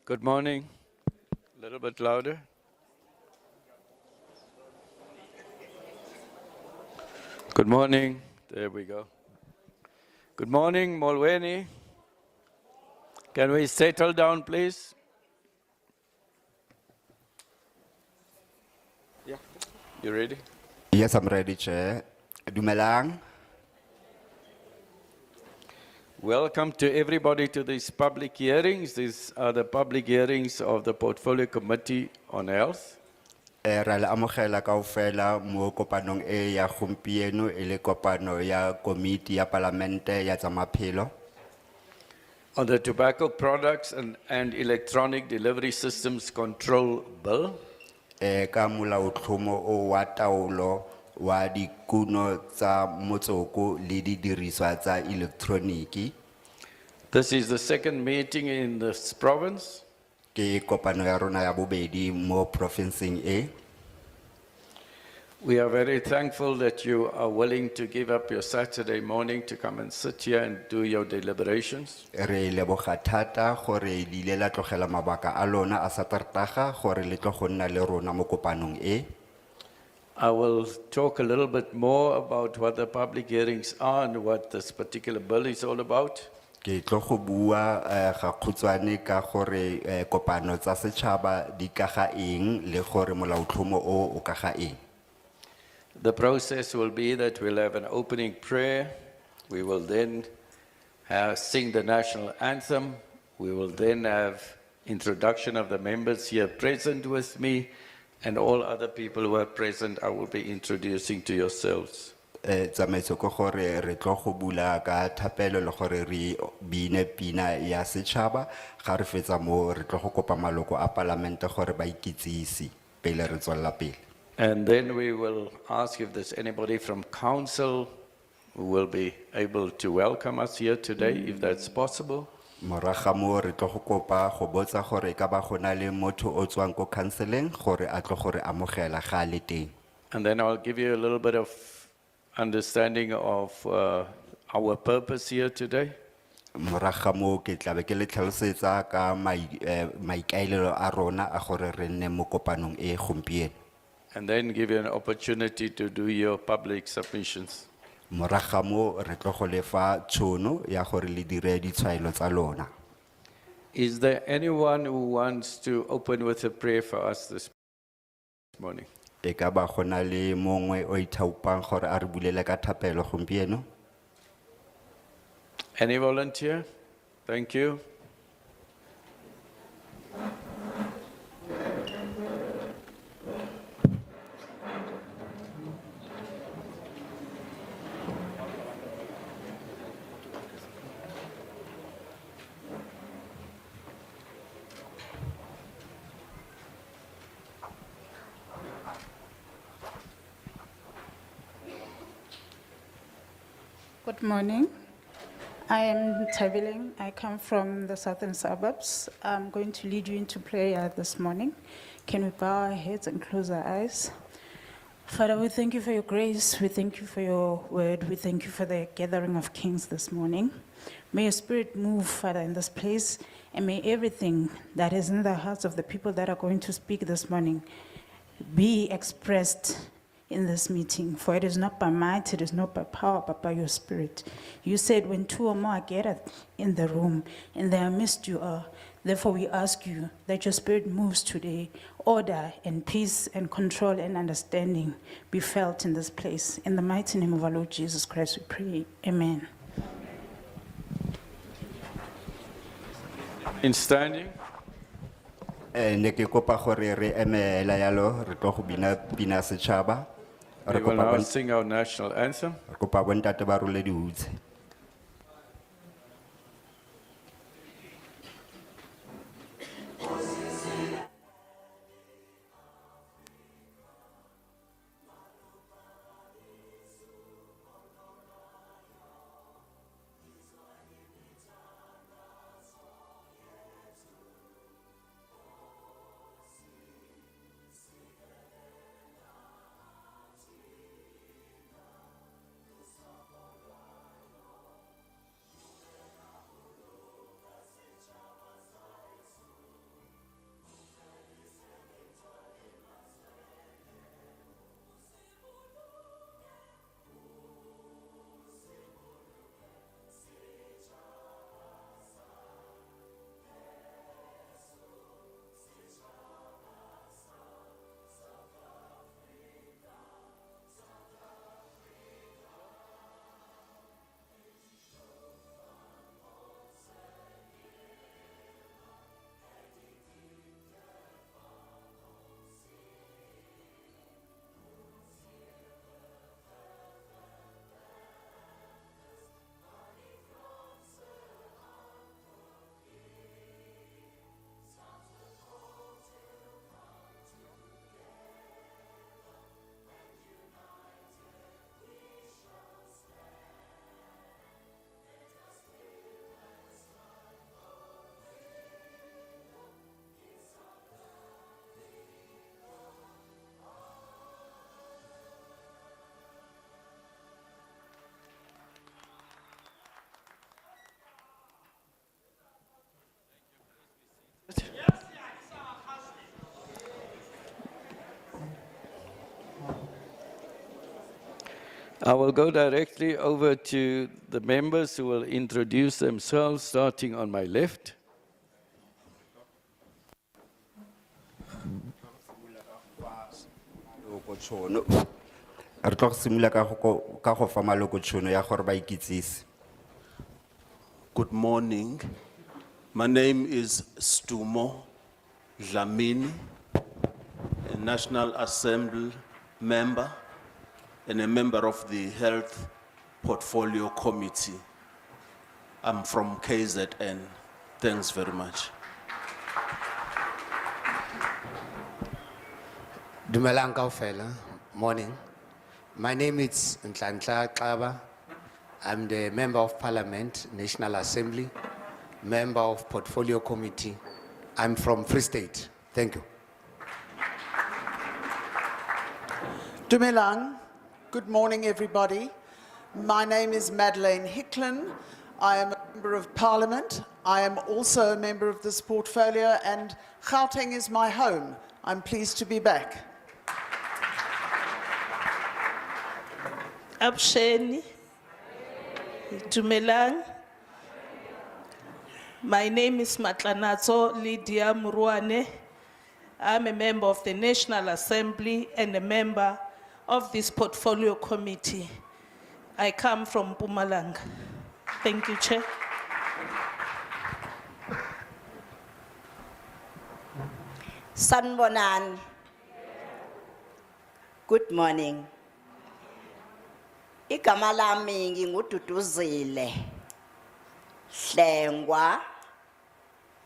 Good morning. A little bit louder. Good morning. There we go. Good morning, Molweni. Can we settle down, please? Yeah. You ready? Yes, I'm ready, Chair. Dumelang. Welcome to everybody to these public hearings. These are the public hearings of the Portfolio Committee on Health. Ra le amogela kaofela mo kopanong e ya gompieno e le kopano ya komiti ya palamente ya tsa maphelo. On the Tobacco Products and Electronic Delivery Systems Control Bill. Ka molaotlhomo o wa taolo wa dikuno tsa motsoko le didiriswa tsa elektroniki. This is the second meeting in this province. Ke kopano ya rona ya bobedi mo provinceng e. We are very thankful that you are willing to give up your Saturday morning to come and sit here and do your deliberations. Re leboga thata gore le ile la tlogela mabaka a lona a Satertaga gore le tlo go nna le rona mo kopanong e. I will talk a little bit more about what the public hearings are and what this particular bill is all about. Ke tlo go bua ga khutswane ka gore kopano tsa setšhaba di ka ga eng le gore molaotlhomo o ka ga eng. The process will be that we'll have an opening prayer. We will then sing the national anthem. We will then have introduction of the members here present with me, and all other people who are present I will be introducing to yourselves. Tsamaiso ke gore re tlo go bula ka thapelo le gore re bine pina ya setšhaba ga re fetsa mo re tlo go kopa maloko a palamente gore ba ikitsisi pele re tswella pele. And then we will ask if there's anybody from council who will be able to welcome us here today, if that's possible. Moraga mo re tlo go kopa go botsa gore ka ba gona le motho o tswang ko counseling gore a tlo gore amogela ga le teng. And then I'll give you a little bit of understanding of our purpose here today. Moraga mo ke tla be ke le tlhalosetsa ka maikaelelo a rona a gore re nne mo kopanong e gompieno. And then give you an opportunity to do your public submissions. Moraga mo re tlo go lefa tšhono ya gore le dire ditshwaelo tsa lona. Is there anyone who wants to open with a prayer for us this morning? E ka ba gona le mongwe o ithaopang gore a re bulele ka thapelo gompieno. Any volunteer? Thank you. Good morning. I am Tabiling. I come from the southern suburbs. I'm going to lead you into prayer this morning. Can we bow our heads and close our eyes? Father, we thank you for your grace. We thank you for your word. We thank you for the gathering of kings this morning. May your spirit move, Father, in this place, and may everything that is in the hearts of the people that are going to speak this morning be expressed in this meeting. For it is not by might, it is not by power, but by your spirit. You said when two or more are gathered in the room, in their midst you are. Therefore we ask you that your spirit moves today. Order and peace and control and understanding be felt in this place. In the mighty name of our Lord Jesus Christ we pray. Amen. In standing. Ne ke kopa gore re emela yalo re tlo go bina pina setšhaba. We will now sing our national anthem. Re kopa bontate ba role dihutshe. I will go directly over to the members who will introduce themselves, starting on my left. Re tlo go simolola ka go fa maloko tšhono ya gore ba ikitsise. Good morning. My name is Stumo Dlamini, a National Assembly member and a member of the Health Portfolio Committee. I'm from KZN. Thanks very much. Dumelang kaofela, morning. My name is Nhlanhla Xaba. I'm the Member of Parliament, National Assembly, member of Portfolio Committee. I'm from Free State. Thank you. Dumelang. Good morning, everybody. My name is Madeleine Hicklin. I am a member of Parliament. I am also a member of this portfolio, and Gauteng is my home. I'm pleased to be back. Absheni, Dumelang. My name is Matlanatso Lydia Muruane. I'm a member of the National Assembly and a member of this portfolio committee. I come from Mpumalanga. Thank you, Chair. Sanbonan. Good morning. Igama lami ngingududuzile Hlengwa,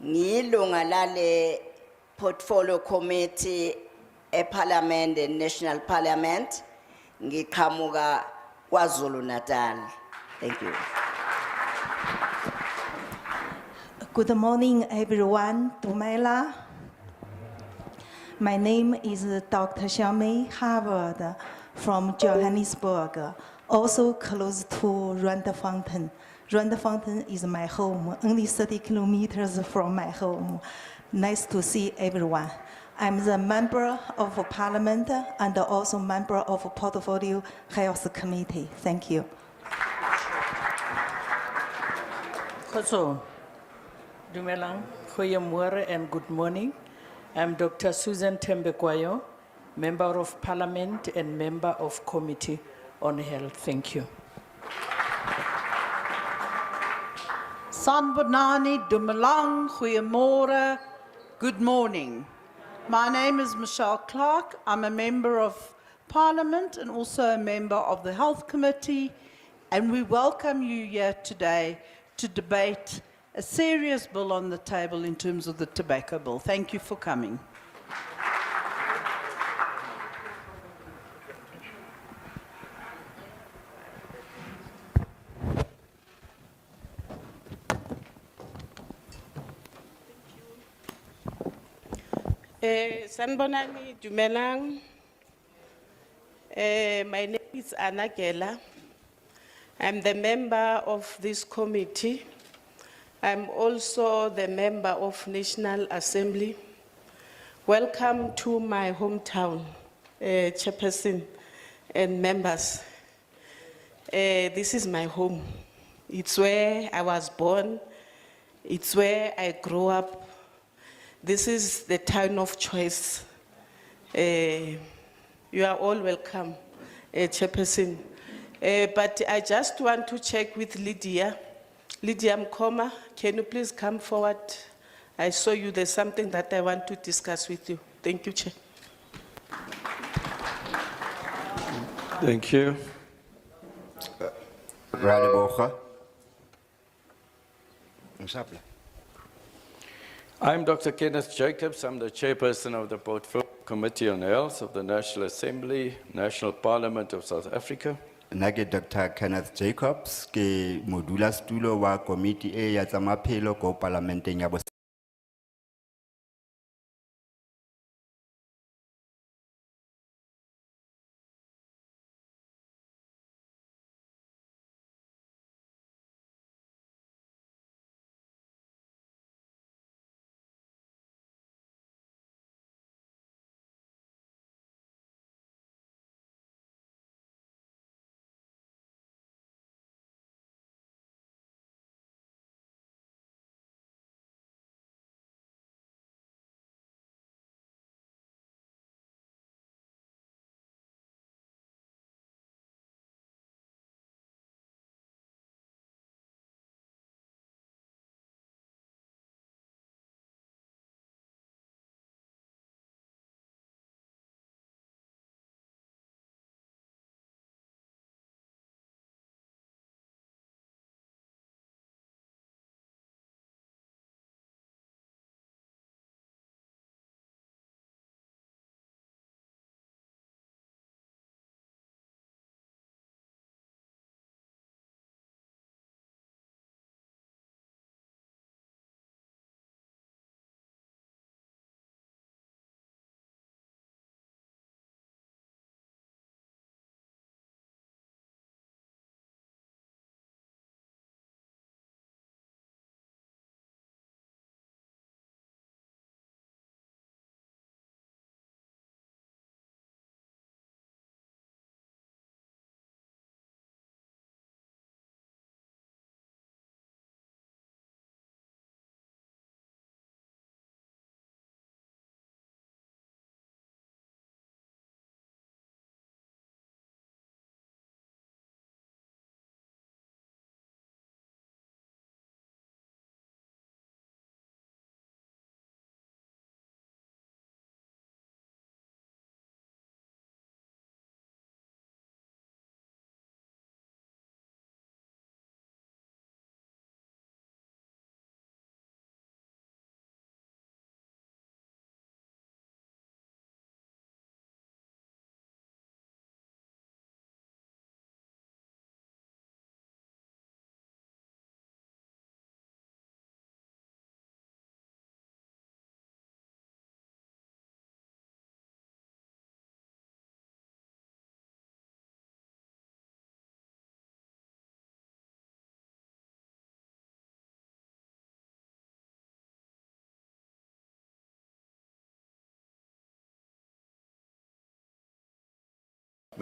ngilunga lale portfolio committee eParliament and National Parliament, ngiqhamuka KwaZulu Natal. Thank you. Good morning, everyone. Dumela. My name is Dr. Xiaomei Harvard from Johannesburg, also close to Randfontein. Randfontein is my home, only 30 kilometers from my home. Nice to see everyone. I'm the member of Parliament and also member of Portfolio Health Committee. Thank you. Khotso, Dumelang, Goeiemorgen and good morning. I'm Dr. Susan Tembekwayo, Member of Parliament and Member of Committee on Health. Thank you. Sanbonani, Dumelang, Goeiemorgen, good morning. My name is Michelle Clark. I'm a member of Parliament and also a member of the Health Committee, and we welcome you here today to debate a serious bill on the table in terms of the tobacco bill. Thank you for coming. Sanbonani, Dumelang. My name is Anna Gela. I'm the member of this committee. I'm also the member of National Assembly. Welcome to my hometown, Chairperson and members. This is my home. It's where I was born. It's where I grew up. This is the town of choice. You are all welcome, Chairperson. But I just want to check with Lydia. Lydia Mkoma, can you please come forward? I saw you, there's something that I want to discuss with you. Thank you, Chair. Thank you. Raleboga. Mshapi. I'm Dr. Kenneth Jacobs. I'm the chairperson of the Portfolio Committee on Health of the National Assembly, National Parliament of South Africa. Nage Dr. Kenneth Jacobs, ke modula stulo wa committee e ya tsa maphelo ko parlamenteng ya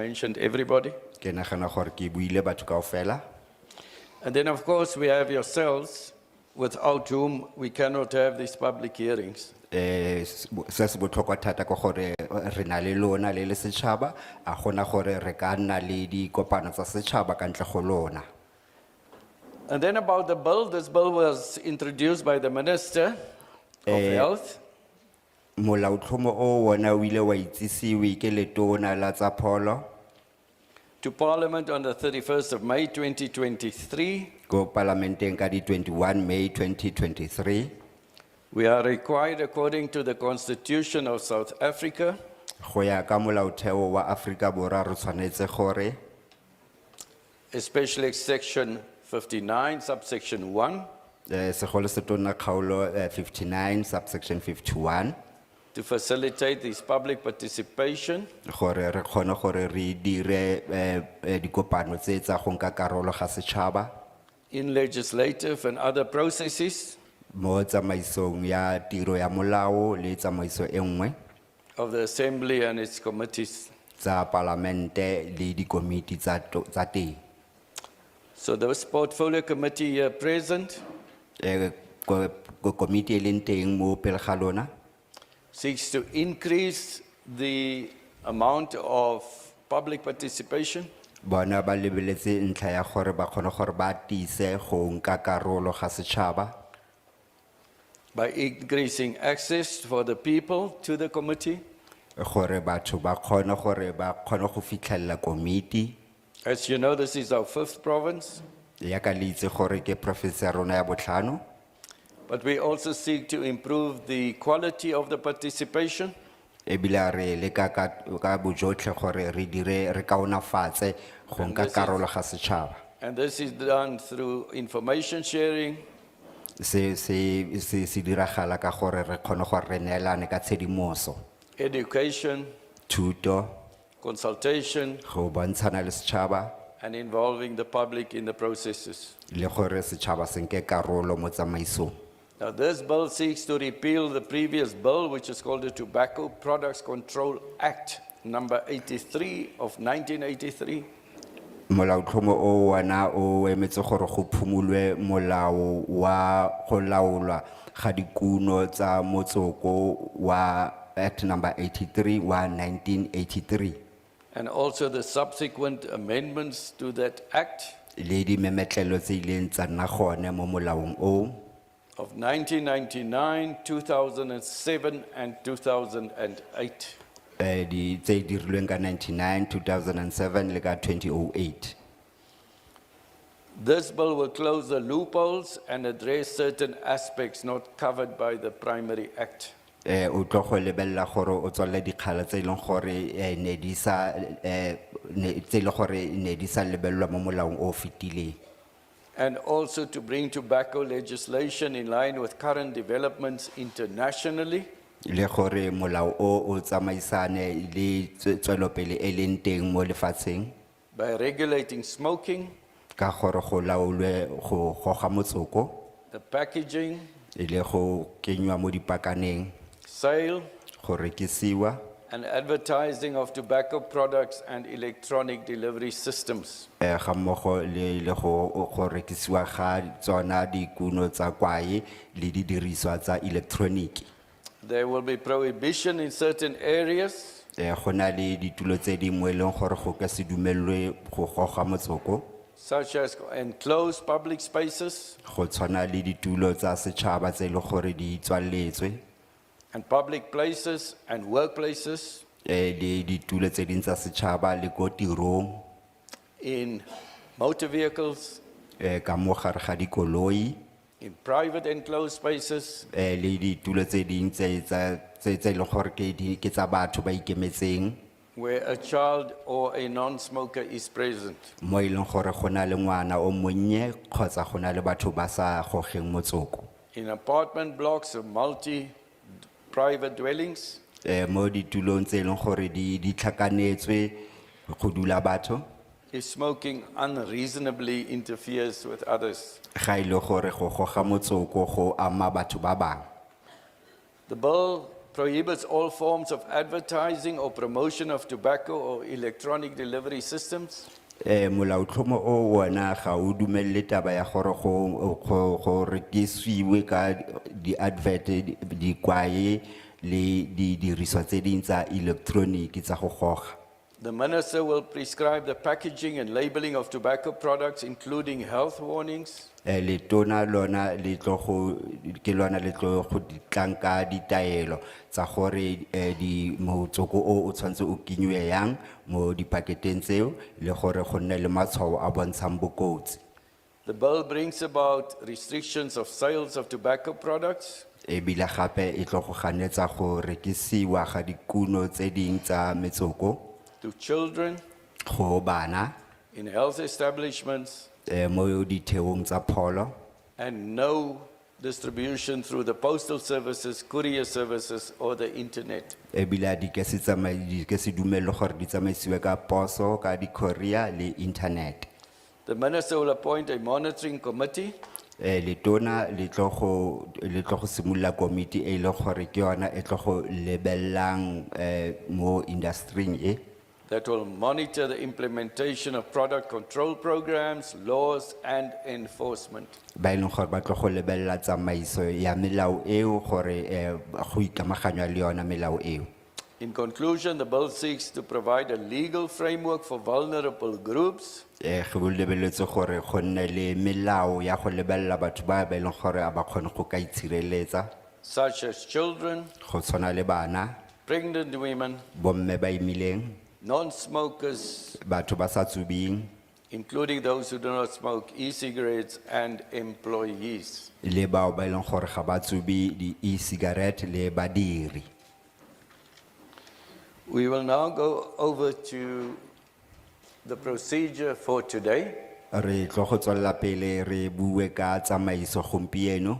mentioned everybody. Ke nagana gore ke buile batho kaofela. And then, of course, we have yourselves, without whom we cannot have these public hearings. Se se botlhokwa thata ke gore re na le lona le setšhaba a gona gore re ka nna le dikopano tsa setšhaba ka ntle go lona. And then about the bill, this bill was introduced by the Minister of Health. Molaotlhomo o wona o ile wa itsisiwe ke letona la tsa pholo To Parliament on the 31st of May 2023. go parlamenteng ka di 21 May 2023. We are required, according to the Constitution of South Africa, Go ya ka molaotheo wa Afrika Borwa re tshwanetse gore especially section 59, subsection 1, segolo se tona kgaolo 59 subsection 51 to facilitate this public participation, gore re kgone gore re dire dikopano tse tsa go nka karolo ga setšhaba in legislative and other processes mo tsamaisong ya tiro ya molao le tsamaiso e nngwe of the Assembly and its committees. tsa parlamente le dikomiti tsa teng. So this portfolio committee here present Komiti e leng teng mo pele ga lona seeks to increase the amount of public participation bona ba lebeletse ntlha ya gore ba kgone gore ba tiise go nka karolo ga setšhaba by increasing access for the people to the committee. gore batho ba kgone gore ba kgone go fitlhelela komiti. As you know, this is our 5th province, Ya ka le itse gore ke province ya rona ya botlhano but we also seek to improve the quality of the participation ebile re leka ka bojotlhe gore re dire re kaonafatse go nka this is- karolo ga setšhaba. and this is done through information sharing, Se diragala ka gore re kgone gore re neelane ka tshedimoso, education, thuto, consultation, go bontshana le setšhaba and involving the public in the processes. le gore setšhaba se nke karolo mo tsamaisong. Now, this bill seeks to repeal the previous bill, which is called the Tobacco Products Control Act, number 83 of 1983. Molaotlhomo o wana o emetse gore go phumulwe molao wa go laolwa ga dikuno tsa motsoko wa Act number 83 wa 1983 And also the subsequent amendments to that act le dimemetlelo tse ileng tsa nna gone mo molaong o of 1999, 2007, and 2008. di tse dirilweng ka 99 2007 le ka 2008. This bill will close the loopholes and address certain aspects not covered by the primary act. O tlo go lebella gore o tswele dikgala tse ileng gore ne di sa tse ile gore ne di sa lebellwa mo molaong o fetileng. And also to bring tobacco legislation in line with current developments internationally, Le gore molao o tsamaisane le tswelopele e leng teng mo lefatsheng by regulating smoking, ka gore go laolwe go goga motsoko the packaging, le go kenywa mo dipakaneng sale, go rekisiwa and advertising of tobacco products and electronic delivery systems. ga mmogo le go rekisiwa ga tsona dikuno tsa kwae le didiriswa tsa electronic. There will be prohibition in certain areas Go na le ditulo tse dingwe e leng gore go ka se dumelwe go goga motsoko such as enclosed public spaces go tshwana le ditulo tsa setšhaba tse e leng gore di tswaletswe and public places and workplaces, le ditulo tse ding tsa setšhaba le ko tirong in motor vehicles, ka mo gare ga dikoloi in private enclosed spaces, le ditulo tse ding tse e leng gore ke tsa batho ba ikemetseng where a child or a non-smoker is present. mo e leng gore go na le ngwana o monnye kgotsa go na le batho ba sa gogeng motsoko In apartment blocks of multi-private dwellings, mo ditulong tse e leng gore di tlhakanetswe go dula batho if smoking unreasonably interferes with others. ga e le gore go goga motsoko go ama batho ba bangwe. The bill prohibits all forms of advertising or promotion of tobacco or electronic delivery systems. Molaotlhomo o wona ga o dumelle taba ya gore go rekisiwe ka di advert di kwae le di diriswa tse ding tsa electronic tsa go goga. The minister will prescribe the packaging and labeling of tobacco products, including health warnings. Le tona lona le tlo go ke lona le tlo go ditlanka ditaelo tsa gore di motsoko o tshwantse o kinywe yang mo dipaketeng tseo le gore go nne le matshwao a bontshang bokotsi. The bill brings about restrictions of sales of tobacco products. Ebile gape e tlo go ganetsa go rekisiwa ga dikuno tse ding tsa metsoko To children go bana in health establishments mo ditheong tsa pholo and no distribution through the postal services, courier services, or the internet. ebile di ke se dumelle gore di tsamaisiwe ka poso ka di courier le internet. The minister will appoint a monitoring committee Le tona le tlo go simolola komiti e le gore ke yona e tlo go lebellang mo industry e that will monitor the implementation of product control programs, laws, and enforcement. ba e leng gore ba tlo go lebella tsamaiso ya melao eo gore go ikamaganywa le yona melao eo. In conclusion, the bill seeks to provide a legal framework for vulnerable groups Ge bo lebeletse gore go nne le melao ya go lebella batho ba e leng gore a ba kgone go ka itshireletsa such as children, go tshwana le bana, pregnant women, bomme ba imileng, non-smokers, batho ba sa tsubing including those who do not smoke, e-cigarettes, and employees. le bao ba e leng gore ga ba tsube di e-cigarette le badiri. We will now go over to the procedure for today. Re tlo go tswella pele re bue ka tsamaiso gompieno.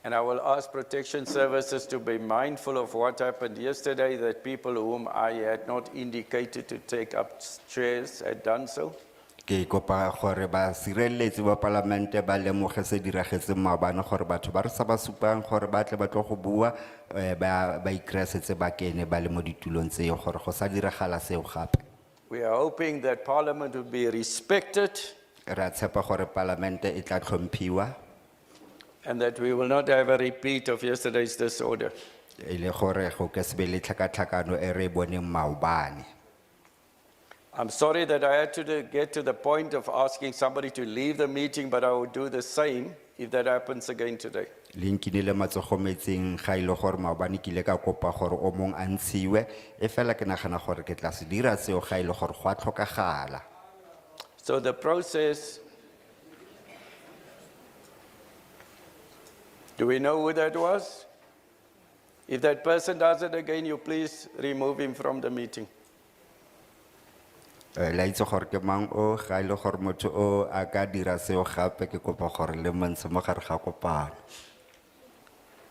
And I will ask protection services to be mindful of what happened yesterday, that people whom I had not indicated to take up chairs had done so. Ke kopa gore ba sireletsi ba parlamente ba lemoge se diragetseng maabane gore batho ba re sa ba supang gore ba tle ba tlo go bua ba ikresetse ba kene ba le mo ditulong tseo gore go sa diragala seo gape. We are hoping that Parliament will be respected Re a tshepa gore parlamente e tla tlhomphiwa and that we will not have a repeat of yesterday's disorder. e le gore go ke se be le tlhakatlhakano e re boneng maobane. I'm sorry that I had to get to the point of asking somebody to leave the meeting, but I will do the same if that happens again today. Le nkinele matsogometseng ga ile gore maobane ke ile ka kopa gore o mong a ntshiwe e fela ke nagana gore ke tla se dira seo ga ile gore go a tlhokagala. So the process, do we know who that was? If that person does it again, you please remove him from the meeting. La itse gore ke mang o ga ile gore motho o a ka dira seo gape ke kopa gore le montshe mo gare ga kopano.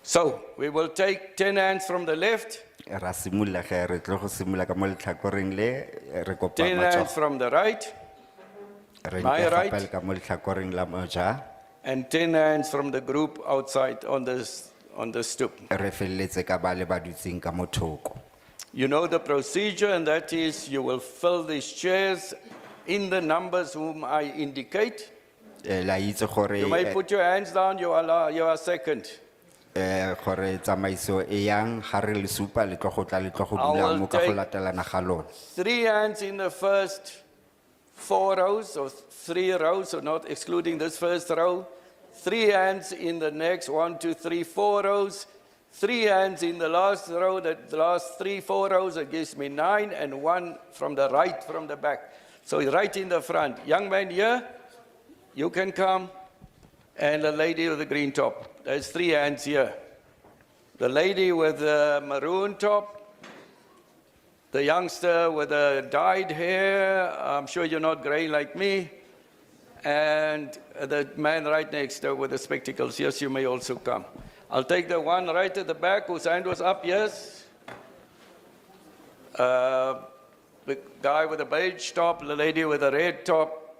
So we will take 10 hands from the left, Ra simolola ge re tlo go simolola ka mo letlhakoreng le re kopa 10 hands matsogo from the right, re my nke right. gape le ka mo letlhakoreng la moja and 10 hands from the group outside on the stoop. re feleletse ka ba le ba dutseng ka mo thoko. You know the procedure, and that is you will fill these chairs in the numbers whom I indicate. La itse gore You may put your hands down, you are second. gore tsamaiso e yang ga re le supa le tlo go tla le tlo go I dula will mo ka go take- latelana ga lona. 3 hands in the first 4 rows, or 3 rows, so not excluding this first row. 3 hands in the next 1, 2, 3, 4 rows. 3 hands in the last row, the last 3, 4 rows, it gives me 9, and 1 from the right, from the back. So right in the front. Young man here, you can come. And the lady with the green top. There's 3 hands here. The lady with the maroon top. The youngster with the dyed hair. I'm sure you're not gray like me. And the man right next door with the spectacles. Yes, you may also come. I'll take the one right at the back whose hand was up, yes. The guy with the beige top, the lady with the red top.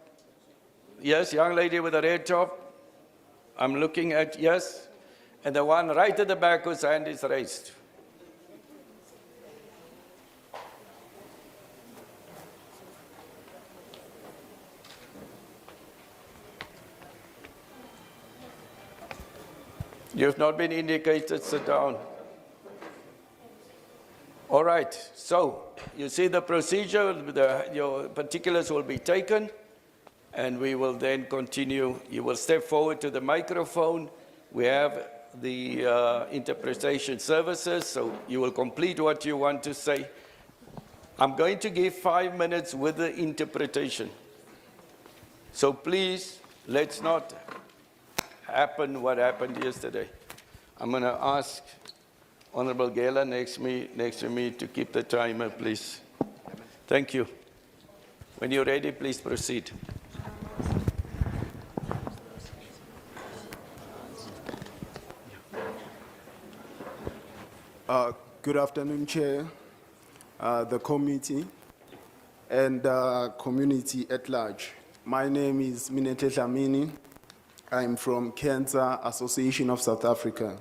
Yes, young lady with the red top. I'm looking at, yes. And the one right at the back whose hand is raised. You have not been indicated, sit down. All right, so you see the procedure, your particulars will be taken, and we will then continue. You will step forward to the microphone. We have the interpretation services, so you will complete what you want to say. I'm going to give 5 minutes with the interpretation. So please, let's not happen what happened yesterday. I'm going to ask Honorable Gela next to me to keep the timer, please. Thank you. When you're ready, please proceed. Good afternoon, Chair, the committee, and community at large. My name is Minete Dlamini. I'm from Cancer Association of South Africa,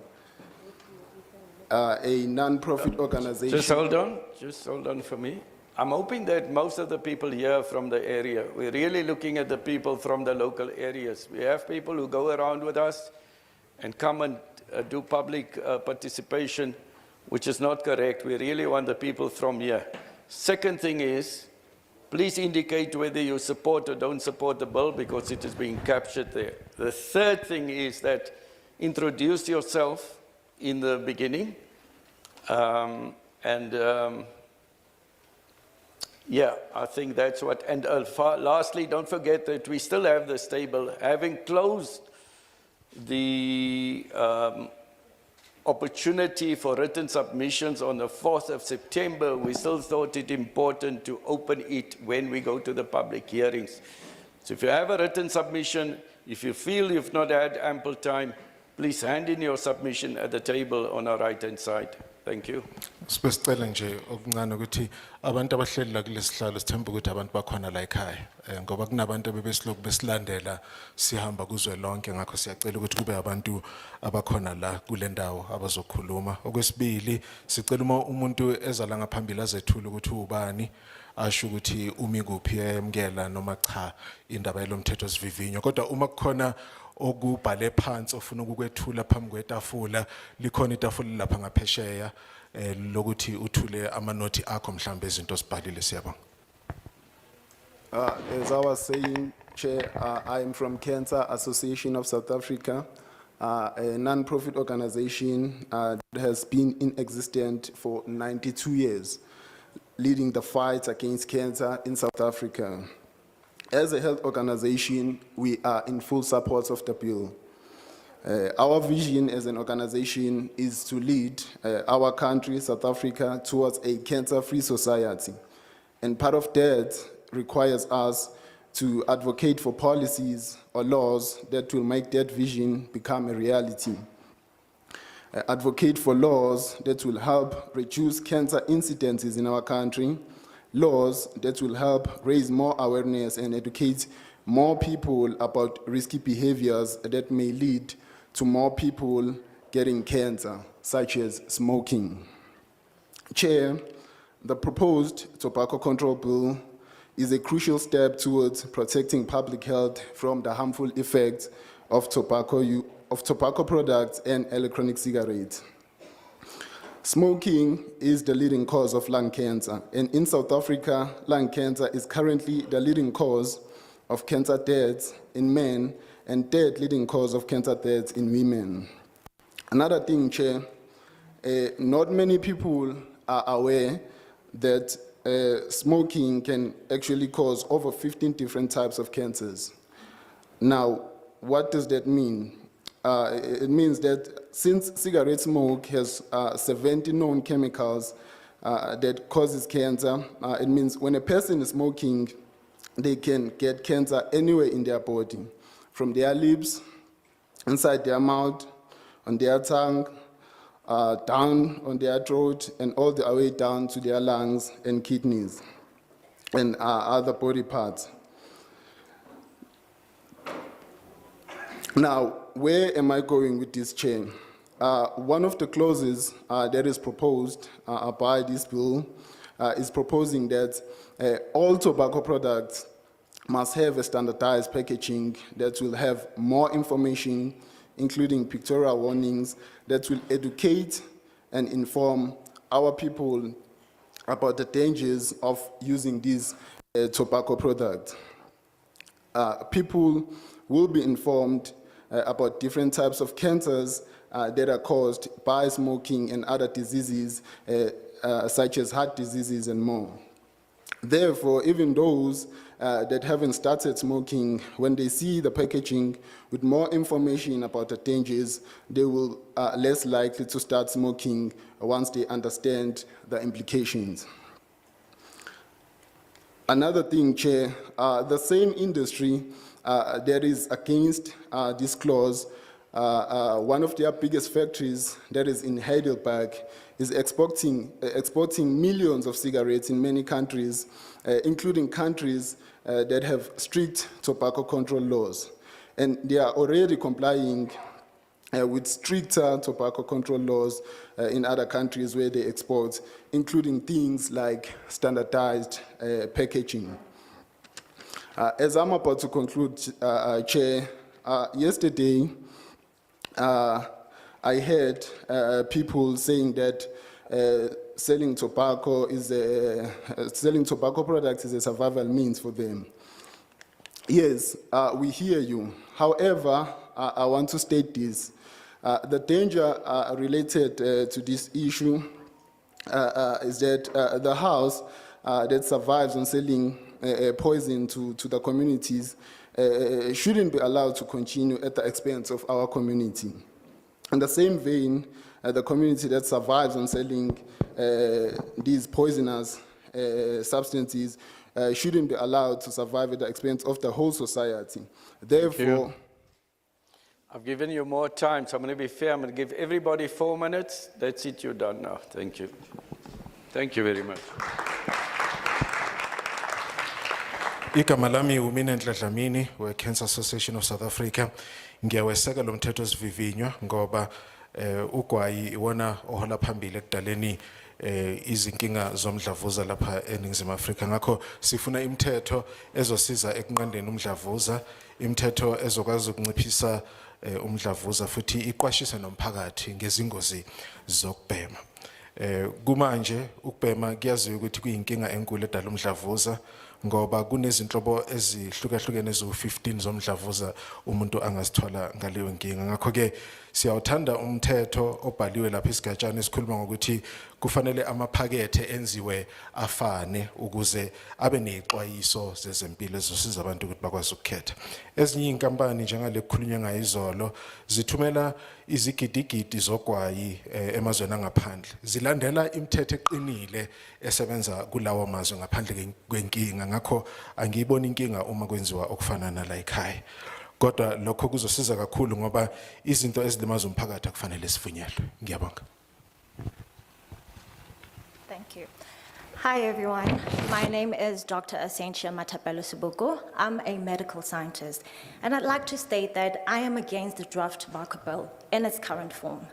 a non-profit organization. Just hold on for me. I'm hoping that most of the people here are from the area. We're really looking at the people from the local areas. We have people who go around with us and come and do public participation, which is not correct. We really want the people from here. Second thing is, please indicate whether you support or don't support the bill, because it is being captured there. The third thing is that introduce yourself in the beginning. Yeah, I think that's what. And lastly, don't forget that we still have this table. Having closed the opportunity for written submissions on the 4th of September, we still thought it important to open it when we go to the public hearings. So if you have a written submission, if you feel you've not had ample time, please hand in your submission at the table on our right-hand side. Thank you. Sibesicela nje okuncane ukuthi abantu abahleli la kulesihlalo sithemba ukuthi abantu bakhona la ekhaya ngoba kunabantu abebesiloku besilandela sihamba kuzwe lonke, ngakho siyacela ukuthi kube abantu abakhona la kule ndawo abazokhuluma. Okwesibili, sicela umuntu ezala ngaphambili azethula ukuthi ubani, asho ukuthi umi kuphi, emkela noma cha indaba yalomthetho sivivinyo. Kodwa uma kukhona okubhale phansi ofuna ukukwethula phambi kwetafula, likhona itafula lapha ngaphesheya lokuthi uthule amanoti akho mhlambe izinto sibhalile. Siyabonga. As I was saying, Chair, I am from Cancer Association of South Africa, a non-profit organization that has been in existence for 92 years, leading the fight against cancer in South Africa. As a health organization, we are in full support of the bill. Our vision as an organization is to lead our country, South Africa, towards a cancer-free society. And part of that requires us to advocate for policies or laws that will make that vision become a reality. Advocate for laws that will help reduce cancer incidences in our country, laws that will help raise more awareness and educate more people about risky behaviors that may lead to more people getting cancer, such as smoking. Chair, the proposed tobacco control bill is a crucial step towards protecting public health from the harmful effects of tobacco products and electronic cigarettes. Smoking is the leading cause of lung cancer, and in South Africa, lung cancer is currently the leading cause of cancer deaths in men and third leading cause of cancer deaths in women. Another thing, Chair, not many people are aware that smoking can actually cause over 15 different types of cancers. Now, what does that mean? It means that since cigarette smoke has 70 known chemicals that causes cancer, it means when a person is smoking, they can get cancer anywhere in their body, from their lips, inside their mouth, on their tongue, down on their throat, and all the way down to their lungs and kidneys and other body parts. Now, where am I going with this, Chair? One of the clauses that is proposed by this bill is proposing that all tobacco products must have a standardized packaging that will have more information, including pictorial warnings, that will educate and inform our people about the dangers of using these tobacco products. People will be informed about different types of cancers that are caused by smoking and other diseases such as heart diseases and more. Therefore, even those that haven't started smoking, when they see the packaging with more information about the dangers, they will less likely to start smoking once they understand the implications. Another thing, Chair, the same industry that is against this clause, one of their biggest factories that is in Heidelberg is exporting millions of cigarettes in many countries, including countries that have strict tobacco control laws. And they are already complying with stricter tobacco control laws in other countries where they export, including things like standardized packaging. As I'm about to conclude, Chair, yesterday I heard people saying that selling tobacco products is a survival means for them. Yes, we hear you. However, I want to state this. The danger related to this issue is that the house that survives on selling poison to the communities shouldn't be allowed to continue at the expense of our community. In the same vein, the community that survives on selling these poisonous substances shouldn't be allowed to survive at the expense of the whole society. Therefore, I've given you more time, so I'm going to be fair. I'm going to give everybody 4 minutes. That's it, you're done now. Thank you. Thank you very much. Igama lami uMinenhle Dlamini we-Cancer Association of South Africa. Ngiyaweseka lo mthetho sivivinywa ngoba ugwayi iwona ohola phambili ekudaleni izinkinga zomdlavuza lapha eNingizimu Afrika. Ngakho sifuna imithetho ezosiza ekunqandeni umdlavuza, imithetho ezokwazi ukunciphisa umdlavuza futhi iqwashise nomphakathi ngezingozi zokubhema. Kumanje ukubhema kuyaziwa ukuthi kuyinkinga enkulu edala umdlavuza ngoba kunezinhlobo ezihlukahlukene eziwu-15 zomdlavuza umuntu angazithola ngaleyo nkinga. Ngakho ke siyawuthanda umthetho obhaliwe lapha esigatshana esikhuluma ngokuthi kufanele amaphakethe enziwe afane ukuze abe nezixwayiso zezempilo ezosiza abantu ukuthi bakwazi ukukhetha. Ezinye inkampani njengale kukhulunywa ngayo izolo zithumela izigidigidi zogwayi emazweni angaphandle. Zilandela imithetho eqinile esebenza kulawo mazwe ngaphandle kwenkinga. Ngakho angiyiboni inkinga uma kwenziwa okufana nala ekhaya. Kodwa lokho kuzosiza kakhulu ngoba izinto ezilimaza umphakathi akufanele sivunyelwe. Ngiyabonga. Thank you. Hi, everyone. My name is Dr. Asentia Matapelo Sibuku. I'm a medical scientist, and I'd like to state that I am against the draft tobacco bill in its current form.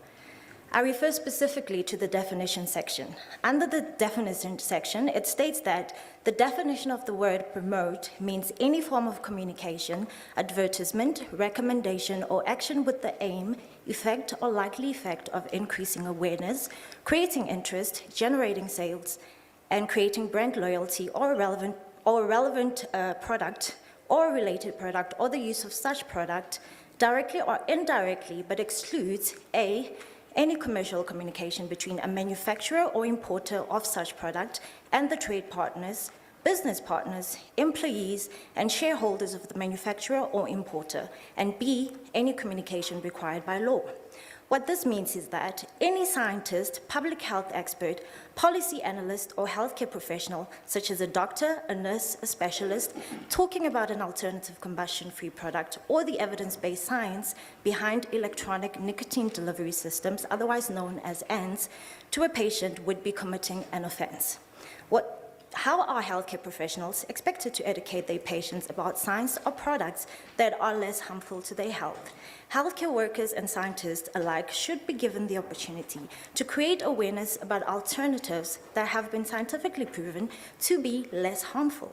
I refer specifically to the definition section. Under the definition section, it states that the definition of the word promote means any form of communication, advertisement, recommendation, or action with the aim, effect, or likely effect of increasing awareness, creating interest, generating sales, and creating brand loyalty or a relevant product or related product or the use of such product directly or indirectly, but excludes A, any commercial communication between a manufacturer or importer of such product and the trade partners, business partners, employees, and shareholders of the manufacturer or importer, and B, any communication required by law. What this means is that any scientist, public health expert, policy analyst, or healthcare professional, such as a doctor, a nurse, a specialist, talking about an alternative combustion-free product or the evidence-based science behind electronic nicotine delivery systems, otherwise known as ENDS, to a patient would be committing an offense. how are healthcare professionals expected to educate their patients about science or products that are less harmful to their health? Healthcare workers and scientists alike should be given the opportunity to create awareness about alternatives that have been scientifically proven to be less harmful.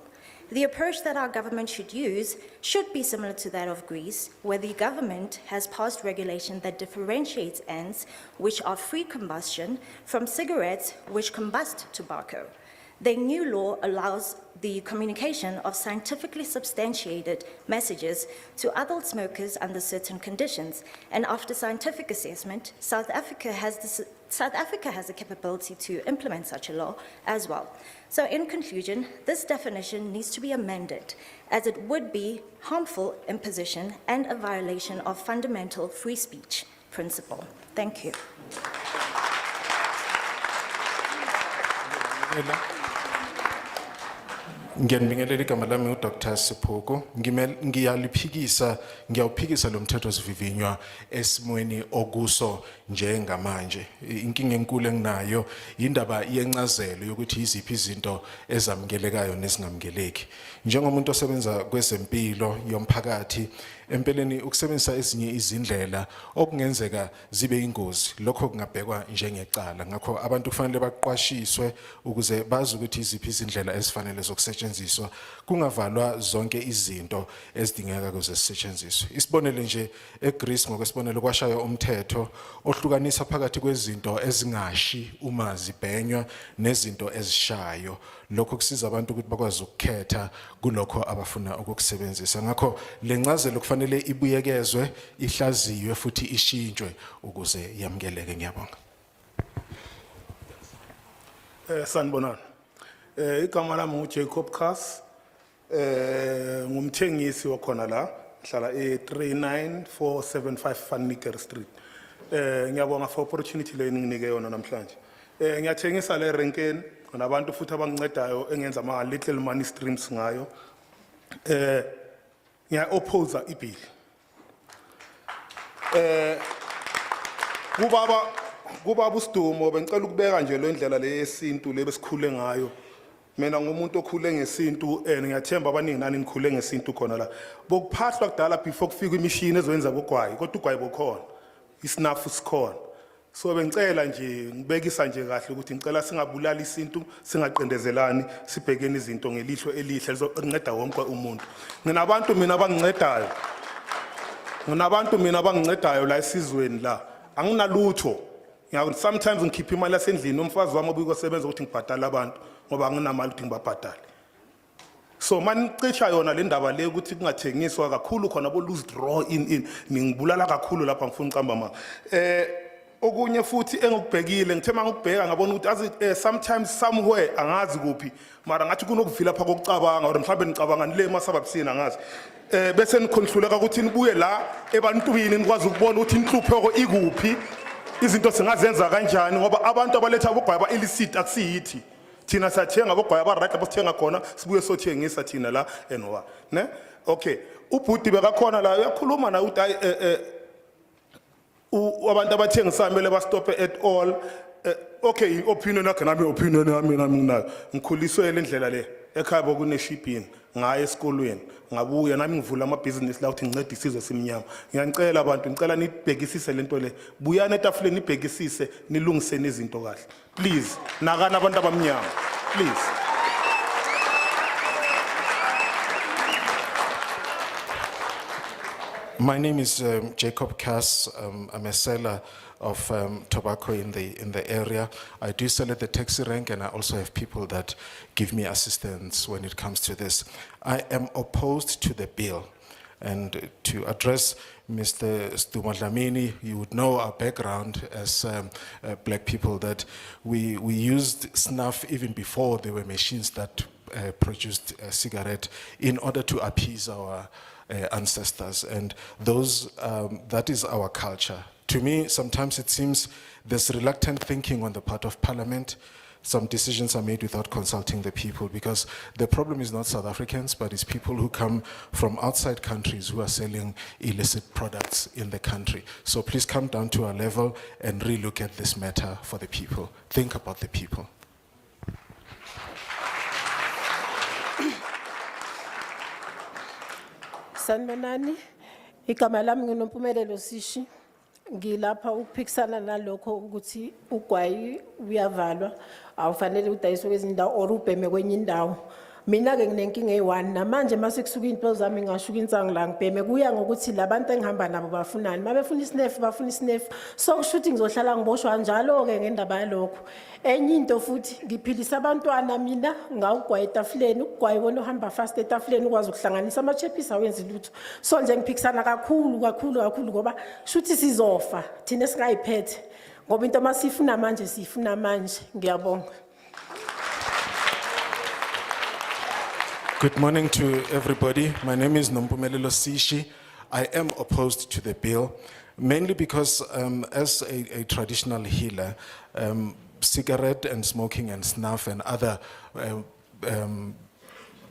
The approach that our government should use should be similar to that of Greece, where the government has passed regulation that differentiates ends, which are free combustion, from cigarettes, which combust tobacco. The new law allows the communication of scientifically substantiated messages to adult smokers under certain conditions, and after scientific assessment, South Africa has the capability to implement such a law as well. So in conclusion, this definition needs to be amended, as it would be harmful imposition and a violation of fundamental free speech principle. Thank you. Ngiyanibingelela igama lami uDr. Siphoku. Ngiyawuphikisa lo mthetho sivivinywa esimweni okuso njengamanje. Inkinga enkulu enginayo indaba yencazelo yokuthi iziphi izinto ezamukelekayo nezingamukeleki. Njengomuntu osebenza kwezempilo yomphakathi, empeleni ukusebenzisa ezinye izindlela okungenzeka zibe ingozi, lokho kungabhekwa njengecala. Ngakho abantu kufanele baqwashiswe ukuze bazi ukuthi iziphi izindlela ezifanele zokusetshenziswa, kungavalwa zonke izinto ezidingeka ukuze zisetshenziswe. Isibonelo nje, eGreece ngokwesibonelo kwashaya umthetho ohlukanisa phakathi kwezinto ezingashi uma zibhenywa nezinto ezishayo. Lokho kusiza abantu ukuthi bakwazi ukukhetha kulokho abafuna ukukusebenzisa. Ngakho lencazelo kufanele ibuyekezwe, ihlaziywe futhi ishintshwe ukuze yamukeleke. Ngiyabonga. Sanibonani. Igama lami uJacob Kass. Ngumthengisi wakhona la, ngihlala e39475 Van Niekerk Street. Ngiyabonga for opportunity le ninginike yona namhlanje. Ngiyathengisa le renkeni nabantu futhi abangicedayo engenza ama little money streams ngayo. Ngiya oppose ibill. Kubaba uSidumo bengicela ukubeka nje lo indlela le yesintu le besikhule ngayo. Mina ngumuntu okhule ngesintu ngiyathemba abaningi nani nikhule ngesintu khona la. Bokuphahlwa kudala before kufika imishini ezowenza bogwayi, kodwa ugwayi bokhona. Isinafu sikhona. So bengicela nje ngibekisa nje kahle ukuthi ngicela singabulali isintu, singaqendezelani, sibhekeni izinto ngelihlo elihle lizonceda wonke umuntu. Nginabantu mina abangicedayo. Nginabantu mina abangicedayo la esizweni la. Anginalutho. Sometimes ngikhipha imali yasendlini umfazi wami obuye kosebenza ukuthi ngibhadala abantu ngoba anginamali ukuthi ngibabhadale. So manicisha yona le ndaba le ukuthi kungathengiswa kakhulu khona bo lose draw in ngibulala kakhulu lapha ngifuna uqamba ma. Okunye futhi engikubhekile ngithema ngikubheka ngabona ukuthi sometimes somewhere angazi kuphi mara ngathi kunokuvila phaka kokucabanga or mhlawumbe nicabanga nile masababusina ngazi. Bese nikhonhluleka ukuthi nibuye la ebantwini nikwazi ukubona ukuthi inhlupheko ikuphi. Izinto singazenza kanjani ngoba abantu abaletha abogwayi ba illicit akusiyithi. Thina sathenga abogwayi aba right abasithenga khona sibuye sothengisa thina la enwa. Ne? Okay. Ubhuti bekakhona la uyakhuluma na uthi abantu abathengisayo kumele ba stop at all. Okay, opinion yakhe nami opinion yami nginayo. Ngikhuliswe le ndlela le ekhaya bokune shipping ngaye esikolweni. Ngabuya nami ngivula ama business la uthi ngincede isizwe simnyama. Ngiyanicela abantu ngicela nibhekisise lento le. Buyana etafuleni nibhekisise nilungise nezinto kahle. Please, nakana abantu abamnyama. Please. My name is Jacob Kass. I'm a seller of tobacco in the area. I do sell at the taxi rank, and I also have people that give me assistance when it comes to this. I am opposed to the bill. And to address Mr. Stumo Dlamini, you would know our background as black people, that we used snuff even before there were machines that produced a cigarette in order to appease our ancestors, and that is our culture. To me, sometimes it seems there's reluctant thinking on the part of Parliament. Some decisions are made without consulting the people, because the problem is not South Africans, but it's people who come from outside countries who are selling illicit products in the country. So please come down to our level and relook at this matter for the people. Think about the people. sanibonani. Igama lami nginompumelelo Sishi. Ngilapha ukuphikisana nalokho ukuthi ugwayi uyavalwa awufanele udayiswe kwezinye indawo or ubheme kwenye indawo. Mina ke nginenkinga eyi-1 namanje mase kusuka impilo zami ngashuka insangu la ngibheme kuya ngokuthi labantu engihamba nabo bafunani. Mabefuna isinefu bafuna isinefu. So kushuthi ngizohlala ngiboshwa njalo ke ngendaba yalokho. Enye into futhi ngiphilisa abantwana mina ngawugwayi etafuleni ugwayi wona uhamba fast etafuleni ukwazi ukuhlanganisa ama-chappies awenzi lutho. So nje ngiphikisana kakhulu ngoba shuthi sizofa thina singayiphethe ngoba into masifuna manje sifuna manje. Ngiyabonga. Good morning to everybody. My name is Nompumelelo Sishi. I am opposed to the bill, mainly because as a traditional healer, cigarette and smoking and snuff and other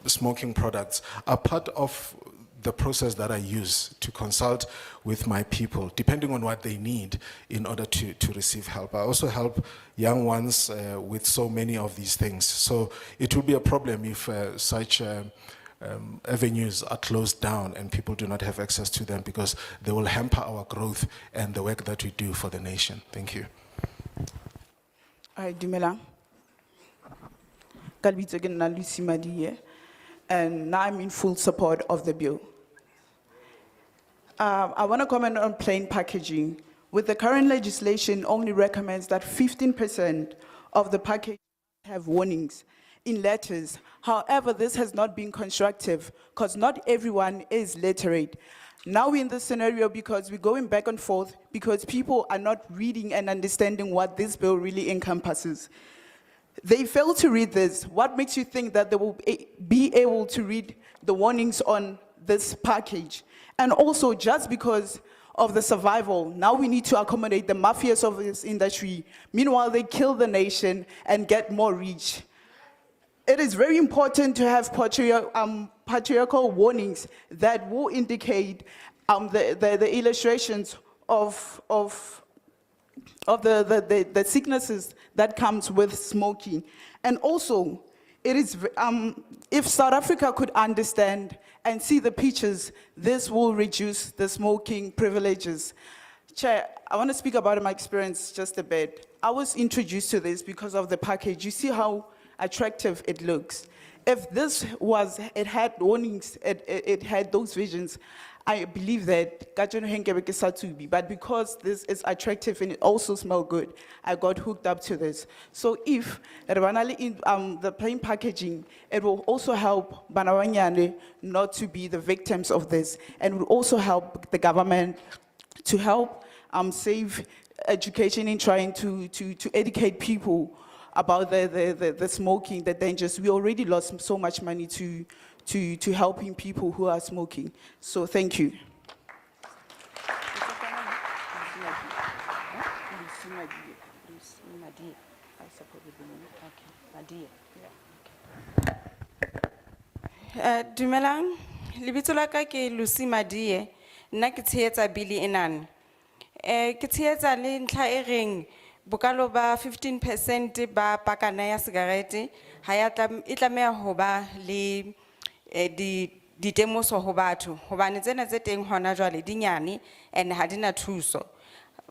smoking products are part of the process that I use to consult with my people, depending on what they need in order to receive help. I also help young ones with so many of these things. So it will be a problem if such avenues are closed down and people do not have access to them because they will hamper our growth and the work that we do for the nation. Thank you. Hi, Dumela. Kalbitso ke nna Lucy Madie, and now I'm in full support of the bill. I want to comment on plain packaging. With the current legislation, only recommends that 15% of the package have warnings in letters. However, this has not been constructive because not everyone is literate. Now we're in this scenario because we're going back and forth because people are not reading and understanding what this bill really encompasses. They fail to read this. What makes you think that they will be able to read the warnings on this package? And also, just because of the survival, now we need to accommodate the mafias of this industry. Meanwhile, they kill the nation and get more reach. It is very important to have patriarchal warnings that will indicate the illustrations of the sicknesses that comes with smoking. And also, it is, if South Africa could understand and see the pictures, this will reduce the smoking privileges. Chair, I want to speak about my experience just a bit. I was introduced to this because of the package. You see how attractive it looks. If this was, it had warnings, it had those visions, I believe that, but because this is attractive and it also smells good, I got hooked up to this. So if the plain packaging, it will also help Banawanyane not to be the victims of this, and will also help the government to help save education in trying to educate people about the smoking, the dangers. We already lost so much money to helping people who are smoking. So thank you. Dumelang, lebitso la ka ke Lucy Madie, nna ke tshehetsa bili enana. Ke tshehetsa le ntlha e reng bokalo ba 15% ba pakana ya sigarete ha ya tlameha ho ba le di temoso ho batho hobane tsena tse teng hona jwale di nyane and ha dina thuso.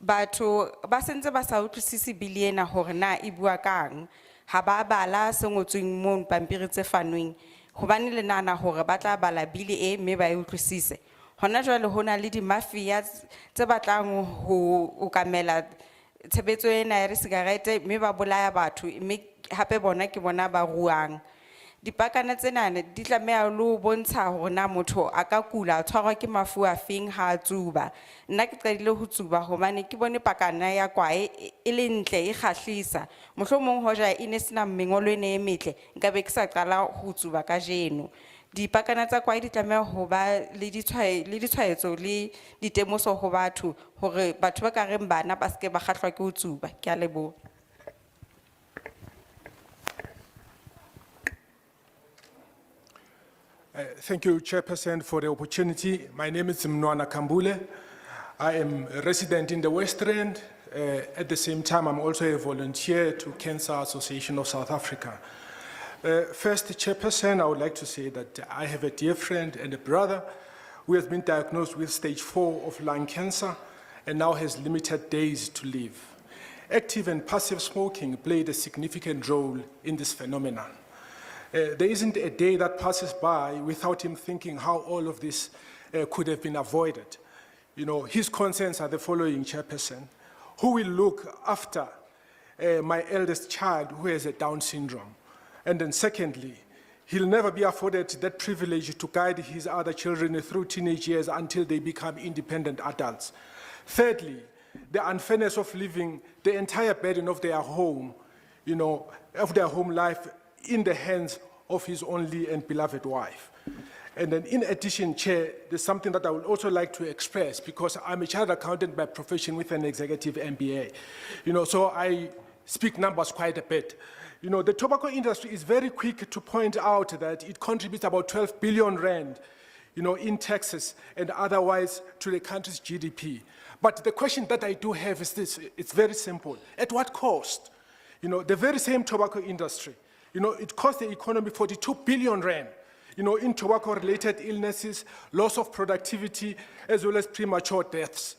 Batho ba sentse ba sa utlwisisi bili ena hore na e bua kang, ha ba bala se ngotsweng mo pampiri tse fanweng hobane le nana hore ba tla bala bili e mme ba e utlwisise. Hona jwale hona le di mafia tse batlang ho kamela tshebetso ena ya sigarete mme ba bolaya batho mme hape bona ke bona ba ruang. Dipakana tsena di tlameha le ho bontsha hore na motho a ka kula tshwarwa ke mafu a feng ha a tsuba. Nna ke qadile ho tsuba hobane ke bone pakana ya kwae e le ntle e kgahlisa. Mohlomong hoja e ne sena mengolo e ne e metle nkabe ke sa qala ho tsuba ka jeno. Dipakana tsa kwae di tlameha ho ba le ditshwaetso le ditemoso ho batho hore batho ba ka reng bana ba ske ba kgahlwa ke ho tsuba. Ke a leboha. Thank you, Chairperson, for the opportunity. My name is Mnwana Kambule. I am a resident in the West Rand. At the same time, I'm also a volunteer to Cancer Association of South Africa. First, Chairperson, I would like to say that I have a dear friend and a brother who has been diagnosed with stage 4 of lung cancer and now has limited days to live. Active and passive smoking played a significant role in this phenomenon. There isn't a day that passes by without him thinking how all of this could have been avoided. You know, his concerns are the following, Chairperson. Who will look after my eldest child who has a Down syndrome? And then secondly, he'll never be afforded that privilege to guide his other children through teenage years until they become independent adults. Thirdly, the unfairness of living the entire burden of their home, you know, of their home life in the hands of his only and beloved wife. And then in addition, Chair, there's something that I would also like to express because I'm a chartered accountant by profession with an executive MBA. You know, so I speak numbers quite a bit. You know, the tobacco industry is very quick to point out that it contributes about 12 billion rand, you know, in taxes and otherwise to the country's GDP. But the question that I do have is this, it's very simple. At what cost? You know, the very same tobacco industry, you know, it cost the economy 42 billion rand, you know, in tobacco-related illnesses, loss of productivity, as well as premature deaths.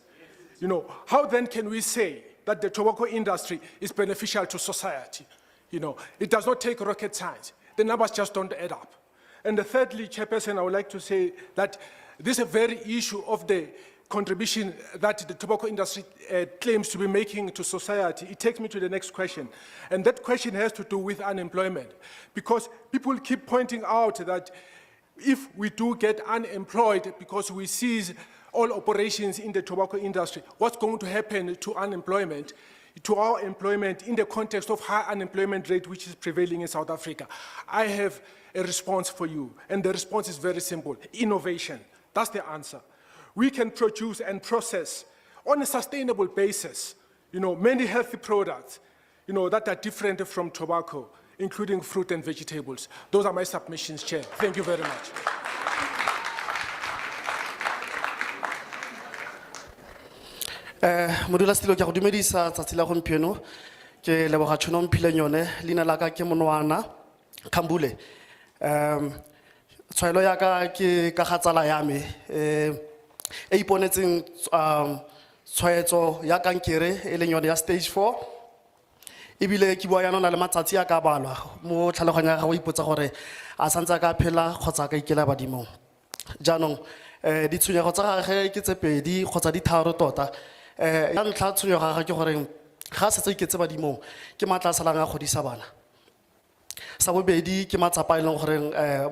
You know, how then can we say that the tobacco industry is beneficial to society? You know, it does not take rocket science. The numbers just don't add up. And thirdly, Chairperson, I would like to say that this is a very issue of the contribution that the tobacco industry claims to be making to society. It takes me to the next question. And that question has to do with unemployment. Because people keep pointing out that if we do get unemployed because we cease all operations in the tobacco industry, what's going to happen to unemployment, to our employment in the context of high unemployment rate which is prevailing in South Africa? I have a response for you, and the response is very simple. Innovation, that's the answer. We can produce and process on a sustainable basis, you know, many healthy products, you know, that are different from tobacco, including fruit and vegetables. Those are my submissions, Chair. Thank you very much. Modulasetulo ke a go dumedisa tsatsi la gompieno ke leboga tšhono mphileng yone leina la ka ke Monwana Khambule. Tshwaelo ya ka ke ka ga tsala ya me e iponetseng tshwaetso ya kankere e leng yone ya stage 4 ebile ke bua yana na le matsatsi a ka balwa mo tlhaloganya ya go ipotsa gore a santse ka phela kgotsa ka ikela badimong. Jaanong ditshwenyego tsa gagwe ke tse pedi kgotsa di tharo tota. Ya ntlha tshwenyego ya gagwe ke gore ga setse iketse badimong ke matla a salang a godisa bana. Sa bobedi ke matsapa e leng gore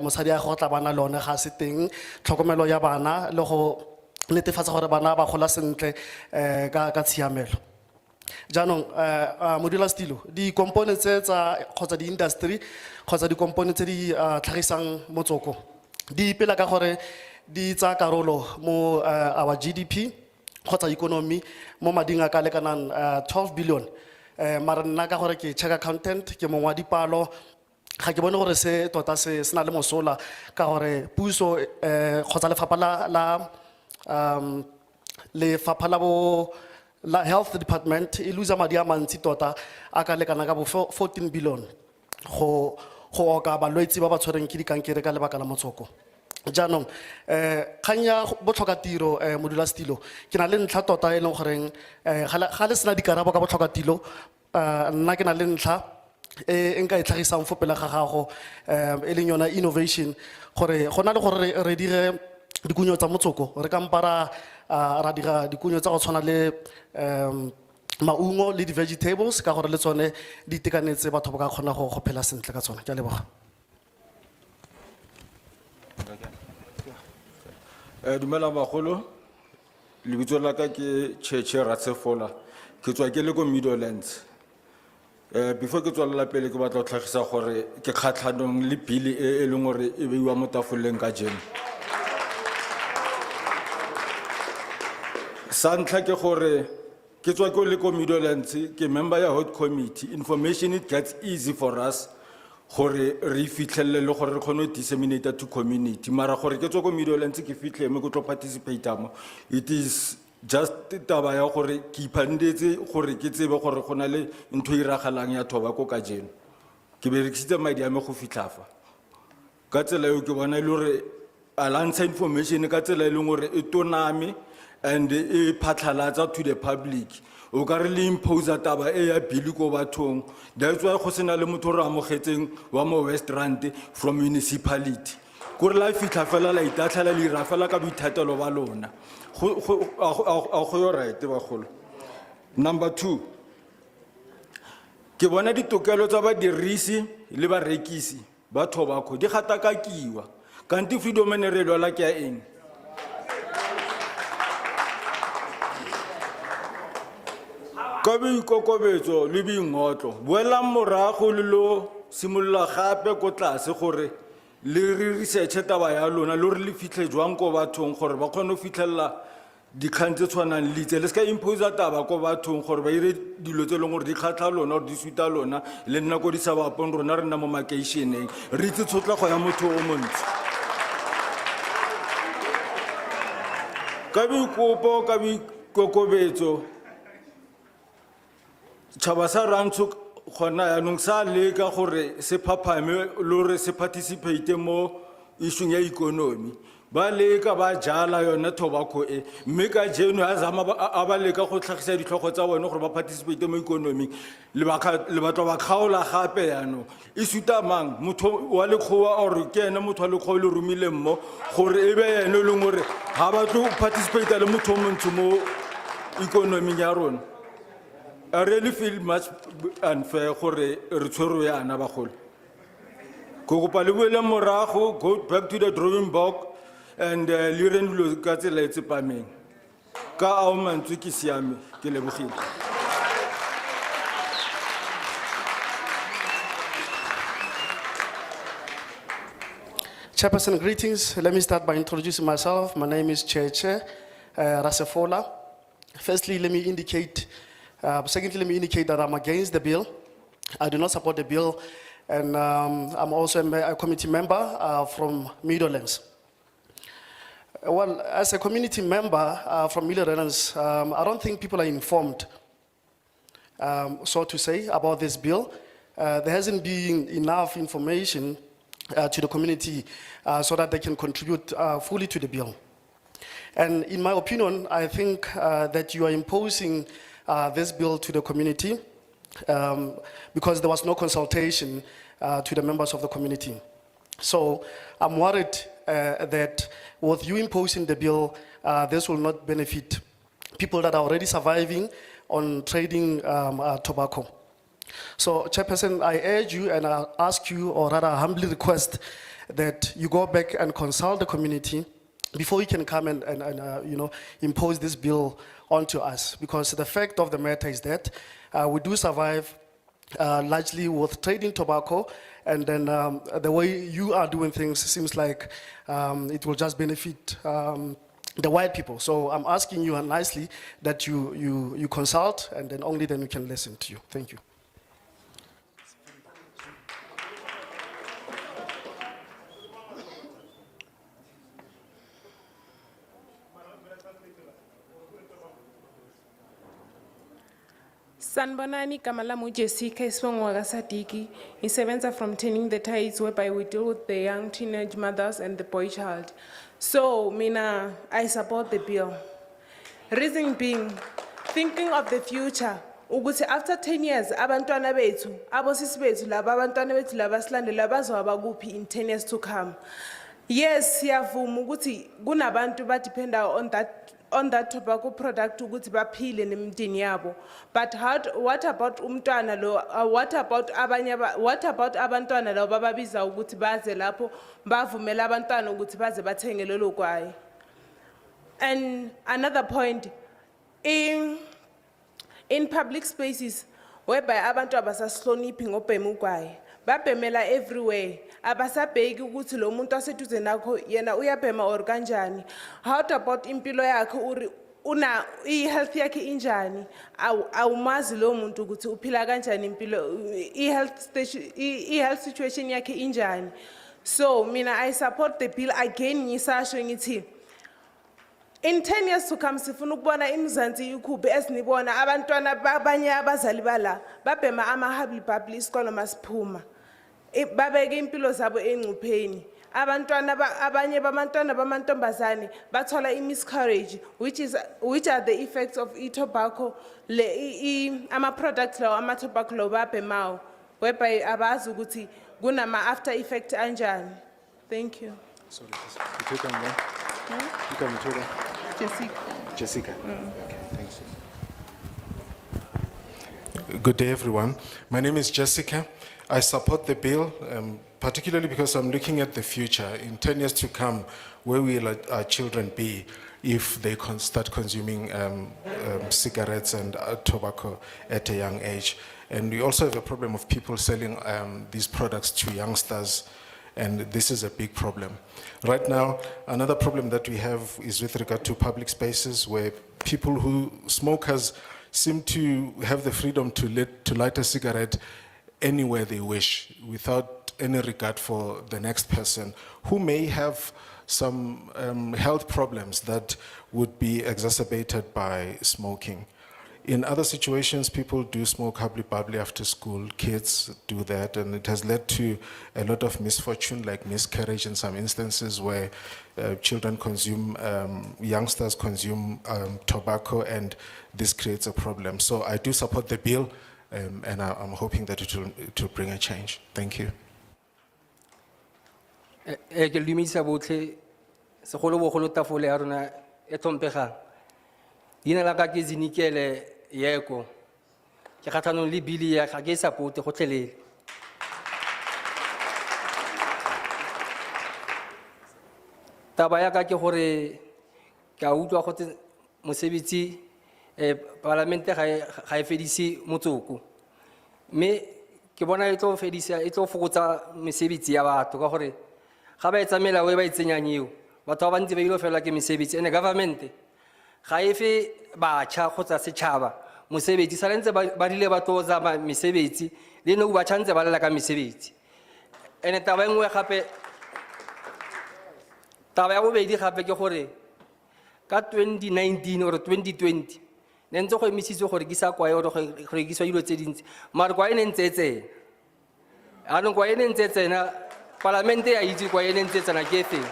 mosadi a go tla bana le one ga se teng tlhokomelo ya bana le go netefatsa gore bana ba gola sentle ka tshiamelo. Jaanong modulasetulo di components tsa kgotsa di industry kgotsa di components tse di tlhagisang motsoko di ipela ka gore di tsa karolo mo our GDP kgotsa economy mo mading a ka lekanang 12 billion. Mara nna ka gore ke check accountant ke mongwe wa dipalo ga ke bone gore se tota se na le mosola ka gore puso kgotsa lefapha la bo la health department e losa madi a mantsi tota a ka lekana ka bo 14 billion go oka balwetse ba ba tshwereng ke dikankere ka lebaka la motsoko. Jaanong kgang ya botlhokatiro modulasetulo ke na le ntlha tota e leng goreng ga le sena dikarabo ka botlhokatiro nna ke na le ntlha e nka e tlhagisang fo pele ga gago e leng yona innovation gore go na le gore re dire dikunyo tsa motsoko re kampara ra dira dikunyo tsa go tshwana le maungo le di vegetables ka gore le tsone di tekanetse batho ba ka kgona go phela sentle ka tsone. Ke a leboga. Dumela bagolo, lebitso la ka ke Cheche Ratsefola, ke tswa ke le ko Meadowlands. Before ke tswalela pele ke batla go tlhagisa gore ke kgatlhanong le bili e leng gore e beiwa mo tafoleng ka jeno. Sa ntlha ke gore ke tswa ke le ko Meadowlands ke member ya hot committee. Information it gets easy for us gore re fitlhelele le gore re kgone go disseminate to community. Mara gore ke tswa ko Meadowlands ke fitlhe mo go tlo participate mo. It is just taba ya gore ke iphandetse gore ke tsebe gore go na le ntho e ragalang ya tobacco ka jeno. Ke berekisitse madi a me go fitlha fa. Ka tsela eo ke bona ile gore alantsha information ka tsela e leng gore e toname and e phatlalatsa to the public. O ka re le impose taba e ya bill ko bathong. That's why go sena le motho re amogetseng wa mo West Rand from municipality. Kore la fitla fela la itatla le ira fela ka boithatelo ba lona. Go yo right bagolo. Number 2. Ke bona ditokelo tsa ba dirisi le ba rekisi ba tobacco di gatakakiwa. Kanti freedom and re la ke ya eng? Ka boikokobetso le boingotlo boela morago le lo simolola gape ko tlase gore le re research taba ya lona le re le fitlhe jwang ko bathong gore ba kgone go fitlhella dikgang tse tshwanang le itse le ska impose taba ko bathong gore ba ire dilo tse leng gore di kgatlha lona gore di suta lona le nna ko di sa bapong rona re nna mo makeišeneng re itse tshotlego ya motho o montsho ka boikopo ka boikokobetso Chaba sa rantsho gona yanong sa leka gore se phaphame le gore se participate mo issue ya economy ba leka ba jala yona tobacco e mme ka jeno a zama a ba leka go tlhagisa ditlhogo tsa bone gore ba participate mo economy le batlo ba kgaola gape yano e suta mang motho wa lekgowa or ke ena motho wa lekgowa le rumile mmo gore e be ene le gore ha ba tlo participate le motho montsho mo economy ya rona. I really feel much unfair gore re tshwere yana bagolo. Go kopa le boele morago, go back to the drawing board and le re dilo ka tsela e tsepameng. Ka ao mantswe ke siame ke lebogile. Chairperson, greetings. Let me start by introducing myself. My name is Cheche Rasefola. Firstly, let me indicate secondly, let me indicate that I'm against the bill. I do not support the bill, and I'm also a committee member from Meadowlands. Well, as a community member from Meadowlands, I don't think people are informed, so to say, about this bill. There hasn't been enough information to the community so that they can contribute fully to the bill. And in my opinion, I think that you are imposing this bill to the community because there was no consultation to the members of the community. So I'm worried that with you imposing the bill, this will not benefit people that are already surviving on trading tobacco. So, Chairperson, I urge you and I ask you, or rather humbly request, that you go back and consult the community before you can come and impose this bill onto us. Because the fact of the matter is that we do survive largely with trading tobacco, and then the way you are doing things seems like it will just benefit the white people. So I'm asking you nicely that you consult, and then only then we can listen to you. Thank you. Sanbonani Kamalamu Jessica Iswangwaga Sadiki is from Turning the Tides, whereby we deal with the young teenage mothers and the boy child. So, Mina, I support the bill. Reason being, thinking of the future, ukuthi after 10 years, abantwana bethu, abosisi bethu, laba abantwana bethu laba silandela bazoba kuphi in 10 years to come. Yes, siyavuma ukuthi kunabantu ba depend on that tobacco product ukuthi baphile nemndeni yabo, but what about umntwana lo, what about abantwana labo bababiza ukuthi baze lapho bavumela abantwana ukuthi baze bathenge lelo kwayi. And another point, in public spaces whereby abantu abasahloniphi ngobhema ugwayi, babhemela everywhere, abasabheki ukuthi lo muntu aseduze nakho yena uyabhema or kanjani. How about impilo yakhe uri una i-health yakhe injani, awumazi lo muntu ukuthi uphila kanjani impilo, i-health situation yakhe injani. So mina I support the bill. Again ngisasho ngithi in 10 years to come, sifuna ukubona imizansi ikhuphe esinibona abantwana babanye abazali bala babhema ama-habli babli isikolo masiphuma babeke impilo zabo engcupheni. abanye bamantwana bamantombazane bathola miscarriage, which are the effects of tobacco, ama-products lawo ama-tobacco lawo babhemayo, whereby abazi ukuthi kunama after effect anjani. Thank you. Sorry, you took on one? You can talk on. Jessica. Jessica. Okay, thanks. Good day, everyone. My name is Jessica. I support the bill, particularly because I'm looking at the future. In 10 years to come, where will our children be if they start consuming cigarettes and tobacco at a young age? And we also have a problem of people selling these products to youngsters, and this is a big problem. Right now, another problem that we have is with regard to public spaces where smokers seem to have the freedom to light a cigarette anywhere they wish without any regard for the next person who may have some health problems that would be exacerbated by smoking. In other situations, people do smoke hubbly-bubbly after school. Kids do that, and it has led to a lot of misfortune, like miscarriage in some instances where children consume, youngsters consume tobacco, and this creates a problem. So I do support the bill, and I'm hoping that it will bring a change. Thank you. Ke dumedisa botlhe segolobogolo tafole ya rona e tlhompegang. Leina la ka ke Zinikele Yeko. Ke kgatlhanong le bili ya ga ke support gotlhelele. Taba ya ka ke gore ke a utlwa gote mosebetsi parlamente ga e fedise motsoko. Mme ke bona e tlo fokotsa mesebetsi ya batho ka gore ga ba etsa melao e ba itsenyang eo batho ba bantsi ba ile fela ke mesebetsi ene government ga e fe batjha kgotsa setšhaba mosebetsi sa lentse ba dile ba tlo zama mesebetsi le no ba tshantse ba lela ka mesebetsi ene taba engwe gape taba ya bobedi gape ke gore ka 2019 or 2020 ne ntse go emisitswe gore ke sa kwae gore go rekiswa dilo tse dintsi mara kwa e ne ntse tsena ano kwa e ne ntse tsena parlamente ya itse kwa e ne ntse tsena ke efeng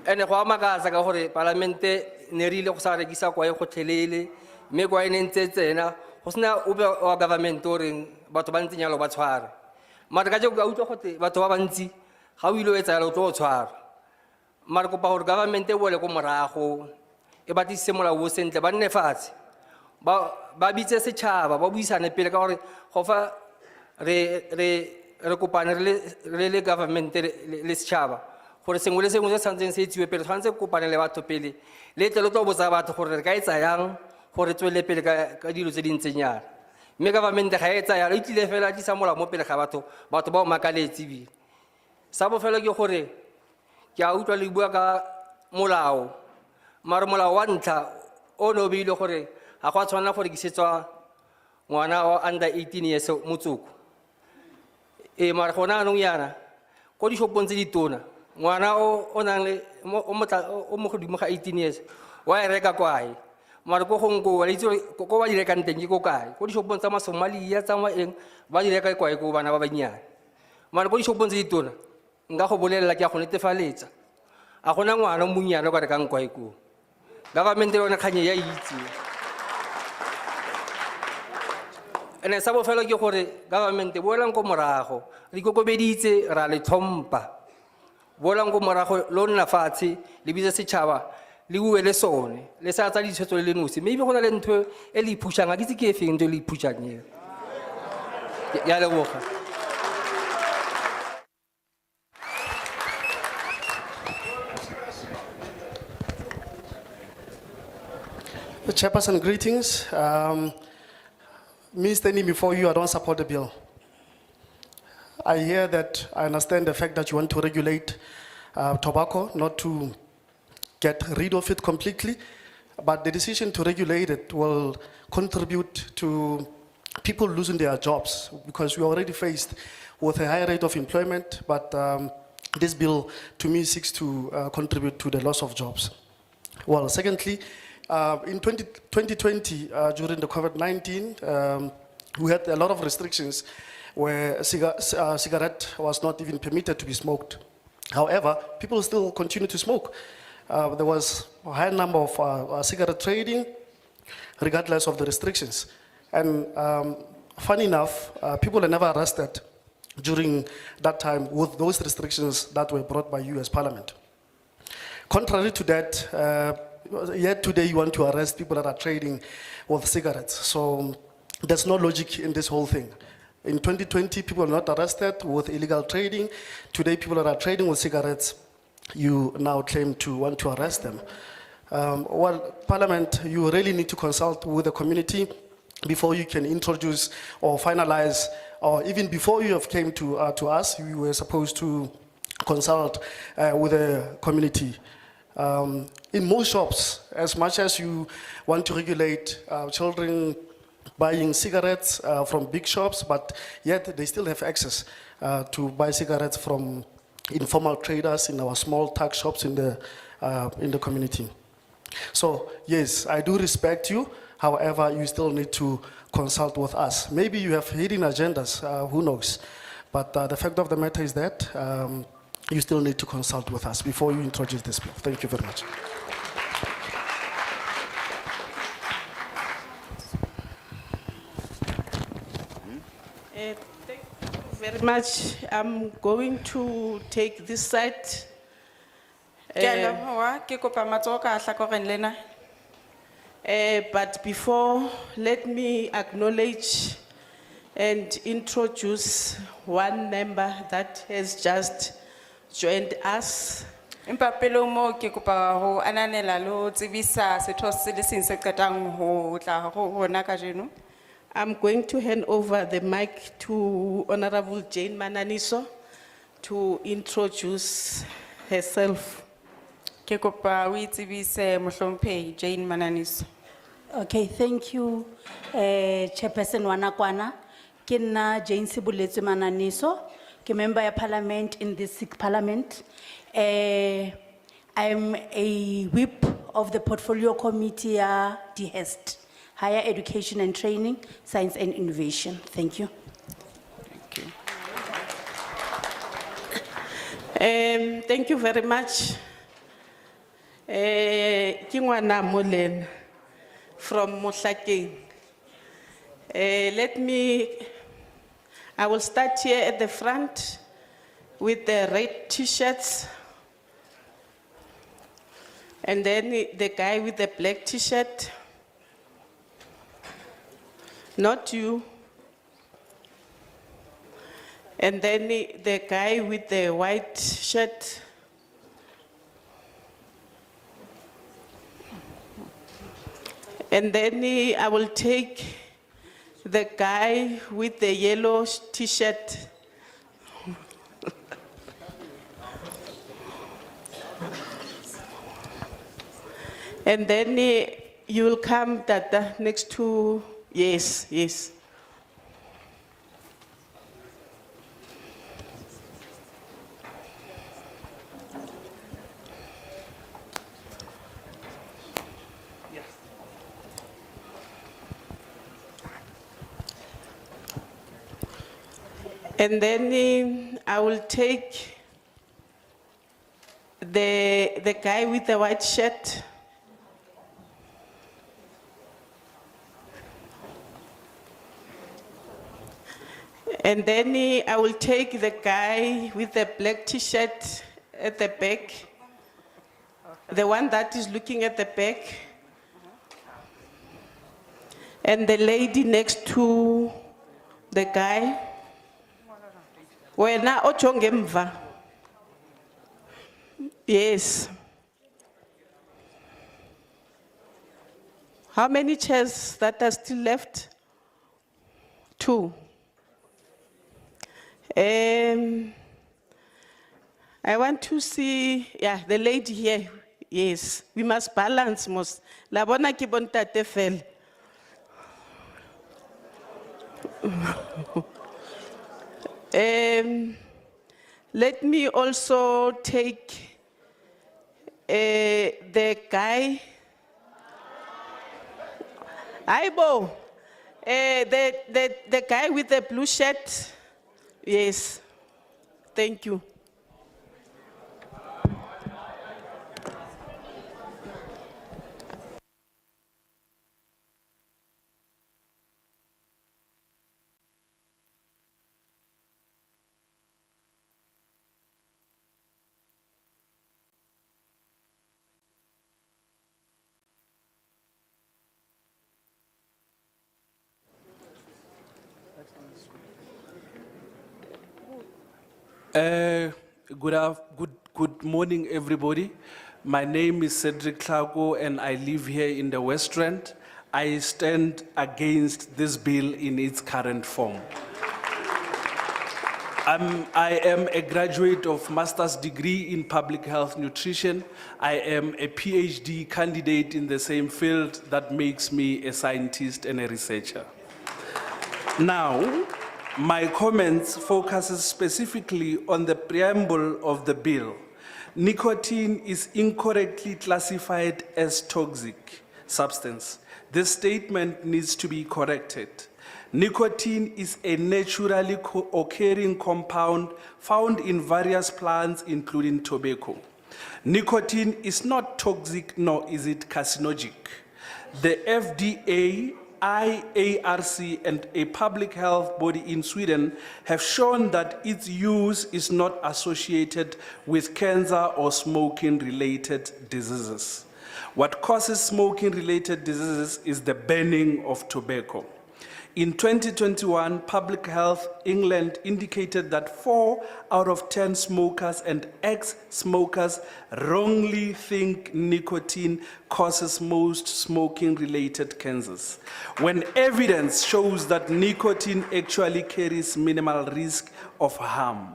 ene go amakaza ka gore parlamente ne rile go sa rekisa kwa e gotlhelele mme kwa e ne ntse tsena go sena obe wa government o reng batho ba ntse nyalo ba tshwara mara ka go utlwa gote batho ba bantsi ga o ile o etsa lo tlo tshwara mara kopa gore government e bole ko morago e batise molao o sentle ba nne fatshe ba bitse setšhaba ba buisane pele ka gore go fa re kopane re le government le setšhaba gore sengwe le sengwe se santseng se itsiwe pele tshwanetse kopane le batho pele le tle lo tlo botsa batho gore re ka etsa yang gore tswele pele ka dilo tse di ntsenyana mme government ga e etsa yalo e tlile fela di sa molao mo pele ga batho ba o makaletse bile sa bofelo ke gore ke a utlwa le bua ka molao mara molao wa ntlha o no beile gore ga go a tshwanela gore ke setswa ngwana wa under 18 years motsoko mara gona anong yana ko dishopong tse ditona ngwana o nang le o mo godimo ga 18 years wa e reka kwae mara ko gongwe ko ba itse ko ba di rekang teng ke ko kae ko dishopong tsa Masomalia tsa eng ba di reka kwae ko bana ba banyane mara ko dishopong tse ditona nka go bolelela ke a go netefaletsa a gona ngwana monyane ka rekang kwae ko government yone kganye ya itse ene sa bofelo ke gore government boelang ko morago re ikokobeditse ra le tlhompa boelang ko morago lo nna fatshe le bitse setšhaba le bue le sone le sa tsa ditshwetso le nosi maybe go na le ntho e le iphušang a ke itse ke e feng ntho e le iphušang eo ya leboga Chairperson, greetings. Me standing before you, I don't support the bill. I hear that, I understand the fact that you want to regulate tobacco, not to get rid of it completely, but the decision to regulate it will contribute to people losing their jobs because we are already faced with a high rate of employment, but this bill to me seeks to contribute to the loss of jobs. Well, secondly, in 2020, during the COVID-19, we had a lot of restrictions where a cigarette was not even permitted to be smoked. However, people still continue to smoke. There was a high number of cigarette trading, regardless of the restrictions. And funny enough, people were never arrested during that time with those restrictions that were brought by you as Parliament. Contrary to that, yet today you want to arrest people that are trading with cigarettes. So there's no logic in this whole thing. In 2020, people were not arrested with illegal trading. Today, people that are trading with cigarettes, you now claim to want to arrest them. Well, Parliament, you really need to consult with the community before you can introduce or finalize, or even before you have came to us, you were supposed to consult with the community. In most shops, as much as you want to regulate children buying cigarettes from big shops, but yet they still have access to buy cigarettes from informal traders in our small tuck shops in the community. So yes, I do respect you. However, you still need to consult with us. Maybe you have hidden agendas, who knows? But the fact of the matter is that you still need to consult with us before you introduce this bill. Thank you very much. Thank you very much. I'm going to take this side. But before, let me acknowledge and introduce one member that has just joined us. Empa pele mo ke kopa ho ananela lo tsebisa setho se le seng se qetang ho tla ho rona ka jeno. I'm going to hand over the mic to Honorable Jane Mananiso to introduce herself. Ke kopa o itsebise mohlomphehi Jane Mananiso. Okay, thank you, Chairperson Wanakwana. Ke nna Jane Sibuletswe Mananiso, ke member of Parliament in this 6th Parliament. I'm a whip of the Portfolio Committee, DHEST, Higher Education and Training, Science and Innovation. Thank you. Thank you very much. Kingwana Molen from Mohlakeng. I will start here at the front with the red t-shirts. And then the guy with the black t-shirt. Not you. And then the guy with the white shirt. And then I will take the guy with the yellow t-shirt. And then you will come next to, yes, yes. And then I will take the guy with the white shirt. And then I will take the guy with the black t-shirt at the back, the one that is looking at the back, and the lady next to the guy. Wena ojonge emva. Yes. How many chairs that are still left? 2. I want to see, the lady here. Yes, we must balance most. La bona ki bontate fela. Let me also take the guy. Aibo, the guy with the blue shirt. Yes. Thank you. Good morning, everybody. My name is Cedric Tlago, and I live here in the West Rand. I stand against this bill in its current form. I am a graduate of master's degree in public health nutrition. I am a PhD candidate in the same field. That makes me a scientist and a researcher. Now, my comments focuses specifically on the preamble of the bill. Nicotine is incorrectly classified as toxic substance. This statement needs to be corrected. Nicotine is a naturally occurring compound found in various plants, including tobacco. Nicotine is not toxic, nor is it carcinogenic. The FDA, IARC, and a public health body in Sweden have shown that its use is not associated with cancer or smoking-related diseases. What causes smoking-related diseases is the burning of tobacco. In 2021, Public Health England indicated that 4 out of 10 smokers and ex-smokers wrongly think nicotine causes most smoking-related cancers, when evidence shows that nicotine actually carries minimal risk of harm.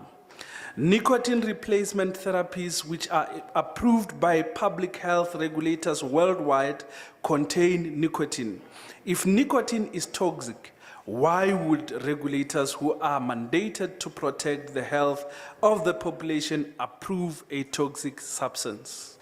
Nicotine replacement therapies, which are approved by public health regulators worldwide, contain nicotine. If nicotine is toxic, why would regulators who are mandated to protect the health of the population approve a toxic substance?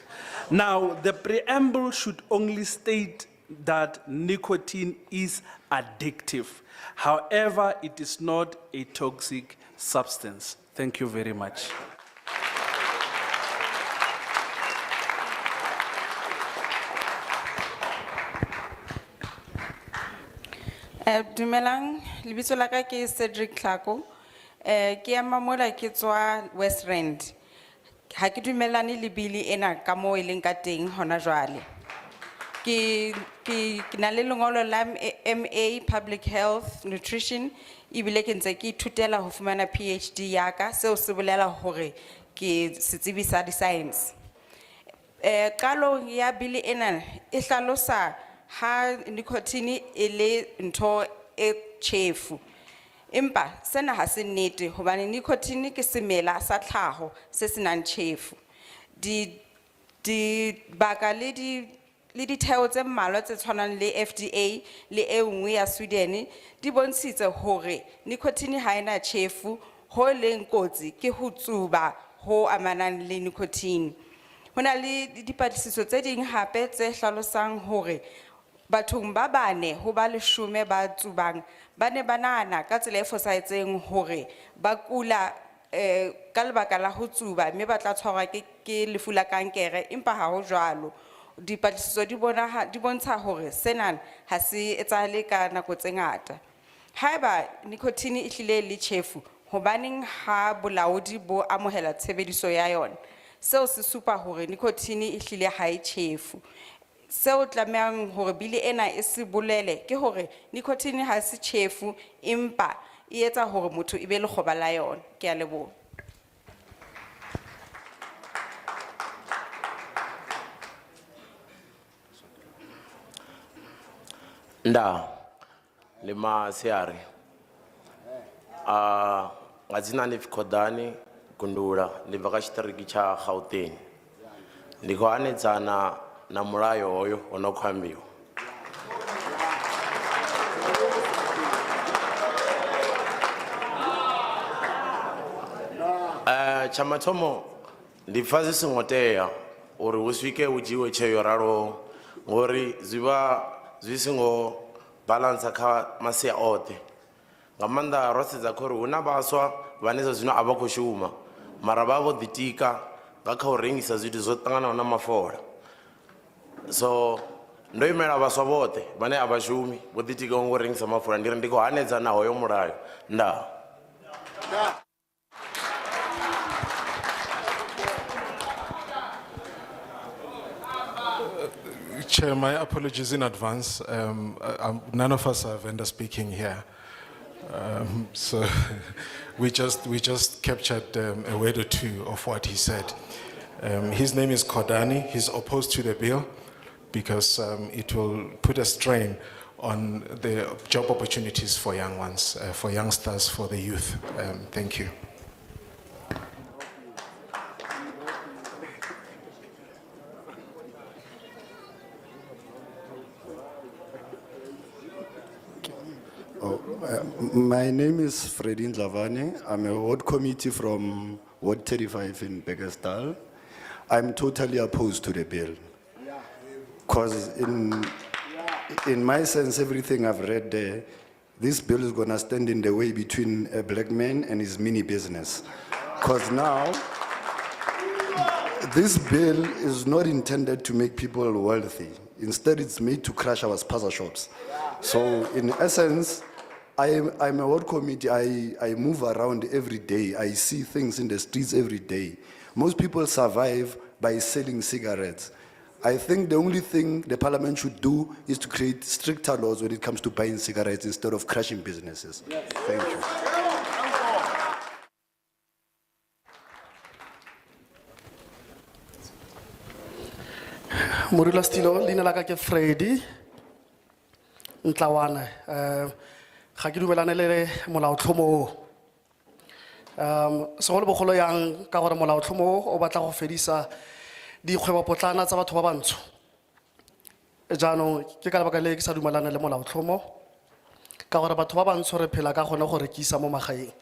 Now, the preamble should only state that nicotine is addictive. However, it is not a toxic substance. Thank you very much. Dumelang, lebitso la ka ke Cedric Tlago. Ke ya mamola ke tswa West Rand. Ha ke dumelane le bili ena ka mo e leng ka teng hona jwale. Ke na le lengolo la MA Public Health Nutrition ibile ke ntse ke ithutela ho fumana PhD ya ka seo se bolela hore ke setsebi sa di-science. Qalong ya bili ena e hlalosa ha nicotine e le ntho e tjhefu. Empa sena ha se nnete hobane nicotine ke semela sa tlhaho se senang tjhefu. Di baka le ditheo tse mmalwa tse tshwanang le FDA le e nngwe ya Sweden di bontshitse hore nicotine ha ena tjhefu, ho leng kotsi ke ho tsuba ho amanang le nicotine. Hona le dipatlisiso tse ding hape tse hlalosang hore bathong ba bane ho ba 10 ba tsubang ba ne ba nahana ka tsela e fosahetseng hore ba kula ka lebaka la ho tsuba mme ba tla tshwarwa ke lefu la kankere, empa ha ho jwalo. Dipatlisiso di bontsha hore sena ha se etsahale ka nako tse ngata. Haeba nicotine e hlile le tjhefu, hobaneng ha bolaodi bo amohela tshebediso ya yona? Seo se supa hore nicotine e hlile ha e tjhefu. Seo tlamehang hore bili ena e se bolele ke hore nicotine ha se tjhefu, empa e etsa hore motho e be le kgoba la yona. Ke a leboha. Nda lima siari ngazina ni Fikodani Gundula ndibva ka xitiriki cha Gauteng ndiko anedzana na mulayo hoyo onokhwambiwa chamathomo ndipfa zwi songo tea uri hu swike hu dzhiwe tsheo yo ralo ngori zwi songo balansa kha masia oṱhe nga maanḓa ro sedza khori hu na vhaswa vhane zwa zwino a vha khou shuma mara vha vho ḓitika nga kha u rengisa zwithu zwo ṱanganaho na mafola. So ndo imela vhaswa vhoṱhe vhane a vha shumi vho ḓitika ngo rengisa mafola ndi ri ndi khou hanedza na hoyo mulayo. Ndaa. Chair, my apologies in advance. None of us are vendor speaking here. So we just captured a word or two of what he said. His name is Kodani. He's opposed to the bill because it will put a strain on the job opportunities for young ones, for youngsters, for the youth. Thank you. My name is Fredin Zavane. I'm a ward committee from Ward 35 in Bekestal. I'm totally opposed to the bill. Because in my sense, everything I've read there, this bill is going to stand in the way between a black man and his mini business. Because now, this bill is not intended to make people wealthy. Instead, it's made to crush our spaza shops. So in essence, I'm a ward committee, I move around every day. I see things in the streets every day. Most people survive by selling cigarettes. I think the only thing the parliament should do is to create stricter laws when it comes to buying cigarettes instead of crushing businesses. Thank you. Morula Stilo, Lina Laka ke Freddy Ntlawana. Ga ke dumelane le molaotlhomo segolo bogolo yang ka gore molaotlhomo o batla go fedisa dikgwebopotlana tsa batho ba bantsho. Jaanong ke ka lebaka le ke sa dumelane le molaotlhomo ka gore batho ba bantsho re phela ka gone go rekisa mo magaeng.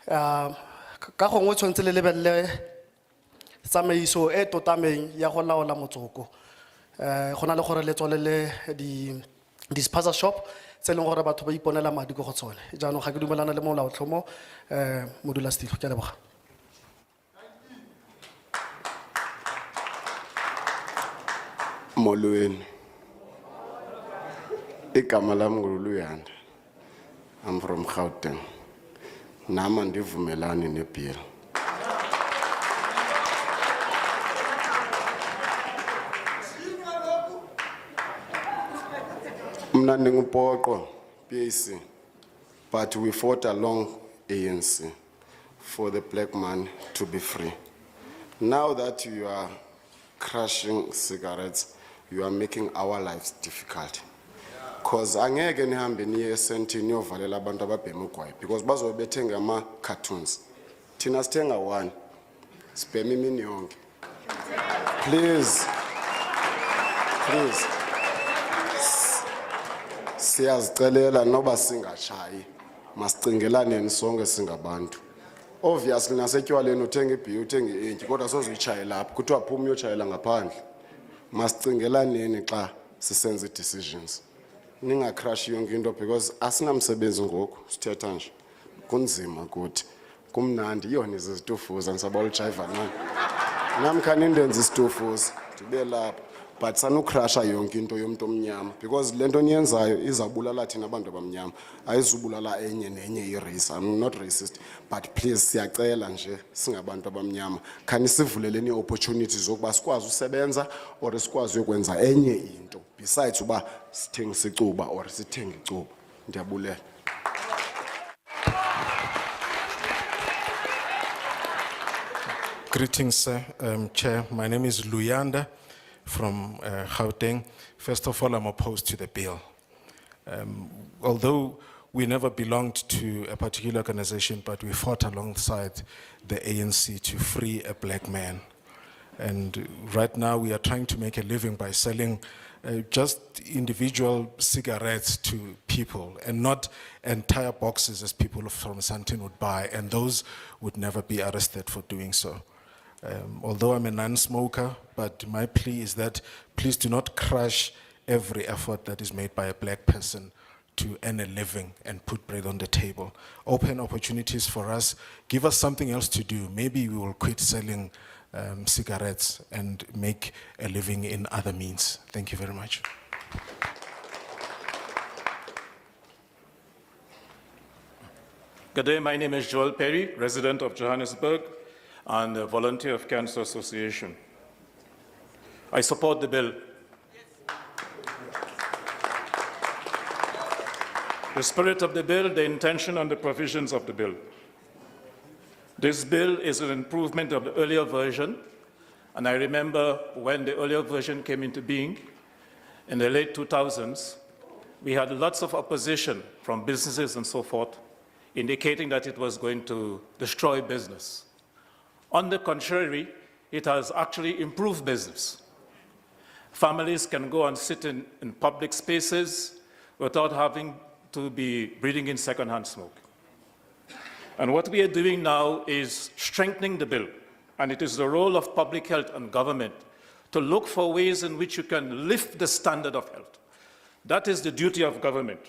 Ka gongwe tshwanetse le lebelele tsamaiso e totameng ya go laola motsoko. Go na le gore le tswalele di spaza shop tse leng gore batho ba iponela madi go tsone. Jaanong ga ke dumelana le molaotlhomo modula Stilo ke a leboga. Molweni. Igama lami nguLuyanda. I'm from Gauteng. Nama ndivumelani nebill. Mna ndingupoqo PAC, but we fought along ANC for the black man to be free. Now that you are crushing cigarettes, you are making our lives difficult. Because angeke nihambe niye esentini yovalela abantu ababhema ugwayi because bazobe bethenga ama cartoons. Thina sithenga one. Sibhema imini yonke. Please. Siyazicelela noba singatshayi. Masicingelaneni sonke singabantu. Obviously nasetywaleni uthenga ibhiya uthenga iintyi kodwa sozoyitshaye lapha kuthiwa phuma uyotshayela ngaphandle. Masicingelaneni xa sisenza i-decisions. Ningacrush yonke into because asinamsebenzi ngoku sithetha nje. Kunzima kuthi. Kumnandi yona izizitufuza nisaba ulijiva nani. Namkhani ndenza isitufuza ndibe lapha. But sanukrasha yonke into yomuntu omnyama because lento niyenzayo izabulala thina abantu abamnyama ayizubulala enye nenye irace. I'm not racist but please siyacela nje singabantu abamnyama khani sivuleleni opportunities zokuba sikwazi usebenza or sikwazi ukwenza enye into besides uba sithengisa icuba or sithenga icuba. Ndiyabulela. Greetings, sir. Chair, my name is Luyanda from Gauteng. First of all, I'm opposed to the bill. Although we never belonged to a particular organization, but we fought alongside the ANC to free a black man. And right now we are trying to make a living by selling just individual cigarettes to people and not entire boxes as people from Sandton would buy, and those would never be arrested for doing so. Although I'm a non-smoker, but my plea is that please do not crush every effort that is made by a black person to earn a living and put bread on the table. Open opportunities for us. Give us something else to do. Maybe we will quit selling cigarettes and make a living in other means. Thank you very much. Good day, my name is Joel Perry, resident of Johannesburg and a volunteer of Cancer Association. I support the bill. The spirit of the bill, the intention and the provisions of the bill. This bill is an improvement of the earlier version, and I remember when the earlier version came into being in the late 2000s, we had lots of opposition from businesses and so forth, indicating that it was going to destroy business. On the contrary, it has actually improved business. Families can go and sit in public spaces without having to be breathing in secondhand smoke. And what we are doing now is strengthening the bill, and it is the role of public health and government to look for ways in which you can lift the standard of health. That is the duty of government,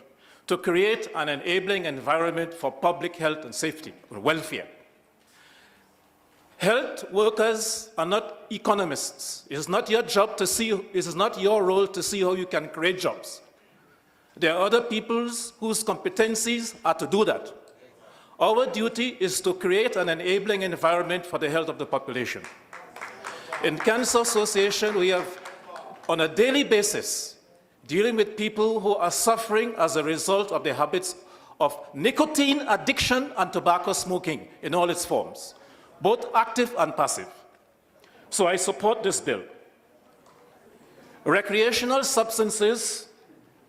to create an enabling environment for public health and safety, or welfare. Health workers are not economists. It is not your job to see, it is not your role to see how you can create jobs. There are other peoples whose competencies are to do that. Our duty is to create an enabling environment for the health of the population. In Cancer Association, we have, on a daily basis, dealing with people who are suffering as a result of the habits of nicotine addiction and tobacco smoking in all its forms, both active and passive. So I support this bill. Recreational substances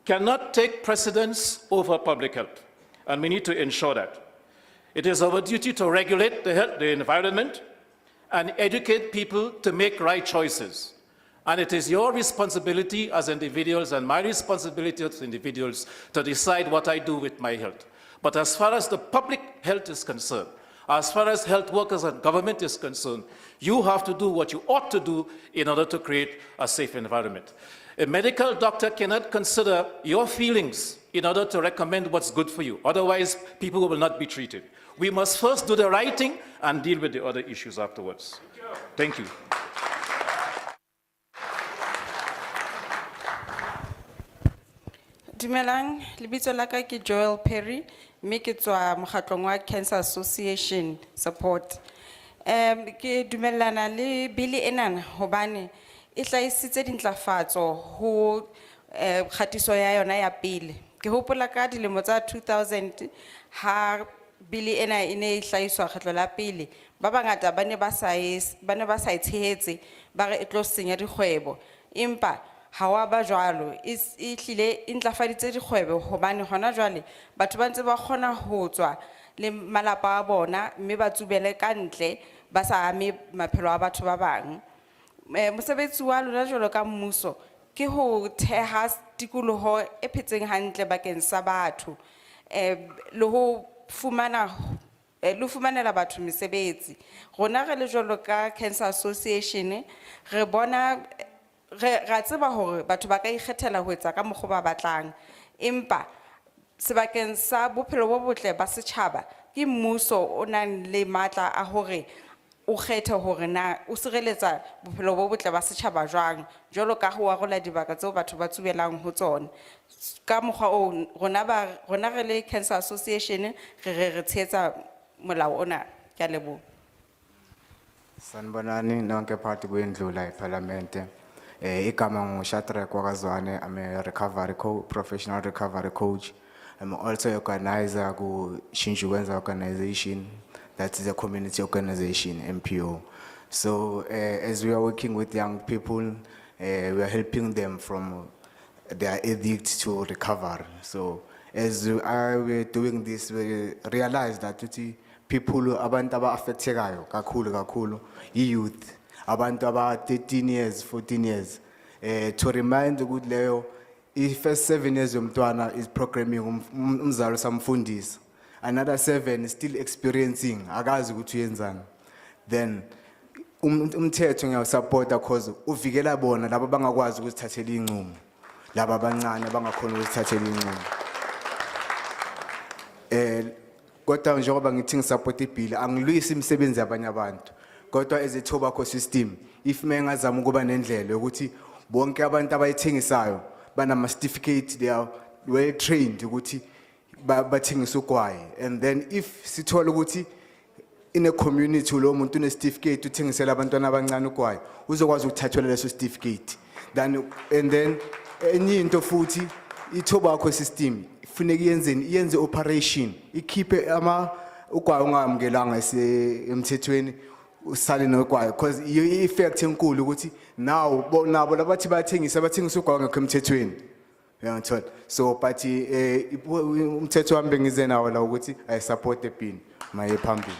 cannot take precedence over public health, and we need to ensure that. It is our duty to regulate the environment and educate people to make right choices. And it is your responsibility as individuals and my responsibility as individuals to decide what I do with my health. But as far as the public health is concerned, as far as health workers and government is concerned, you have to do what you ought to do in order to create a safe environment. A medical doctor cannot consider your feelings in order to recommend what's good for you. Otherwise, people will not be treated. We must first do the right thing and deal with the other issues afterwards. Thank you. Dumelang, lebitso la ka ke Joel Perry, mme ke tswa mokgatlong wa Cancer Association support. Ke dumellana le bili enana hobane e hlahisitse dintlafatso ho kgatiso ya yona ya pele. Ke hopola ka dilemo tsa 2000 ha bili ena ine e hlahiswa kgetlo la pele, ba bangata ba ne ba sa e tshehetse ba re e tlo senya dikgwebo, empa ha wa ba jwalo. E hlile e ntlafaditse dikgwebo hobane hona jwale batho ba ntse ba kgona ho tswa le malapa a bona mme ba tsubele ka ntle ba sa ame maphelo a batho ba bang. Mosebetsi wa lona jwalo ka mmuso ke ho theha tikoloho e phetseng hantle bakeng sa batho, le ho fumanela batho mesebetsi. Rona re le jwalo ka Cancer Association re bona ra tseba hore batho ba ka ikgethela ho etsa ka mokgwa ba batlang, empa sebakeng sa bophelo bo botle ba setjhaba ke mmuso o nang le matla a hore o kgethe hore na o sireletsa bophelo bo botle ba setjhaba jwang, jwalo ka ho arola dibaka tseo batho ba tsubelang ho tsona. Ka mokgwa o rona re le Cancer Association re tshehetsa molao ona. Ke a leboha. Sanibonani nonke phakathi kwendlula eParliament. Igama nguShadrack Wakazwane. I'm a professional recovery coach. I'm also an organizer ku Shinjuwenza organization. That is a community organization, MPO. So as we are working with young people, we are helping them from their addict to recover. So as we are doing this, we realize that people abantu aba affectekayo kakhulu youth, abantu aba 13 years, 14 years. To remind ukuthi leyo first 7 years yomntwana is programming umzali samfundisa. Another 7 is still experiencing, akazi ukuthi uyenzani. Then umthetho ngiyawusupporta because uvikela bona laba bangakwazi ukuzithathela inqumo, laba abancane abangakhona ukuzithathela inqumo. kodwa njengoba ngithi ngisupport ibill angilwisi imisebenzi yabanye abantu kodwa as a tobacco system if mengazama ukuba nendlela ukuthi bonke abantu abayithengisayo banama certificate, they are well trained ukuthi bathengisa ugwayi, and then if sithola ukuthi in a community lo muntu une certificate uthengisela abantwana abancane ugwayi uzokwazi ukuthathelwa leso certificate, then and then enye into futhi i-tobacco system funeka yenze operation ikhiphe ugwayi ungamukelanga emthethweni usale nogwayi because iyo effect enkulu ukuthi now nabo labathi bathengisa ugwayi ngekho emthethweni. Uyangithola? So but umthetho wami bengize nawo la ukuthi I support the bill maye phambili.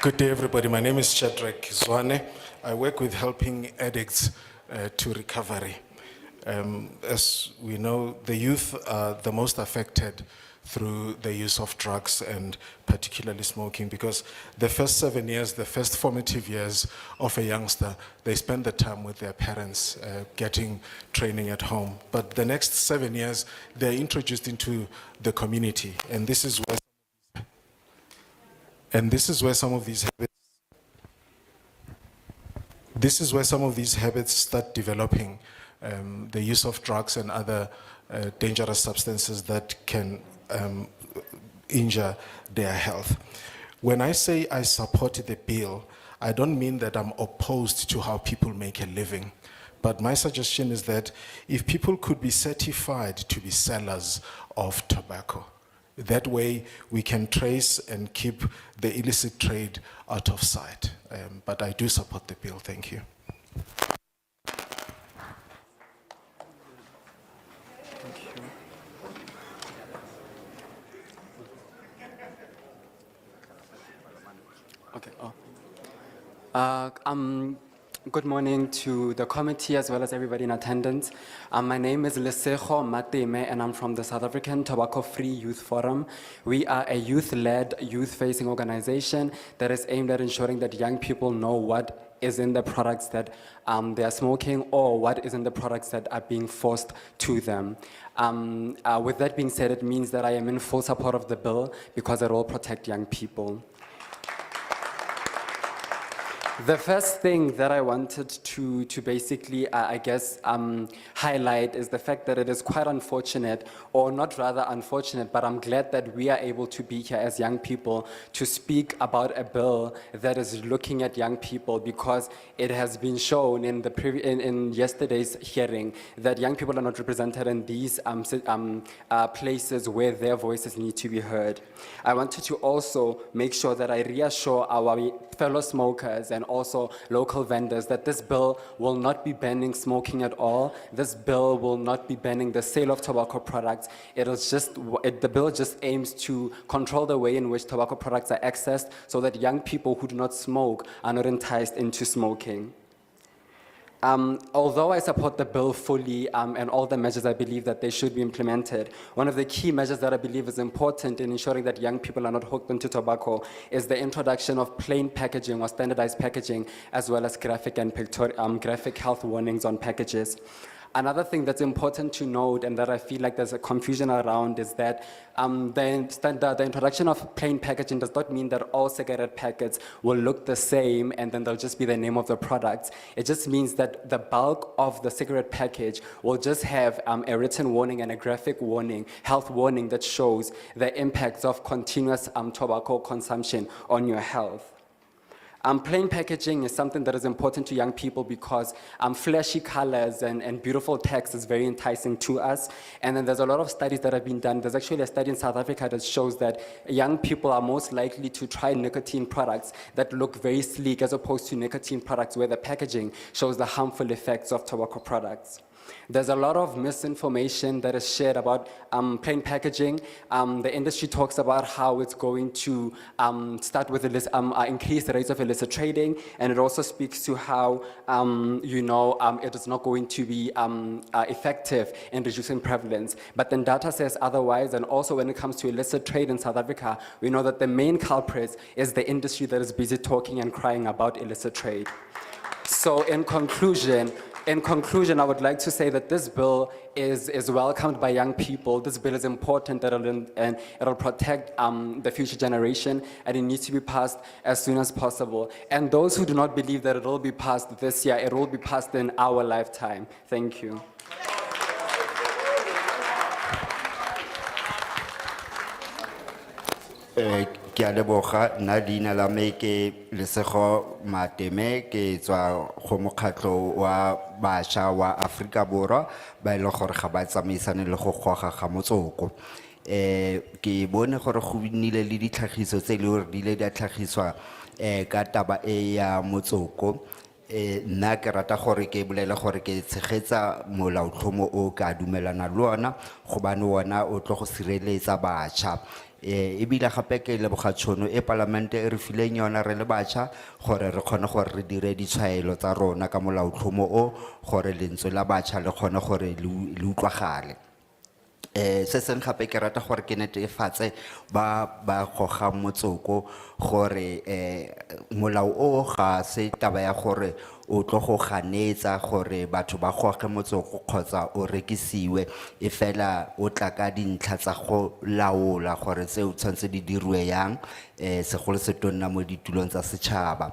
Good day, everybody. My name is Shadrach Zwane. I work with helping addicts to recovery. As we know, the youth are the most affected through the use of drugs and particularly smoking, because the first 7 years, the first formative years of a youngster, they spend the time with their parents, getting training at home. But the next 7 years, they're introduced into the community, and this is where some of these habits start developing, the use of drugs and other dangerous substances that can injure their health. When I say I support the bill, I don't mean that I'm opposed to how people make a living. But my suggestion is that if people could be certified to be sellers of tobacco, that way we can trace and keep the illicit trade out of sight. But I do support the bill. Thank you. Okay. Good morning to the committee as well as everybody in attendance. My name is Lesego Mateme and I'm from the South African Tobacco Free Youth Forum. We are a youth-led, youth-facing organization that is aimed at ensuring that young people know what is in the products that they are smoking or what is in the products that are being forced to them. With that being said, it means that I am in full support of the bill because it will protect young people. The first thing that I wanted to basically, I guess, highlight is the fact that it is quite unfortunate, or not rather unfortunate, but I'm glad that we are able to be here as young people to speak about a bill that is looking at young people, because it has been shown in in yesterday's hearing that young people are not represented in these places where their voices need to be heard. I wanted to also make sure that I reassure our fellow smokers and also local vendors that this bill will not be banning smoking at all. This bill will not be banning the sale of tobacco products. The bill just aims to control the way in which tobacco products are accessed so that young people who do not smoke are not enticed into smoking. Although I support the bill fully and all the measures I believe that they should be implemented, one of the key measures that I believe is important in ensuring that young people are not hooked into tobacco is the introduction of plain packaging or standardized packaging, as well as graphic and graphic health warnings on packages. Another thing that's important to note, and that I feel like there's a confusion around, is that the introduction of plain packaging does not mean that all cigarette packets will look the same and then they'll just be the name of the products. It just means that the bulk of the cigarette package will just have a written warning and a graphic warning, health warning, that shows the impacts of continuous tobacco consumption on your health. Plain packaging is something that is important to young people because flashy colors and beautiful text is very enticing to us. And then there's a lot of studies that have been done. There's actually a study in South Africa that shows that young people are most likely to try nicotine products that look very sleek as opposed to nicotine products where the packaging shows the harmful effects of tobacco products. There's a lot of misinformation that is shared about plain packaging. The industry talks about how it's going to start with increase the rates of illicit trading, and it also speaks to how it is not going to be effective in reducing prevalence. But then data says otherwise, and also when it comes to illicit trade in South Africa, we know that the main culprit is the industry that is busy talking and crying about illicit trade. So in conclusion, In conclusion, I would like to say that this bill is welcomed by young people. This bill is important and it'll protect the future generation, and it needs to be passed as soon as possible. And those who do not believe that it will be passed this year, it will be passed in our lifetime. Thank you. Ke a leboga nna leina la me ke Lesego Mateme ke tswa go mokgatlho wa bašwa wa Afrika Borwa ba ile gore ga ba tsamaisane le go goga ga motsoko ke bone gore go nnile le ditlhagiso tse le gore di ile di a tlhagiswa ka taba e ya motsoko nna ke rata gore ke bolele gore ke tshegetsa molaotlhomo o ka dumelana le ona gobane wona o tlo go sireletsa bašwa ebile gape ke leboga tšhono e palamente e re fileng yona re le bašwa gore re kgone gore re dire ditshwaelo tsa rona ka molaotlhomo o gore lentswe la bašwa le kgone gore le utlwagale se seng gape ke rata gore ke netefatse ba gogang motsoko gore molao o ga se taba ya gore o tlo go ganetsa gore batho ba goge motsoko kgotsa o rekisiwe e fela o tla ka dintlha tsa go laola gore tseo tshwanetse di dirwe yang segolo se tonna mo ditulong tsa setšhaba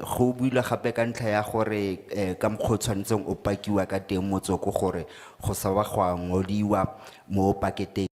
go buile gape ka ntlha ya gore ka mokgwa o tshwanetseng o pakiwa ka teng motsoko gore go sa ba go ngodiwa mo paketeng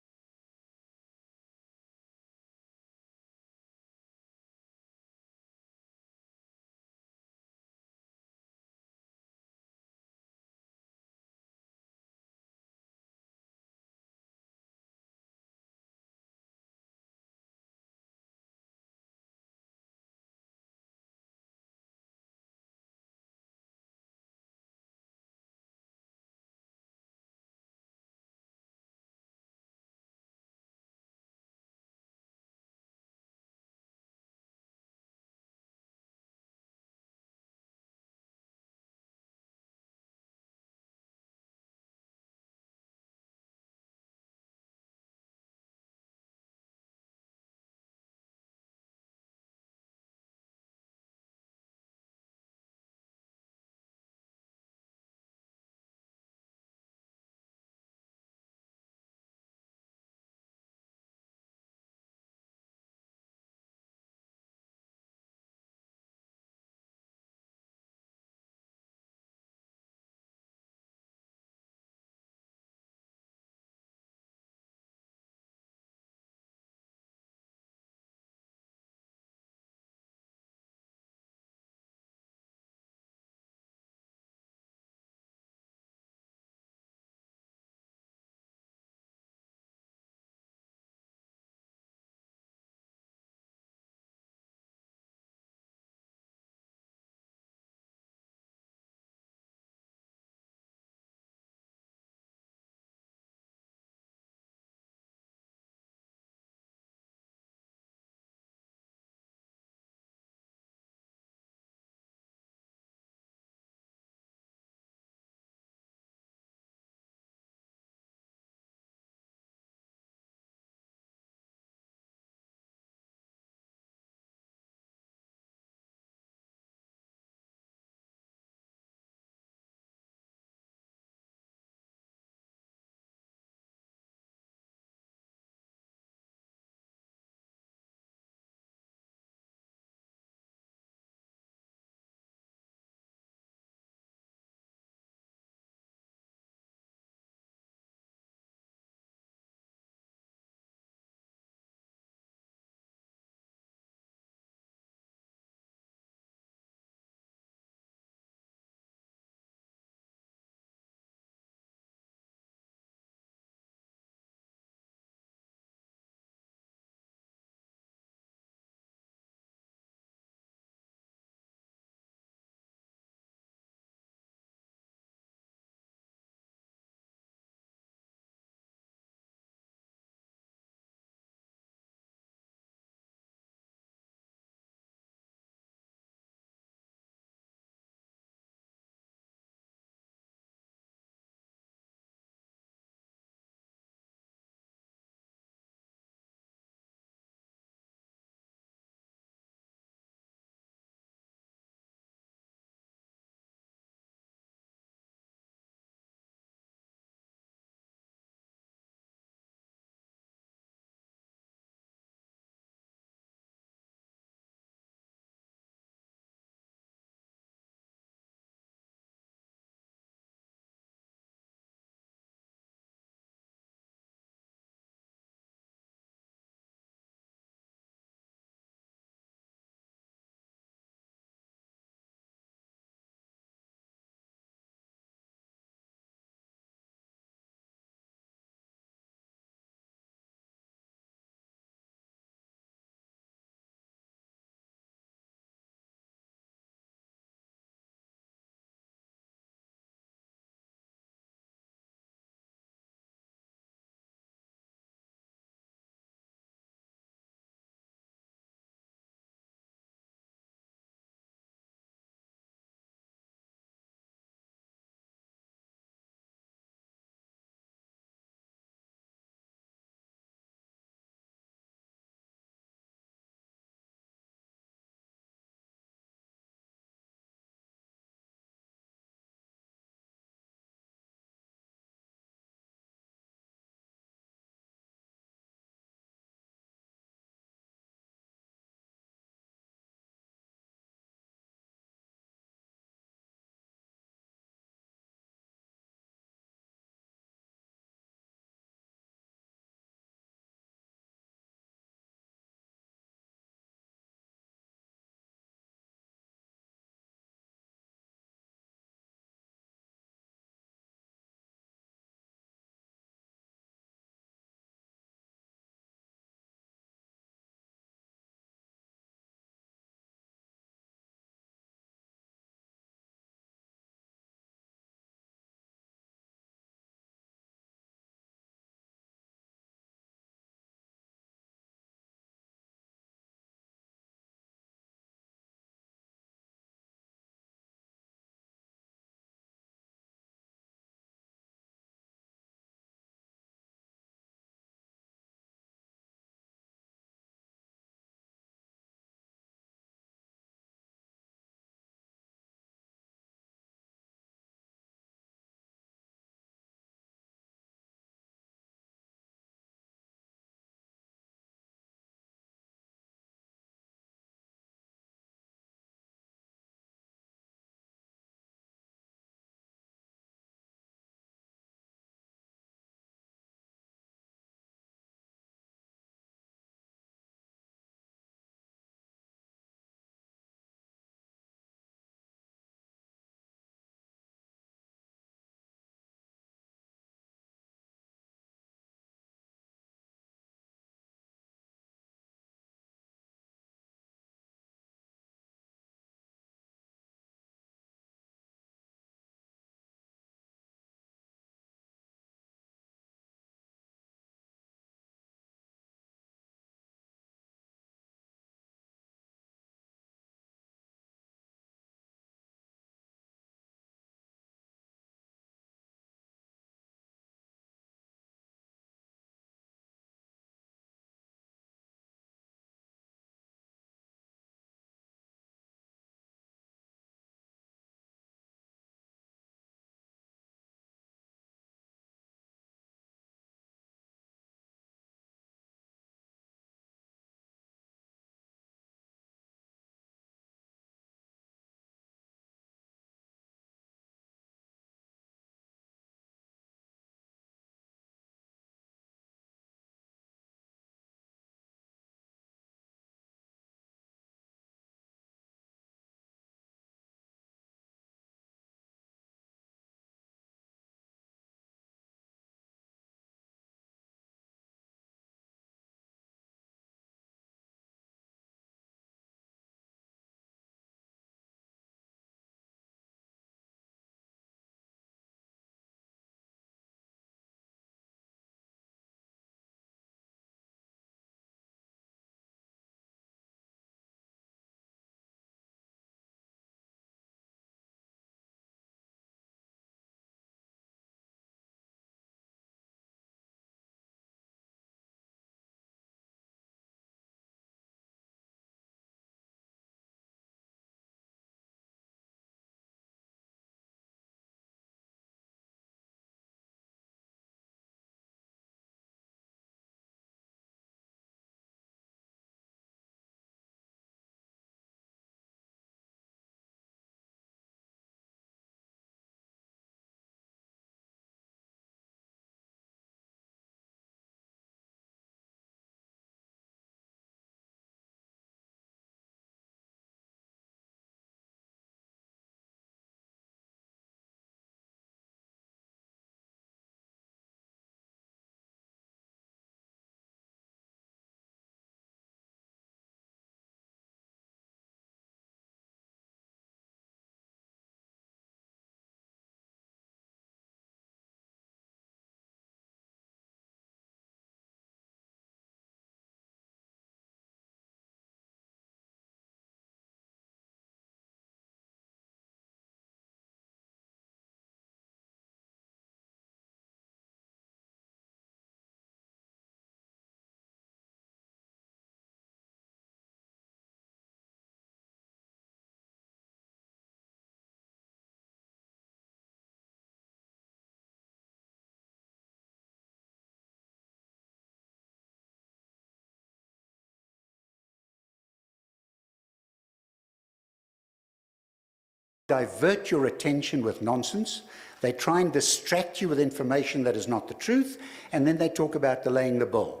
divert your attention with nonsense. They try and distract you with information that is not the truth, and then they talk about delaying the bill.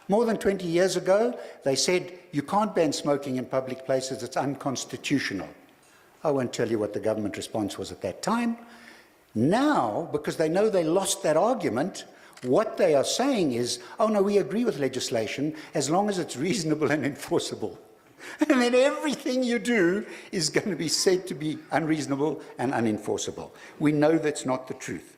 More than 20 years ago, they said, you can't ban smoking in public places, it's unconstitutional. I won't tell you what the government response was at that time. Now, because they know they lost that argument, what they are saying is, oh no, we agree with legislation as long as it's reasonable and enforceable. And then everything you do is going to be said to be unreasonable and unenforceable. We know that's not the truth.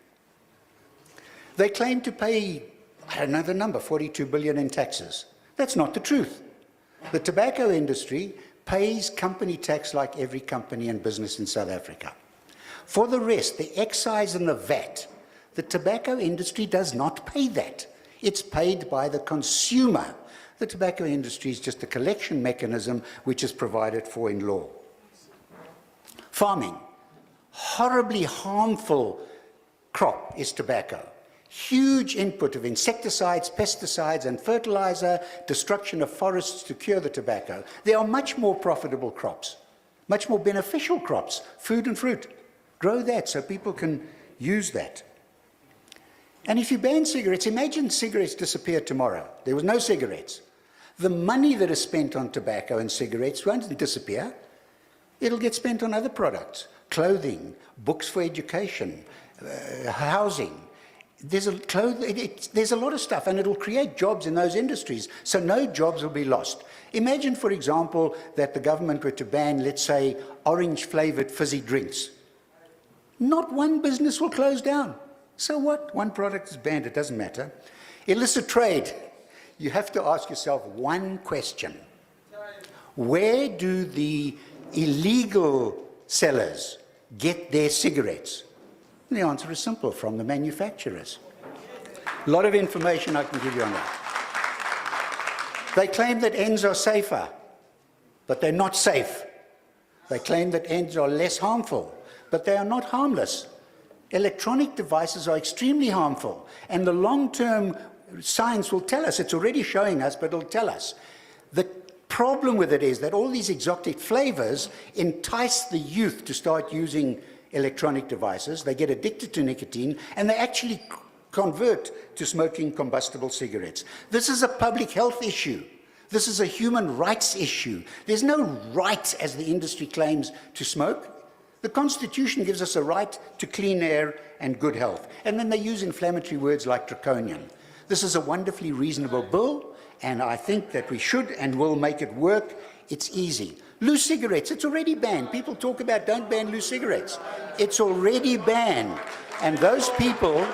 They claim to pay, I don't know the number, 42 billion in taxes. That's not the truth. The tobacco industry pays company tax like every company and business in South Africa. For the rest, the excise and the VAT, the tobacco industry does not pay that. It's paid by the consumer. The tobacco industry is just a collection mechanism which is provided for in law. Farming, horribly harmful crop is tobacco. Huge input of insecticides, pesticides and fertilizer, destruction of forests to cure the tobacco. There are much more profitable crops, much more beneficial crops, food and fruit. Grow that so people can use that. And if you ban cigarettes, imagine cigarettes disappear tomorrow. There was no cigarettes. The money that is spent on tobacco and cigarettes won't disappear. It'll get spent on other products, clothing, books for education, housing. There's a lot of stuff, and it'll create jobs in those industries, so no jobs will be lost. Imagine, for example, that the government were to ban, let's say, orange-flavored fizzy drinks. Not one business will close down. So what? One product is banned, it doesn't matter. Illicit trade. You have to ask yourself one question. Where do the illegal sellers get their cigarettes? And the answer is simple, from the manufacturers. A lot of information I can give you on that. They claim that ends are safer, but they're not safe. They claim that ends are less harmful, but they are not harmless. Electronic devices are extremely harmful, and the long-term science will tell us, it's already showing us, but it'll tell us. The problem with it is that all these exotic flavors entice the youth to start using electronic devices. They get addicted to nicotine, and they actually convert to smoking combustible cigarettes. This is a public health issue. This is a human rights issue. There's no right, as the industry claims, to smoke. The Constitution gives us a right to clean air and good health. And then they use inflammatory words like draconian. This is a wonderfully reasonable bill, and I think that we should and will make it work. It's easy. Loose cigarettes, it's already banned. People talk about don't ban loose cigarettes. It's already banned. And those people,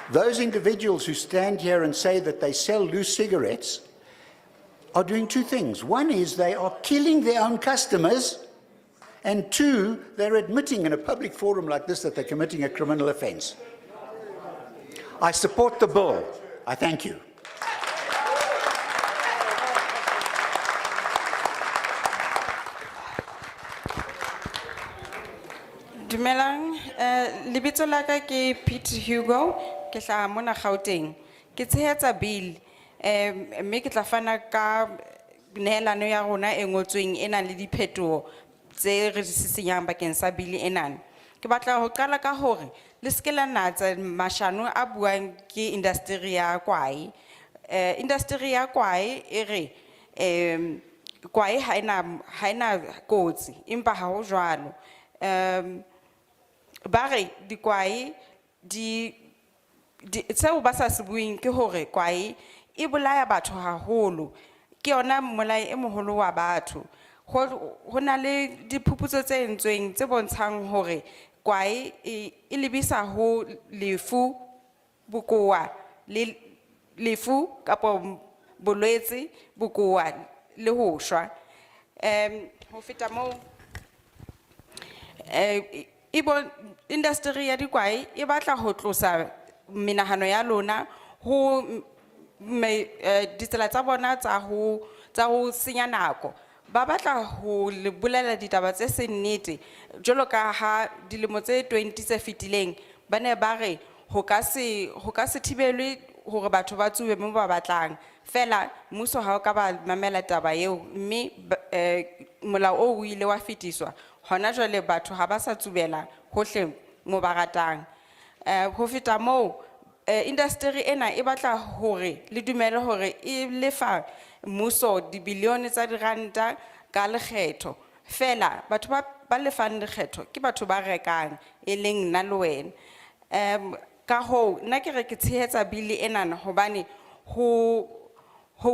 those individuals who stand here and say that they sell loose cigarettes are doing two things. One is they are killing their own customers, and two, they're admitting in a public forum like this that they're committing a criminal offense. I support the bill. I thank you. Dumelang, lebitso la ka ke Pete Hugo, ke hlaha mona Gauteng. Ke tshehetsa bill, mme ke tla fana ka nehelano ya rona e ngotsweng e nang le diphetoho tse re di sisinyang bakeng sa bill ena. Ke batla ho qala ka hore le se ke la natsa mashano a buang ke industry ya kwae. Industry ya kwae e re kwae ha ena kotsi empa ha ho jwalo. Bare di kwae di tseo ba sa se buing ke hore kwae e bolaya batho haholo. Ke yona molai e moholo wa batho. Ho na le diphuputso tse entsweng tse bontshang hore kwae e lebisa ho lefu bokoa le lefu kapo bolwetse bokoa le ho shwa. Ho feta moo industry ya dikwae e batla ho tlosa menahano ya lona ho ditsela tsa bona tsa ho senya nako. Ba batla ho le bolela ditaba tse seng nnete jwalo ka ha dilemo tse 20 tse fetileng ba ne ba re ho ka se thibelwe hore batho ba tsube mo ba batlang. Fela mmuso ha o ka ba mamela taba eo, mme molao o ile wa fetiswa. Hona jwale batho ha ba sa tsubela hohle mo ba ratang. Ho feta moo, industry ena e batla hore le dumele hore e lefa mmuso dibilione tsa diranta ka lekgetho. Fela batho ba lefang lekgetho ke batho ba rekang, e leng nna le wena. Ka hoo nna ke re ke tshehetsa bili enana hobane ho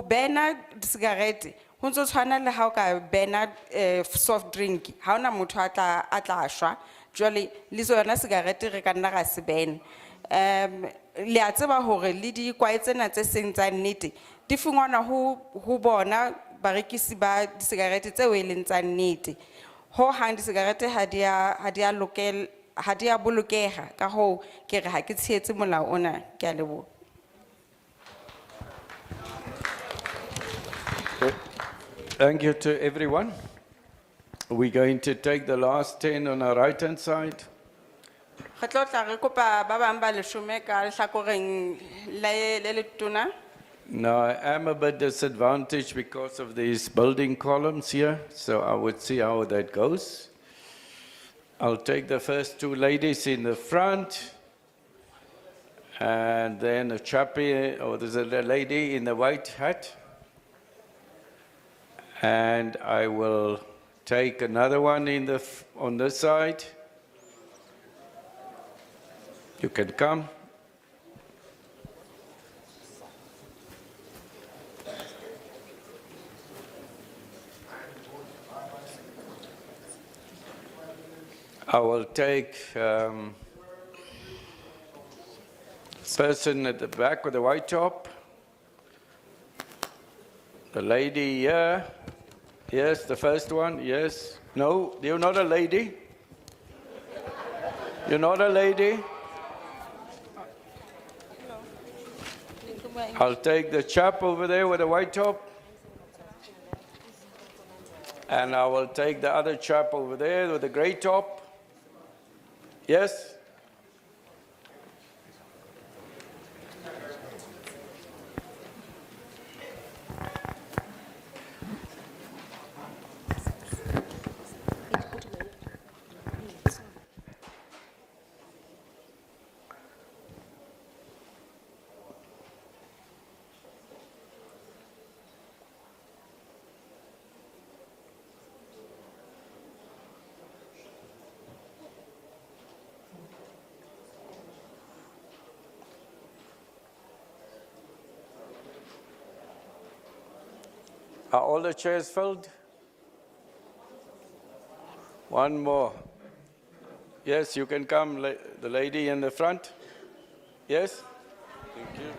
bena cigarette ho ntso tshwana le ha o ka bena soft drink, ha ona motho a tla shwa. Jwale le tsona cigarette re ka nna ra se bene. Le a tseba hore le di kwae tsena tse seng tsa nnete di fungwana ho bona barekisi ba cigarette tseo e leng tsa nnete. Ho hang di cigarette ha di a bolokeha, ka hoo ke re ha ke tshehetse molao ona. Ke a leboha. Thank you to everyone. We're going to take the last 10 on our right-hand side. Re tlo tla re kopa ba bang ba 10 ka lehlakoreng le letona. Now, I am a bit disadvantaged because of these building columns here, so I would see how that goes. I'll take the first 2 ladies in the front, and then a chappie, or there's a lady in the white hat. And I will take another one on this side. You can come. I will take person at the back with the white top. The lady here. Yes, the first one, yes. No, you're not a lady. You're not a lady. I'll take the chap over there with the white top. And I will take the other chap over there with the gray top. Yes? Are all the chairs filled? One more. Yes, you can come, the lady in the front. Yes? Thank you.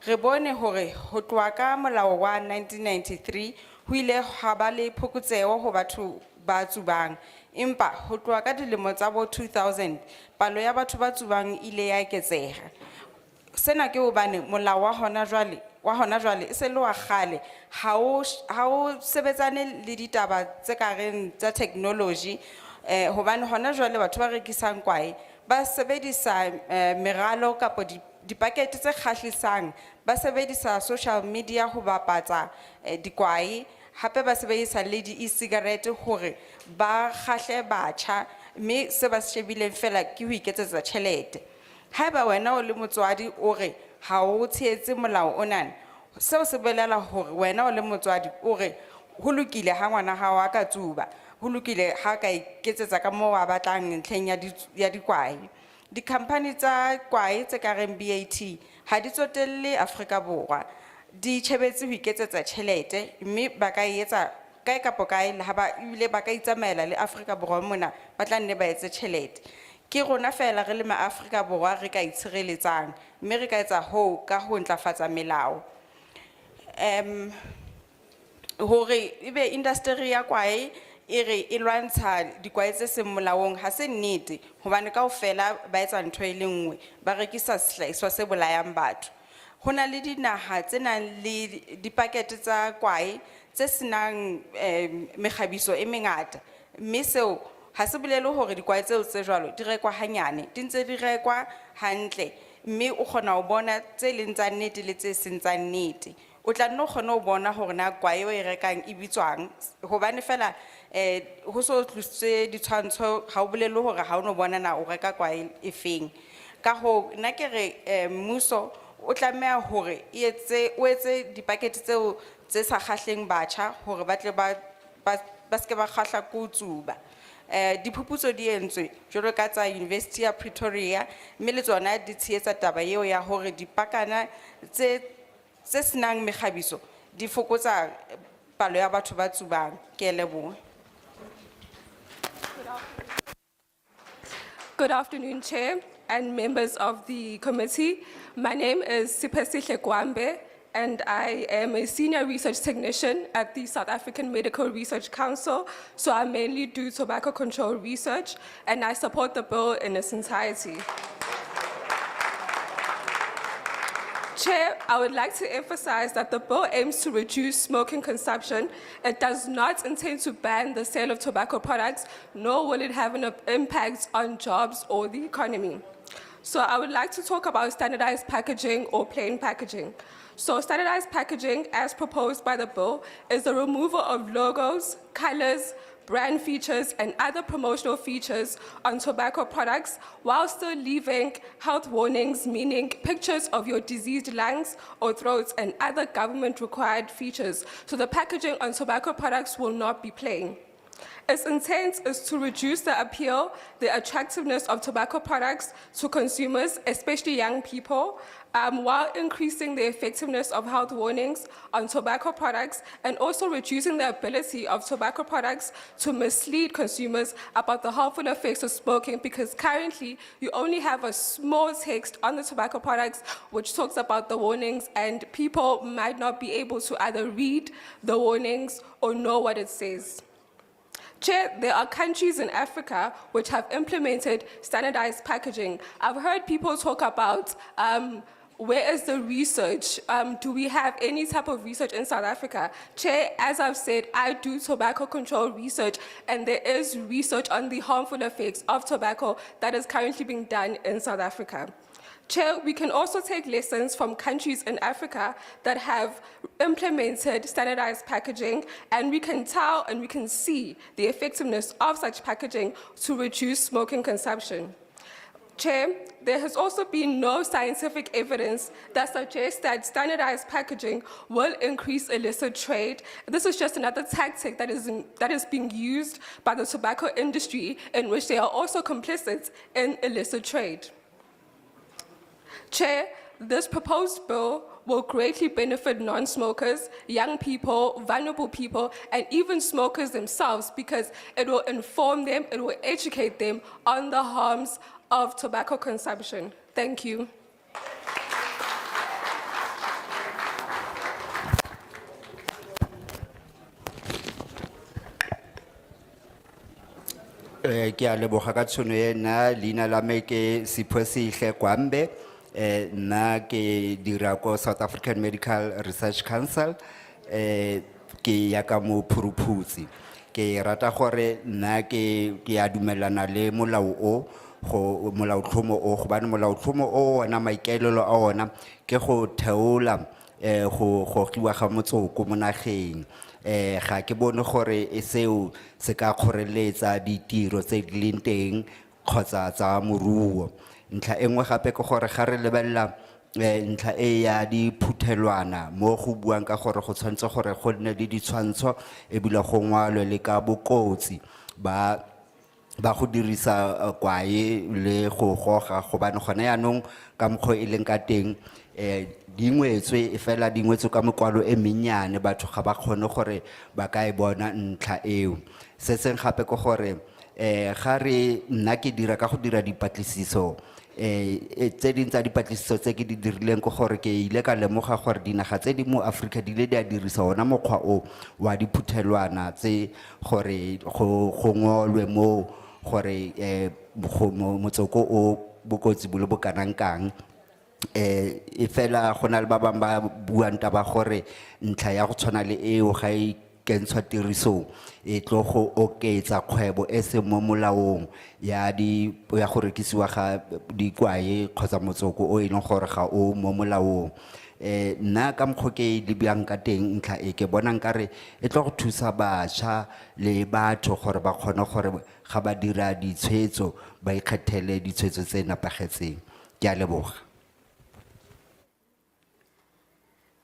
Re bone hore ho tloha ka molao wa 1993 ho ile ha ba le phokotseo ho batho ba tsubang, empa ho tloha ka dilemo tsa bo 2000 palo ya batho ba tsubang ile ya eketseha. Sena ke hobane molao wa hona jwale e se le wa kgale, ha o sebetsane le ditaba tse ka reng tsa technology, hobane hona jwale batho ba rekisang kwae ba sebedisa meralo kapo dipakete tse kgahlisang, ba sebedisa social media ho bapatsa dikwai, hape ba sebedisa le di-e-cigarette hore ba kgahle batjha, mme se ba se shebileng fela ke ho iketsetsa tjhelete. Haeba wena o le motswadi o re ha o tshehetse molao ona, seo se bolela hore wena o le motswadi o re ho lokile ha ngwana hao a ka tsuba, ho lokile ha ka iketsetsa ka moo a batlang ntlheng ya dikwai. Di-company tsa kwai tse ka reng BAT ha di tsotelle Afrika Borwa, di tshebetse ho iketsetsa tjhelete, mme ba ka etsa kae kapo kae le ha ba ile ba ka itsamaela le Afrika Borwa mona ba tla nne ba etse tjhelete. Ke rona fela re le ma-Afrika Borwa re ka itshireletsang, mme re ka etsa ho ka ho ntlafatsa melao. Hore ebe industry ya kwae e re e lwantsha dikwai tse seng molaong ha se nnete, hobane kaofela ba etsa ntho e le nngwe, ba rekisa sehlahiswa se bolayang batho. Ho na le dinaha tse nang le dipakete tsa kwae tse senang mekgabiso e mengata, mme seo ha se bolele hore dikwai tseo tse jwalo di rekwa hanyane, di ntse di rekwa hantle, mme o kgona ho bona tse leng tsa nnete le tse seng tsa nnete. O tla nno kgona ho bona hore na kwai eo e rekang e bitswang, hobane fela ho so tlositswe ditshwantsho ha o bolele hore ha o no bona na o reka kwai e feng. Ka ho nna ke re mmuso o tlameha hore o etse dipakete tseo tse sa kgahleng batjha hore ba tle ba ske ba kgahla ko tsuba. Diphuputso di entswe jwalo ka tsa University ya Pretoria, mme le tsona di tshehetsa taba eo ya hore dipakana tse senang mekgabiso di fokotsa palo ya batho ba tsubang. Ke a leboha. Good afternoon, Chair and members of the committee. My name is Sipesihle Gwambe, and I am a senior research technician at the South African Medical Research Council, so I mainly do tobacco control research, and I support the bill in its entirety. Chair, I would like to emphasize that the bill aims to reduce smoking consumption. It does not intend to ban the sale of tobacco products, nor will it have an impact on jobs or the economy. So I would like to talk about standardized packaging or plain packaging. So standardized packaging, as proposed by the bill, is the removal of logos, colors, brand features, and other promotional features on tobacco products while still leaving health warnings, meaning pictures of your diseased lungs or throats and other government-required features. So the packaging on tobacco products will not be plain. Its intent is to reduce the appeal, the attractiveness of tobacco products to consumers, especially young people, while increasing the effectiveness of health warnings on tobacco products and also reducing the ability of tobacco products to mislead consumers about the harmful effects of smoking, because currently you only have a small text on the tobacco products which talks about the warnings, and people might not be able to either read the warnings or know what it says. Chair, there are countries in Africa which have implemented standardized packaging. I've heard people talk about where is the research? Do we have any type of research in South Africa? Chair, as I've said, I do tobacco control research, and there is research on the harmful effects of tobacco that is currently being done in South Africa. Chair, we can also take lessons from countries in Africa that have implemented standardized packaging, and we can tell and we can see the effectiveness of such packaging to reduce smoking consumption. Chair, there has also been no scientific evidence that suggests that standardized packaging will increase illicit trade. This is just another tactic that is being used by the tobacco industry, in which they are also complicit in illicit trade. Chair, this proposed bill will greatly benefit non-smokers, young people, vulnerable people, and even smokers themselves, because it will inform them, it will educate them on the harms of tobacco consumption. Thank you. Ke a leboga ka tšhono e nna leina la me ke Sipho Kwambe nna ke dira ko South African Medical Research Council ke ya ka mo Phuruphutshe ke rata gore nna ke a dumelana le molao o go molaotlhomo o gobane molaotlhomo o ona maikaelelo a ona ke go theola go gogiwa ga motsoko mo nageng ga ke bone gore e seo se ka kgoreletsa ditiro tse di leng teng kgotsa tsa moruo ntlha e nngwe gape ke gore ga re lebelela ntlha e ya diphuthelwana mo go buang ka gore go tshwanetse gore go nne le ditshwantsho ebile go ngwalwe le ka bokotsi ba go dirisa kwae le go goga gobane gone yaanong ka mokgwa e leng ka teng dingwetswe fela dingwetswe ka mokwalo e mennyane batho ga ba kgone gore ba ka e bona ntlha eo se seng gape ke gore ga re nna ke dira ka go dira dipatlisiso tse ding tsa dipatlisiso tse ke di dirileng ke gore ke ile ka lemoga gore dinaga tse di mo Africa di ile di a dirisa ona mokgwa o wa diphuthelwana tse gore go ngolwe mo gore motsoko o bokotsi bo le bo kanang kang e fela go na le ba bang ba buang taba gore ntlha ya go tshwana le eo ga e kentshwa tirisong e tlo go oketsa kgwebo e se mo molaong ya go rekisiwa ga dikwae kgotsa motsoko o e leng gore ga o mo molaong nna ka mokgwa ke lebiang ka teng ntlha e ke bona nkare e tlo go thusa bašwa le batho gore ba kgone gore ga ba dira ditshwetso ba ikgethele ditshwetso tse nepagetseng ke a leboga.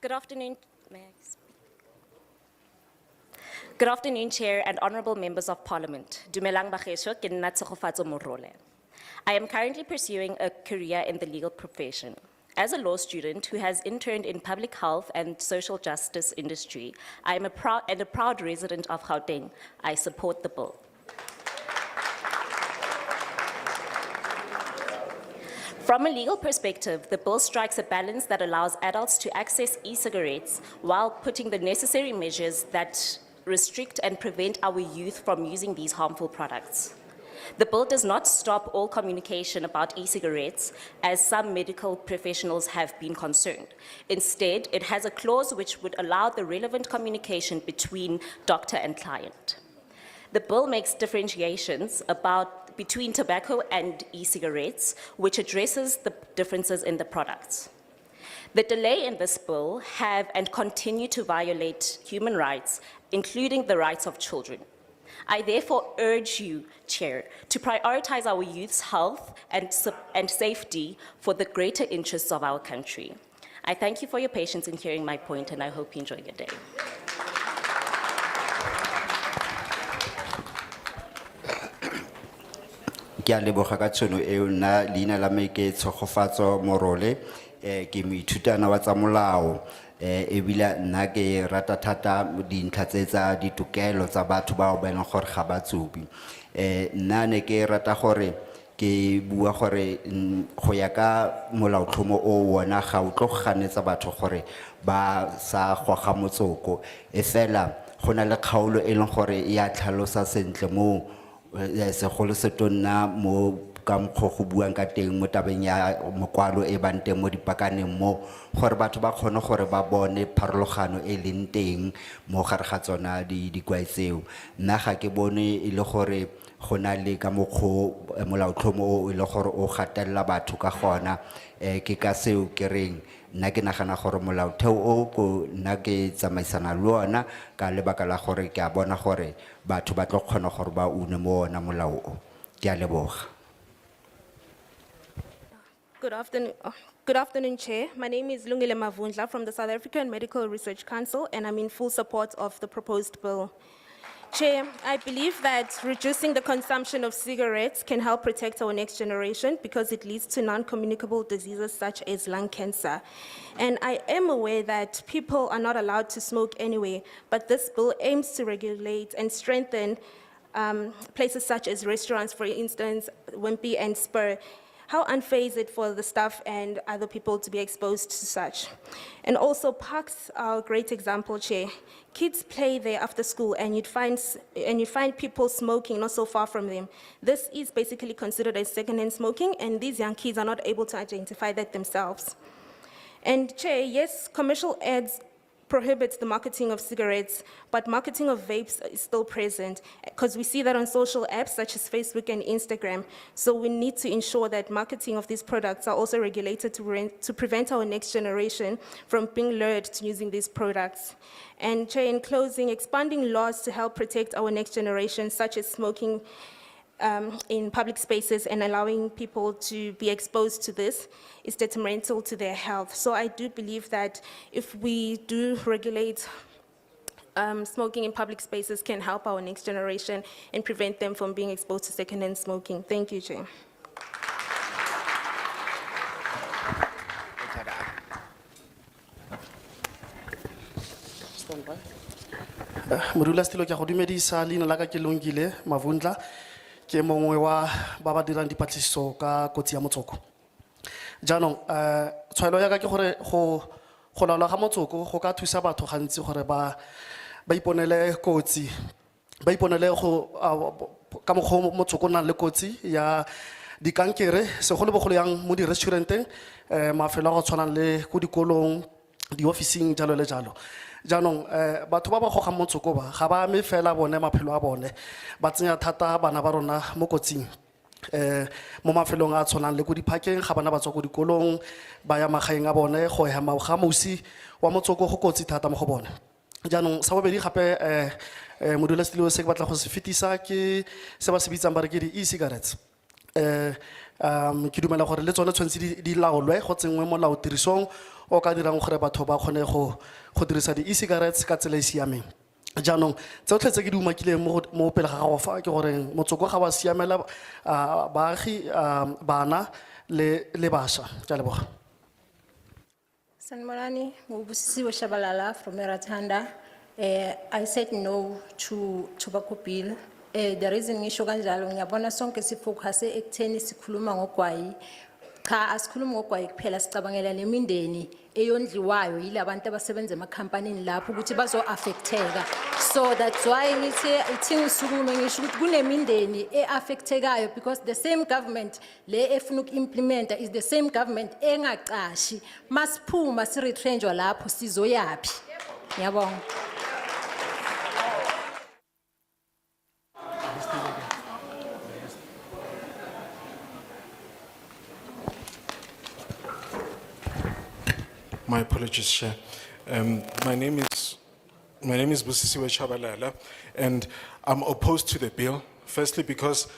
Good afternoon. May I speak? Good afternoon, Chair and honorable members of Parliament. Dumelang Bagesho, ke nna Tshegofatso Morole. I am currently pursuing a career in the legal profession. As a law student who has interned in public health and social justice industry, I am a proud resident of Gauteng. I support the bill. From a legal perspective, the bill strikes a balance that allows adults to access e-cigarettes while putting the necessary measures that restrict and prevent our youth from using these harmful products. The bill does not stop all communication about e-cigarettes, as some medical professionals have been concerned. Instead, it has a clause which would allow the relevant communication between doctor and client. The bill makes differentiations between tobacco and e-cigarettes, which addresses the differences in the products. The delay in this bill have and continue to violate human rights, including the rights of children. I therefore urge you, Chair, to prioritize our youth's health and safety for the greater interests of our country. I thank you for your patience in hearing my point, and I hope you enjoy your day. Ke a leboga ka tšhono eo nna leina la me ke Tshegofatso Morole ke moithutana wa tsa molao ebile nna ke rata thata dintlha tse tsa ditokelo tsa batho bao ba e leng gore ga ba tsubi nna ne ke rata gore ke bua gore go ya ka molaotlhomo o wona ga o tlo ganetsa batho gore ba sa goga motsoko e fela go na le kgaolo e leng gore e a tlhalosa sentle mo segolo se tonna mo ka mokgwa go buang ka teng mo tabeng ya mokwalo e bang teng mo dipakaneng mo gore batho ba kgone gore ba bone pharologano e leng teng mo gare ga tsona dikwai tseo nna ga ke bone e le gore go na le ka mokgwa molaotlhomo o e le gore o gatelela batho ka gona ke ka seo ke reng nna ke nagana gore molaotheo o ko nna ke tsamaisana le ona ka lebaka la gore ke a bona gore batho ba tlo kgona gore ba une mo ona molao o ke a leboga. Good afternoon, Chair. My name is Lungile Mavundla from the South African Medical Research Council, and I'm in full support of the proposed bill. Chair, I believe that reducing the consumption of cigarettes can help protect our next generation because it leads to non-communicable diseases such as lung cancer. And I am aware that people are not allowed to smoke anyway, but this bill aims to regulate and strengthen places such as restaurants, for instance, Wimpy and Spur. How unfair is it for the staff and other people to be exposed to such? And also parks are a great example, Chair. Kids play there after school and you'd find people smoking not so far from them. This is basically considered as secondhand smoking, and these young kids are not able to identify that themselves. And Chair, yes, commercial ads prohibits the marketing of cigarettes, but marketing of vapes is still present because we see that on social apps such as Facebook and Instagram. So we need to ensure that marketing of these products are also regulated to prevent our next generation from being lured to using these products. And Chair, in closing, expanding laws to help protect our next generation, such as smoking in public spaces and allowing people to be exposed to this is detrimental to their health. So I do believe that if we do regulate smoking in public spaces can help our next generation and prevent them from being exposed to secondhand smoking. Thank you, Chair. Modula stilo ke go dumedisa leina la ka ke Lungile Mavundla ke mongwe wa ba ba dirang dipatlisiso ka kotsi ya motsoko. Jaanong tshwaelo ya ka ke gore go laola ga motsoko go ka thusa batho gantsi gore ba iponele kotsi ba iponele go ka moggo motsoko nang le kotsi ya dikankere segolobogolo yang mo di-restauranteng mafelo a go tshwanang le ko dikolong di-officing jalo le jalo. Jaanong batho ba ba gogang motsoko ba ga ba ame fela bone maphelo a bone ba tsenya thata bana ba rona mo kotsing mo mafelong a tshwanang le ko diphakeng ga bana ba tswa ko dikolong ba ya magaeng a bone go hema ga mosi wa motsoko go kotsi thata mo go bone. Jaanong sa bobedi gape modulasetulo se ke batla go se fetisa ke se ba se bitsang ba re ke di-e-cigarettes. Ke dumela gore le tsone tshwanetse di laolwe go tsenngwe molao tirisong o ka dirang gore batho ba kgone go dirisa di-e-cigarettes ka tsela e siameng. Jaanong tsotlhe tse ke di umakileng mo pele ga gago fa ke gore motsoko ga wa siamela baagi bana le bašwa. Ke a leboga. Sanmalani Mubusisiwe Shabalala from Eratanda. I said no to tobacco bill. The reason ngisho kanjalo ngiyabona sonke sifocus ekutheni sikhuluma ngogwayi. Cha asikhulumi ngogwayi kuphela sicabangela nemindeni eyondliwayo yilabantu abasebenza emakhampanini lapho ukuthi bazo affecteka. So that's why ngithi ngisukume ngisho ukuthi kunemindeni eaffectekayo because the same government le efuna ukuimplementa is the same government engaqashi. Masiphuma si retrenchwa lapho sizoyapi. Ngiyabonga. My apologies, Chair. My name is Busisiwe Chabalala, and I'm opposed to the bill. Firstly, because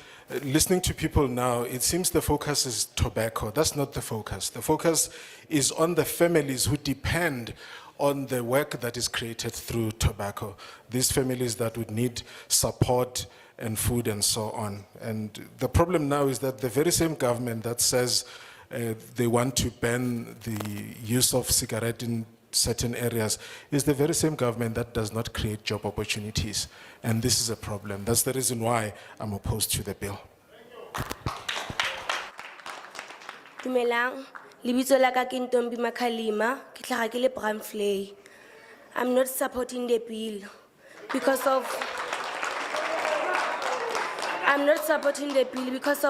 listening to people now, it seems the focus is tobacco. That's not the focus. The focus is on the families who depend on the work that is created through tobacco. These families that would need support and food and so on. And the problem now is that the very same government that says they want to ban the use of cigarette in certain areas is the very same government that does not create job opportunities. And this is a problem. That's the reason why I'm opposed to the bill. Dumelang, lebitso la ka ke Ntombi Makhalima, ke tlhaga ke le Bramfley. I'm not supporting the bill because of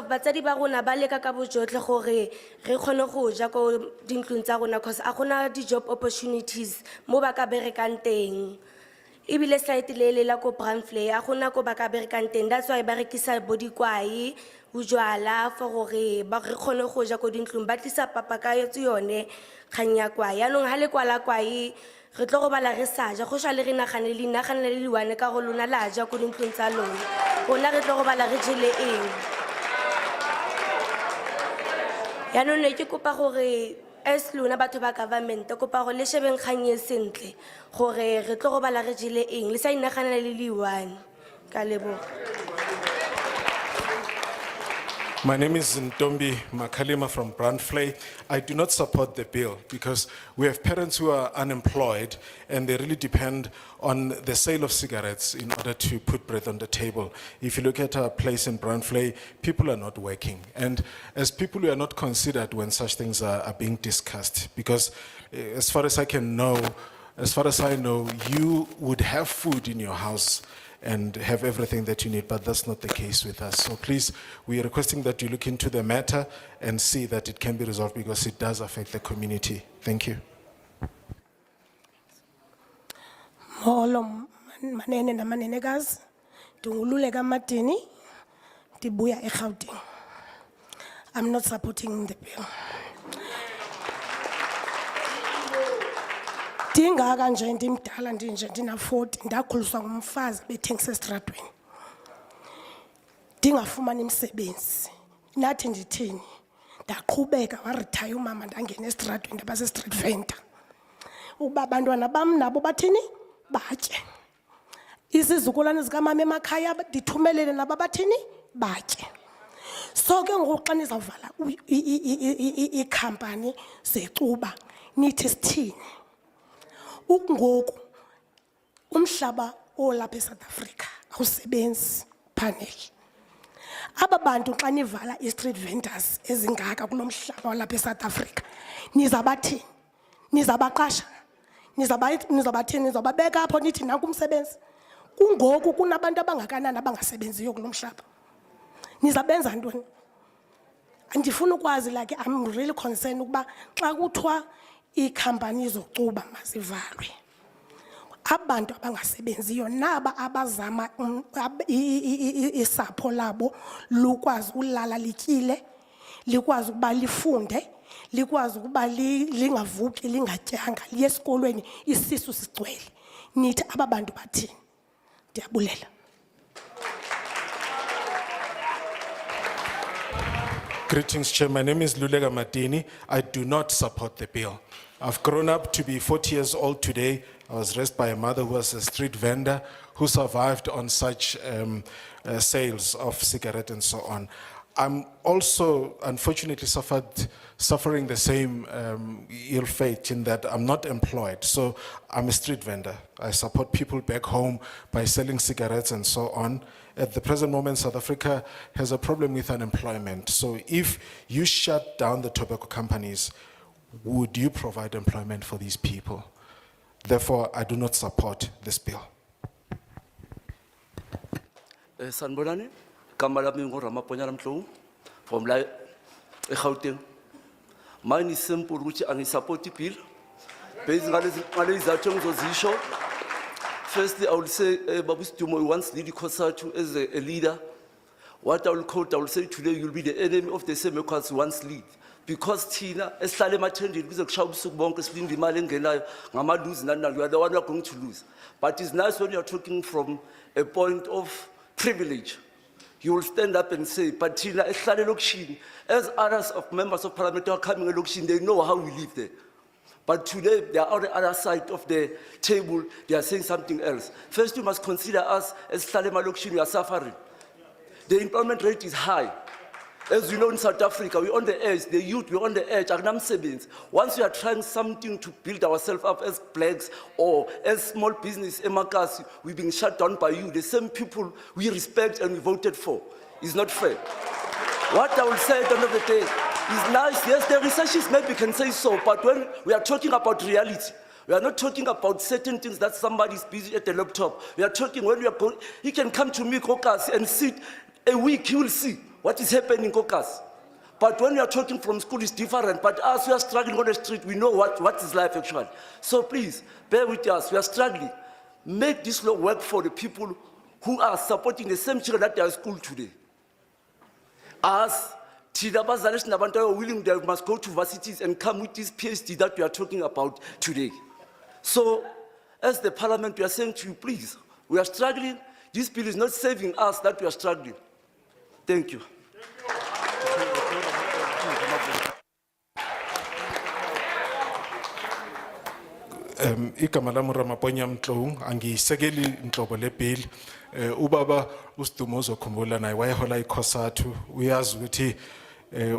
batsadi ba rona ba leka ka bojotlhe gore re kgone go ja go dintlong tsa rona because a gona di-job opportunities mo ba ka berekang teng. Ebile site le la ko Bramfley a gona ko ba ka berekang teng. That's why ba rekisa bo dikwai bojwala for gore ba re kgone go ja go dintlong ba tlisa papa ka yone kganya kwai. Yaanong ha le kwala kwai re tlo go bala re sa ja go sha le re naganele le liwane ka go lona la ja go dintlong tsa lona. Bona re tlo go bala re jele eng. Yaanong ne ke kopa gore as lona batho ba government kopa go le shebeng kganye sentle gore re tlo go bala re jele eng le sa inaganela le liwane. Ka leboga. My name is Ntombi Makalima from Brandflay. I do not support the bill because we have parents who are unemployed and they really depend on the sale of cigarettes in order to put bread on the table. If you look at our place in Brandflay, people are not working. And as people, we are not considered when such things are being discussed because as far as I know, you would have food in your house and have everything that you need, but that's not the case with us. So please, we are requesting that you look into the matter and see that it can be resolved because it does affect the community. Thank you. Molo manene na manenekazi Dungululeka Matini Dibuya eGauteng. I'm not supporting the bill. Dinga kanje ndimdala ndinje ndina 40 ndakhuliswa ngumfazi bethengisa estradweni. Ndingafumani imisebenzi. Nathi ndithini? Ndaqhubeka waretire umama ndangena estradweni ndabase street vendor. Uba abantwana bam nabo bathini? Batye. Isizukulwane zikamama emakhaya ndithumelele nabo bathini? Batye. So ke ngoku xa nizawuvala ikhampani zecuba nithi sithini? Ngoku umhlaba olapha eSouth Africa awusebenzi panel. Aba bantu xa nivala i-street vendors ezingaka kulomhlaba olapha eSouth Africa nizabathini? Nizabaqasha? Nizabathini? Nizababeka apho nithi nanku umsebenzi? Kungoku kunabantu abangakanani abangasebenziyo kulomhlaba. Nizabenza ntoni? Andifuna ukwazi, like I'm really concerned ukuba xa kuthiwa iikhampani zocuba mazivalwe, abantu abangasebenziyo naba abazama isapho labo lukwazi ulala lityile, likwazi ukuba lifunde, likwazi ukuba lingavuki lingatyanga, liye esikolweni isisu sigcwele. Nithi aba bantu bathini? Ndiyabulela. Greetings, Chair. My name is Lulega Matini. I do not support the bill. I've grown up to be 40 years old today. I was raised by a mother who was a street vendor who survived on such sales of cigarettes and so on. I'm also, unfortunately, suffering the same ill fate in that I'm not employed. So I'm a street vendor. I support people back home by selling cigarettes and so on. At the present moment, South Africa has a problem with unemployment. So if you shut down the tobacco companies, would you provide employment for these people? Therefore, I do not support this bill. Sanbonani, Kamala Mingo Ramaponya Mtlou from Gauteng. Mine is simple, which I support the bill. Based on the issue. Firstly, I will say, Babus Tumo once lead Kosatu as a leader. What I will quote, I will say today, you'll be the enemy of the same cause once lead. Because Tina, as Salema changed with the Shabsuk Bonkers, the Malengela, Mama lose, Nana, you are the one who are going to lose. But it's nice when you're talking from a point of privilege. You will stand up and say, but Tina, as Salema, as others of members of parliament are coming election, they know how we live there. But today, they are on the other side of the table, they are saying something else. First, you must consider us as Salema Lokshin, we are suffering. The employment rate is high. As you know, in South Africa, we're on the edge, the youth, we're on the edge, Agnam savings. Once we are trying something to build ourselves up as blacks or as small business, Emakasi, we're being shut down by you, the same people we respect and we voted for. It's not fair. What I will say at the end of the day is nice, yes, the researchers maybe can say so, but when we are talking about reality, we are not talking about certain things that somebody is busy at the laptop. We are talking when we are going, he can come to me, Caucus, and sit a week, he will see what is happening in Caucus. But when we are talking from school, it's different. But as we are struggling on the street, we know what is life actually. So please, bear with us, we are struggling. Make this law work for the people who are supporting the same children that they are in school today. As Tidabazalish Nabanta are willing, they must go to universities and come with this PhD that we are talking about today. So, as the parliament, we are saying to you, please, we are struggling. This bill is not saving us that we are struggling. Thank you. igama lami Ramaponya Mtlong angiyisekeli inhlobo le bill ubaba uSidumo uzokhumbula naye wayehola ikhosathu uyazi ukuthi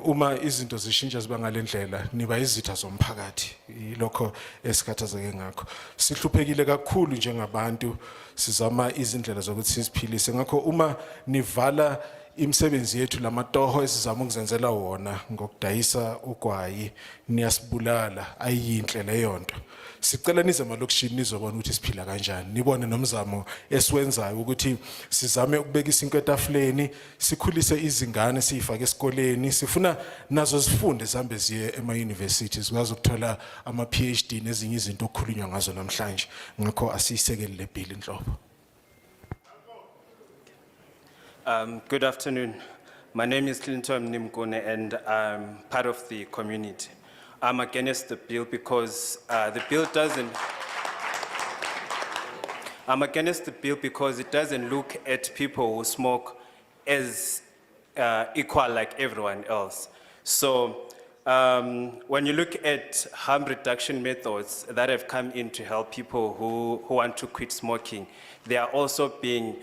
uma izinto zishintsha ziba ngalendlela niba izitha zomphakathi ilokho esikhathazeke ngakho sihluphekile kakhulu njengabantu sizama izindlela zokuthi siziphilise ngakho uma nivala imisebenzi yethu lamatoho esizama ukuzenzela wona ngokudayisa ugwayi niyasibulala ayiyinhle leyo nto sicela nize emalokishini nizobona ukuthi siphila kanjani nibone nomzamo esiwenzayo ukuthi sizame ukubekisa inkweto etafuleni sikhulise izingane siyifake esikoleni sifuna nazo zifunde zihambe ziye ema-university zikwazi ukuthola ama-PhD nezinye izinto okukhulunywa ngazo namhlanje ngakho asiyisekeli le bill inhlobo. Good afternoon. My name is Clinton Nimkone and I'm part of the community. I'm against the bill because the bill doesn't. I'm against the bill because it doesn't look at people who smoke as equal like everyone else. So when you look at harm reduction methods that have come in to help people who want to quit smoking, they are also being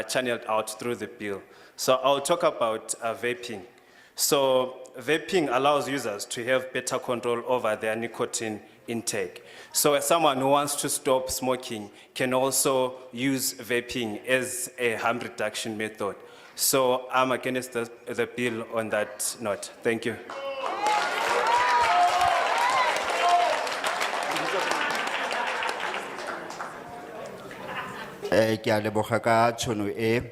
channeled out through the bill. So I'll talk about vaping. So vaping allows users to have better control over their nicotine intake. So as someone who wants to stop smoking can also use vaping as a harm reduction method. So I'm against the bill on that note. Thank you. Ke a leboga ka tšhono e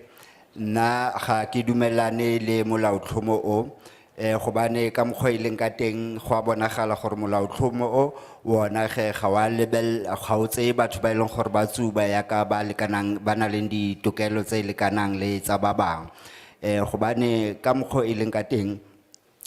nna ga ke dumelane le molaotlhomo o gobane ka mokgwa ileng ka teng go a bonagala gore molaotlhomo o wona ge ga wa lebella ga o tseye batho ba ileng gore ba tsuba ya ka ba lekanang ba na le ditokelo tse lekanang le tsa ba bang gobane ka mokgwa ileng ka teng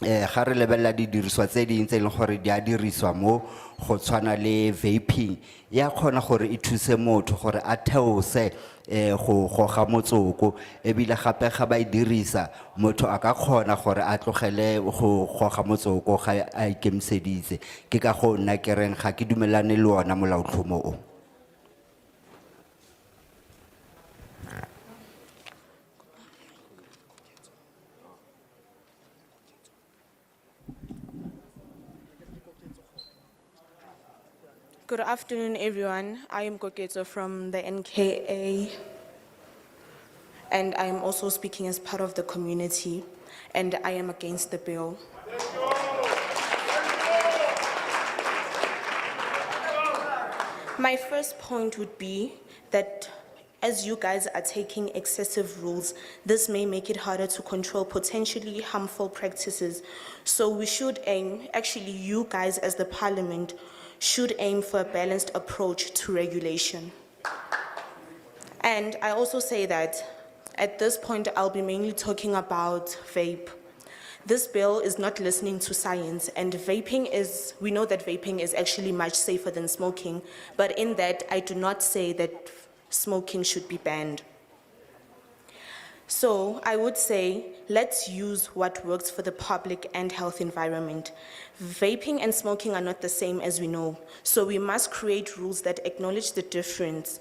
ga re lebella didiriswa tse ding tse ileng gore di a diriswa mo go tshwana le vaping ya kgona gore e thuse motho gore a theose go goga motsoko ebile gape ga ba e dirisa motho a ka kgona gore a tlogele go goga motsoko ga a ikemiseditse ke ka go nna ke reng ga ke dumelane le ona molaotlhomo o. Good afternoon, everyone. I am Koketso from the NKA, and I am also speaking as part of the community, and I am against the bill. My first point would be that as you guys are taking excessive rules, this may make it harder to control potentially harmful practices. So we should aim, actually you guys as the parliament, should aim for a balanced approach to regulation. And I also say that at this point, I'll be mainly talking about vape. This bill is not listening to science, and vaping is, we know that vaping is actually much safer than smoking, but in that, I do not say that smoking should be banned. So I would say, let's use what works for the public and health environment. Vaping and smoking are not the same, as we know, so we must create rules that acknowledge the difference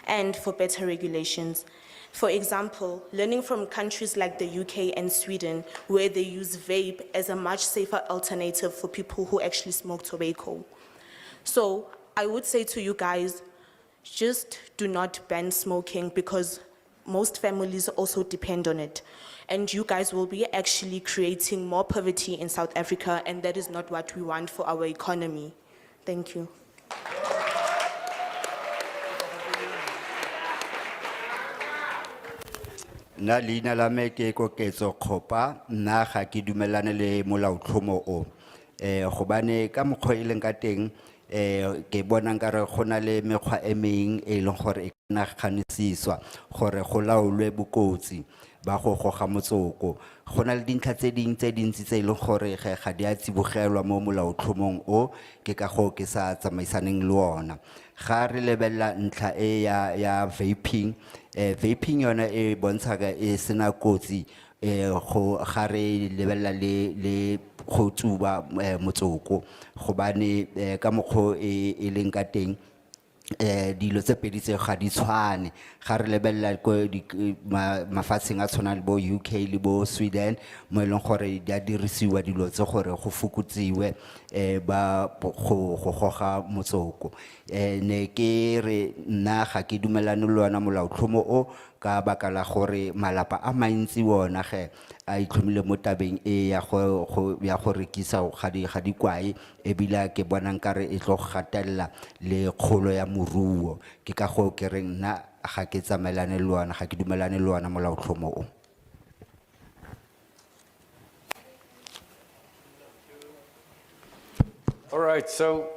and for better regulations. For example, learning from countries like the UK and Sweden, where they use vape as a much safer alternative for people who actually smoke tobacco. So I would say to you guys, just do not ban smoking because most families also depend on it. And you guys will be actually creating more poverty in South Africa, and that is not what we want for our economy. Thank you. Na leina la me ke Koketso Khopa nna ga ke dumelane le molaotlhomo o gobane ka mokgwa e leng ka teng ke bona nkare go na le mekgwa e meng e leng gore e kana kganisiswa gore go laolwe bokotsi ba go goga motsoko go na le dintlha tse dintsi tse e leng gore ga di a tsibogelwa mo molaotlhomong o ke ka go ke sa tsamaisaneng le ona ga re lebella ntlha e ya vaping vaping yona e bontsha ka e sena kotsi go ga re lebella le go tsuba motsoko gobane ka mokgwa e leng ka teng dilo tse pedi tse ga di tshwane ga re lebella ko mafatsheng a tshwana le bo UK le bo Sweden mo eleng gore di a dirisiwa dilo tse gore go fokotsiwe ba go goga motsoko ne ke re nna ga ke dumelane le yona molaotlhomo o ka baka la gore malapa a mantsi wona ge a itlhomile mo tabeng e ya go rekisa ga di kwai ebile ke bona nkare e tlo gatella le kgolo ya moruo ke ka go ke re nna ga ke tsamaelane le yona ga ke dumelane le yona molaotlhomo o. All right, so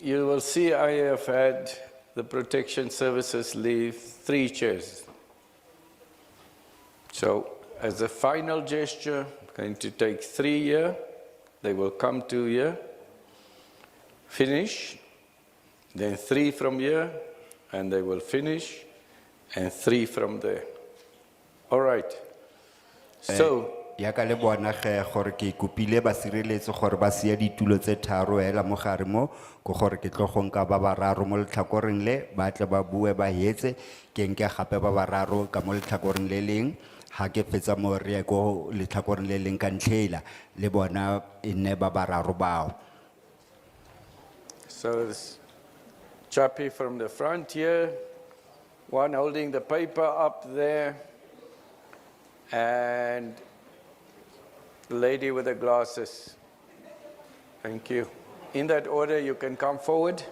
you will see I have had the protection services leave 3 chairs. So as a final gesture, I'm going to take 3 here. They will come to here, finish, then 3 from here, and they will finish, and 3 from there. All right. So, ya ka le bona ge gore ke kopile ba sireletse gore ba sia ditulo tse tharo hela mo gare mo go gore ke tlo go nka ba bararo mo letlhakoreng le ba tle ba bue ba hetse ke nke gape ba bararo ka mo letlhakoreng le leng ha ke fetsa mo re go letlhakoreng le leng ka ntlhela le bona e nne ba bararo bao. so this chappie from the front here, one holding the paper up there, and the lady with the glasses. Thank you. In that order, you can come forward.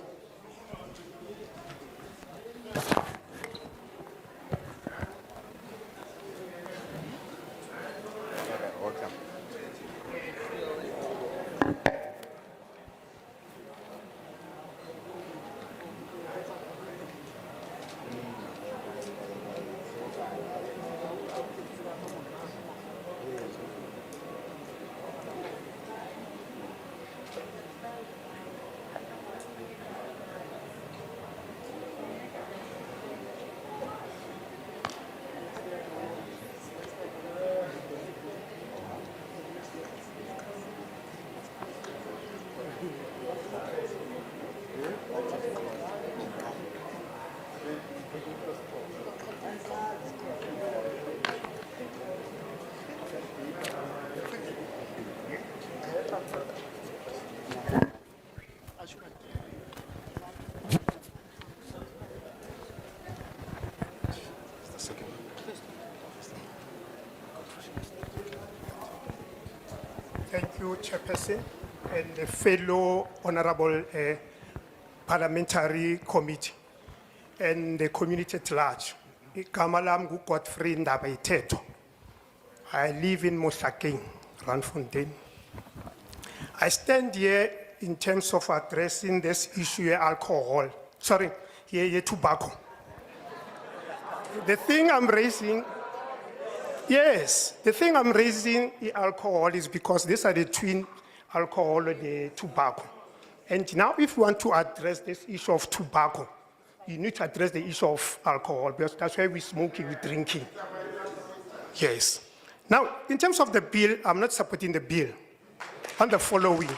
Thank you, Chairperson, and the fellow honorable parliamentary committee and the community at large. Igama lami ngu Godfrey Ndaba Itheto. I live in Mohlakeng, Randfontein. I stand here in terms of addressing this issue of alcohol. Sorry, here tobacco. The thing I'm raising, yes, the thing I'm raising alcohol is because these are the twin alcohol and the tobacco. And now if you want to address this issue of tobacco, you need to address the issue of alcohol because that's why we're smoking, we're drinking. Yes. Now, in terms of the bill, I'm not supporting the bill. On the following.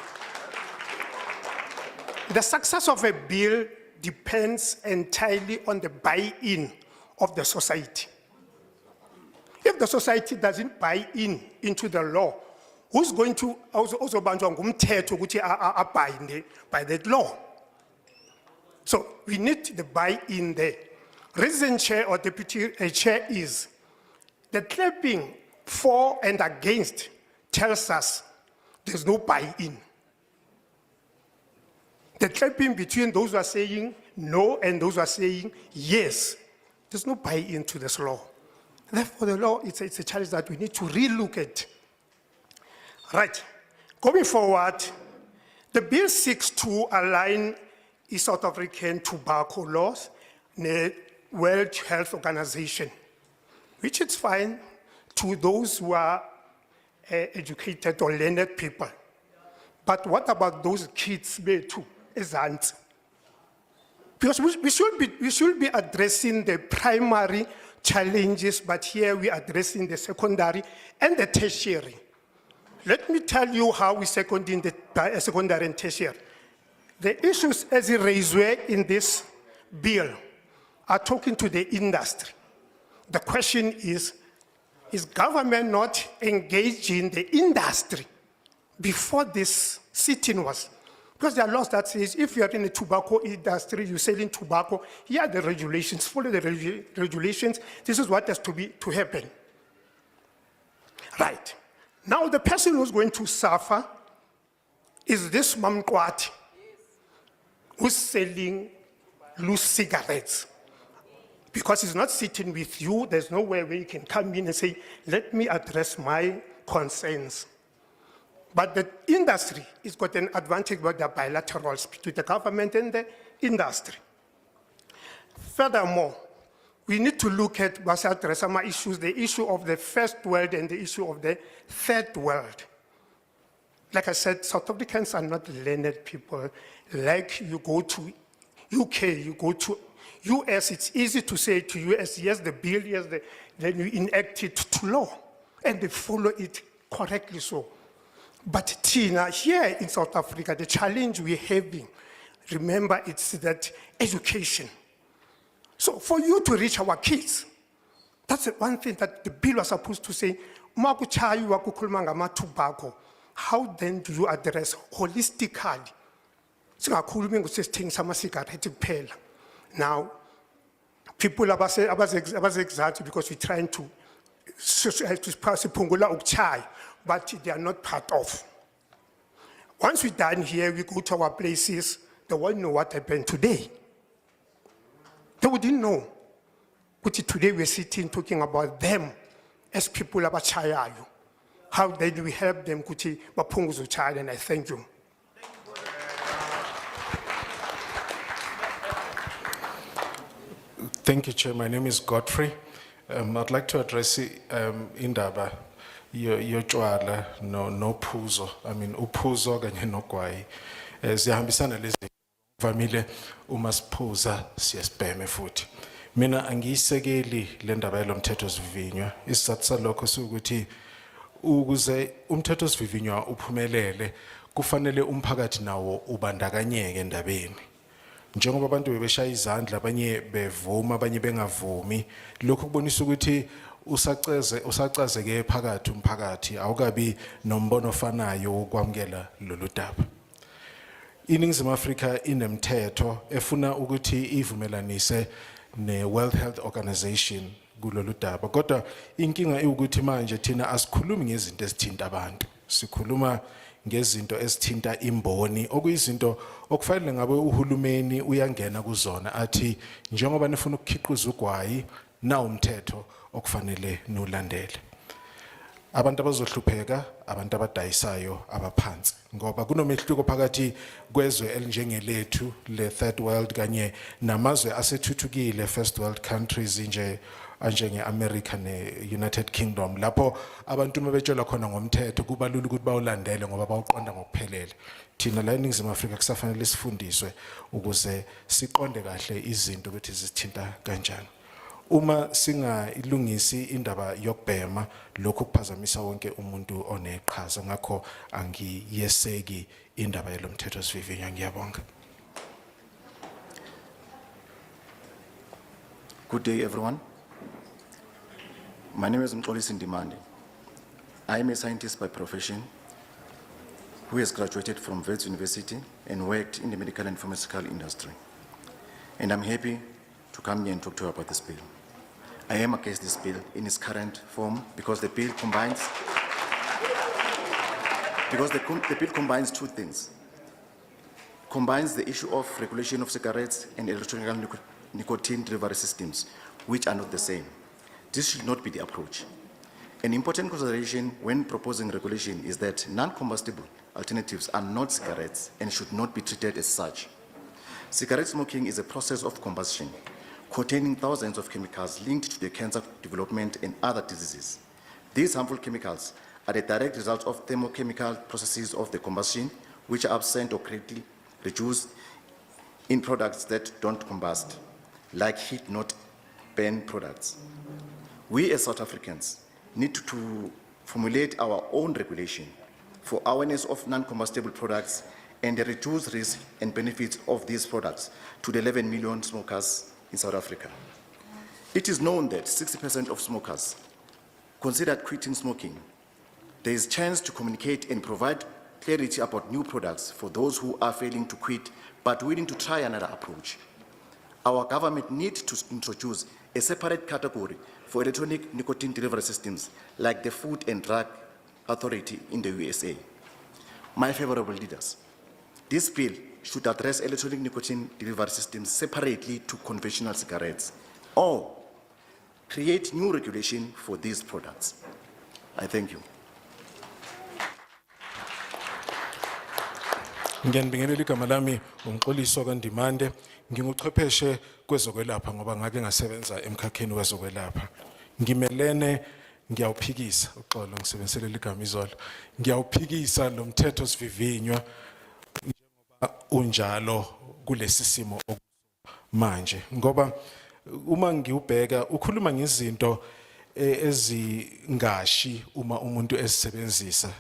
The success of a bill depends entirely on the buy-in of the society. If the society doesn't buy into the law, who's going to also by that law? So we need the buy-in there. Resident chair or deputy chair is the clapping for and against tells us there's no buy-in. The clapping between those who are saying no and those who are saying yes, there's no buy-in to this law. Therefore, the law, it's a challenge that we need to relook at. Right, going forward, the bill seeks to align South African tobacco laws in the World Health Organization, which is fine to those who are educated or learned people. But what about those kids too, isn't? Because we should be addressing the primary challenges, but here we're addressing the secondary and the tertiary. Let me tell you how we seconding the secondary and tertiary. The issues as raised in this bill are talking to the industry. The question is government not engaging the industry before this sitting was? Because there are laws that says if you are in the tobacco industry, you're selling tobacco, here are the regulations, follow the regulations, this is what has to happen. Right. Now the person who's going to suffer is this Mamkwati who's selling loose cigarettes. Because he's not sitting with you, there's nowhere where you can come in and say, let me address my concerns. But the industry has got an advantage with the bilaterals between the government and the industry. Furthermore, we need to look at what's address some issues, the issue of the first world and the issue of the third world. Like I said, South Africans are not learned people. Like you go to UK, you go to US, it's easy to say to US, yes, the bill, yes, then you enact it to law, and they follow it correctly so. But Tina, here in South Africa, the challenge we're having, remember, it's that education. So for you to reach our kids, that's the one thing that the bill was supposed to say, tobacco. How then do you address holistically? Now, people are excited because we're trying to pass a pungula ukchai, but they are not part of. Once we're done here, we go to our places, they won't know what happened today. They wouldn't know. But today we're sitting talking about them as people about Chayayu. How then we help them, Kuti Bapunguzu child, and I thank you. Thank you, Chair. My name is Godfrey. I'd like to address indaba your chwala no phuzo. I mean uphuzo kanye nogwayi. Siyahambisana lezi vamile uma siphuza siyasibheme futhi. Mina angiyisekeli le ndaba yalomthetho sivivinywa. Isizathu salokho sukuthi ukuze umthetho sivivinywa uphumelele kufanele umphakathi nawo ubandakanyeke endabeni. Njengoba abantu bebeshaya izandla abanye bevuma abanye bengavumi, lokho kubonisa ukuthi usacazeke phakathi umphakathi awukabi nombono ofanayo okwamukela lolu daba. INingizimu Afrika inemthetho efuna ukuthi ivumelanise ne-World Health Organization kulolu daba. Kodwa inkinga ukuthi manje thina asikhulumi ngezinto ezithinta abantu. Sikhuluma ngezinto ezithinta imboni okuyizinto okufanele ngabe uhulumeni uyangena kuzona athi njengoba nifuna ukukhiqiza ugwayi na umthetho okufanele nolandele. Abantu abazohlupheka abantu abadayisayo abaphansi ngoba kunomehluko phakathi kwezwe elinjengelethu le third world kanye namazwe asethuthukile first world countries njenge America ne United Kingdom lapho abantu mabetshelwa khona ngomthetho kubalula ukuthi bawulandele ngoba bawuqonda ngokuphelele. Thina la eNingizimu Afrika kusafanele sifundiswe ukuze siqonde kahle izinto ukuthi zisithinta kanjani. Uma singayilungisi indaba yokubhema lokho kuphazamisa wonke umuntu oneqhaza ngakho angiyeseki indaba yalomthetho sivivinywa. Ngiyabonga. Good day everyone. My name is Mxolisi Ndimande. I am a scientist by profession who has graduated from Wits University and worked in the medical and pharmaceutical industry. And I'm happy to come here and talk to you about this bill. I am against this bill in its current form because the bill combines two things. Combines the issue of regulation of cigarettes and electronic nicotine delivery systems, which are not the same. This should not be the approach. An important consideration when proposing regulation is that non-combustible alternatives are not cigarettes and should not be treated as such. Cigarette smoking is a process of combustion containing thousands of chemicals linked to the cancer development and other diseases. These harmful chemicals are the direct result of thermochemical processes of the combustion, which are absent or greatly reduced in products that don't combust, like heat-not-burn products. We as South Africans need to formulate our own regulation for awareness of non-combustible products and the reduced risk and benefits of these products to the 11 million smokers in South Africa. It is known that 60% of smokers considered quitting smoking. There is a chance to communicate and provide clarity about new products for those who are failing to quit but willing to try another approach. Our government needs to introduce a separate category for electronic nicotine delivery systems like the Food and Drug Authority in the USA. My favorable leaders, this bill should address electronic nicotine delivery systems separately to conventional cigarettes or create new regulation for these products. I thank you. Ngiyanibingelela igama lami umxoliso kaNdimande nginguchwepheshe kwezokwelapha ngoba ngake ngasebenza emkhakheni wezokwelapha ngimelene ngiyawuphikisa uxolo ngisebenzisele igama izolo ngiyawuphikisa lo mthetho sivivinywa njengoba unjalo kulesi simo manje ngoba uma ngiubheka ukhuluma ngezinto ezingashi uma umuntu esebenzisa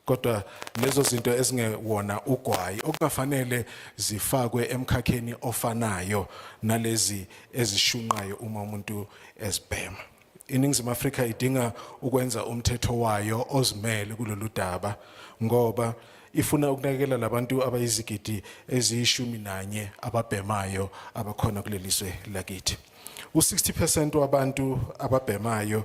kodwa lezo zinto ezingewona ugwayi okungafanele zifakwe emkhakheni ofanayo nalezi ezishunqayo uma umuntu esibhema iningizimu Afrika idinga ukwenza umthetho wayo ozimele kulolu daba ngoba ifuna ukunakekela labantu abayizigidi eziyishumi ababhemayo abakhona kulelizwe lakithi u60% wabantu ababhemayo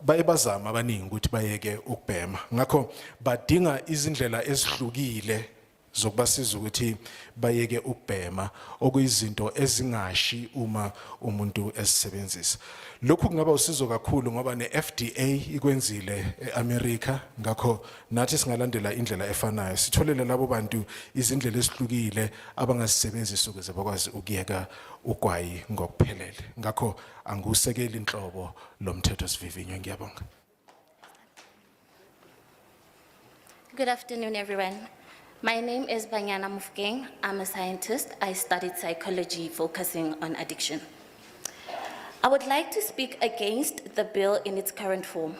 bayabazama abaningi ukuthi bayeke ukubhema ngakho badinga izindlela ezihlukile zokubasiza ukuthi bayeke ukubhema okuyizinto ezingashi uma umuntu esebenzisa lokhu kungaba usizo kakhulu ngoba neFDA ikwenzile eAmerica ngakho nathi singalandela indlela efanayo sitholele labo bantu izindlela ezihlukile abangazisebenzisa ukuze bakwazi ukuyeka ugwayi ngokuphelele ngakho angusekeli inhlobo lomthetho sivivinywa ngiyabonga. Good afternoon everyone. My name is Banyana Mufkeng. I'm a scientist. I studied psychology focusing on addiction. I would like to speak against the bill in its current form.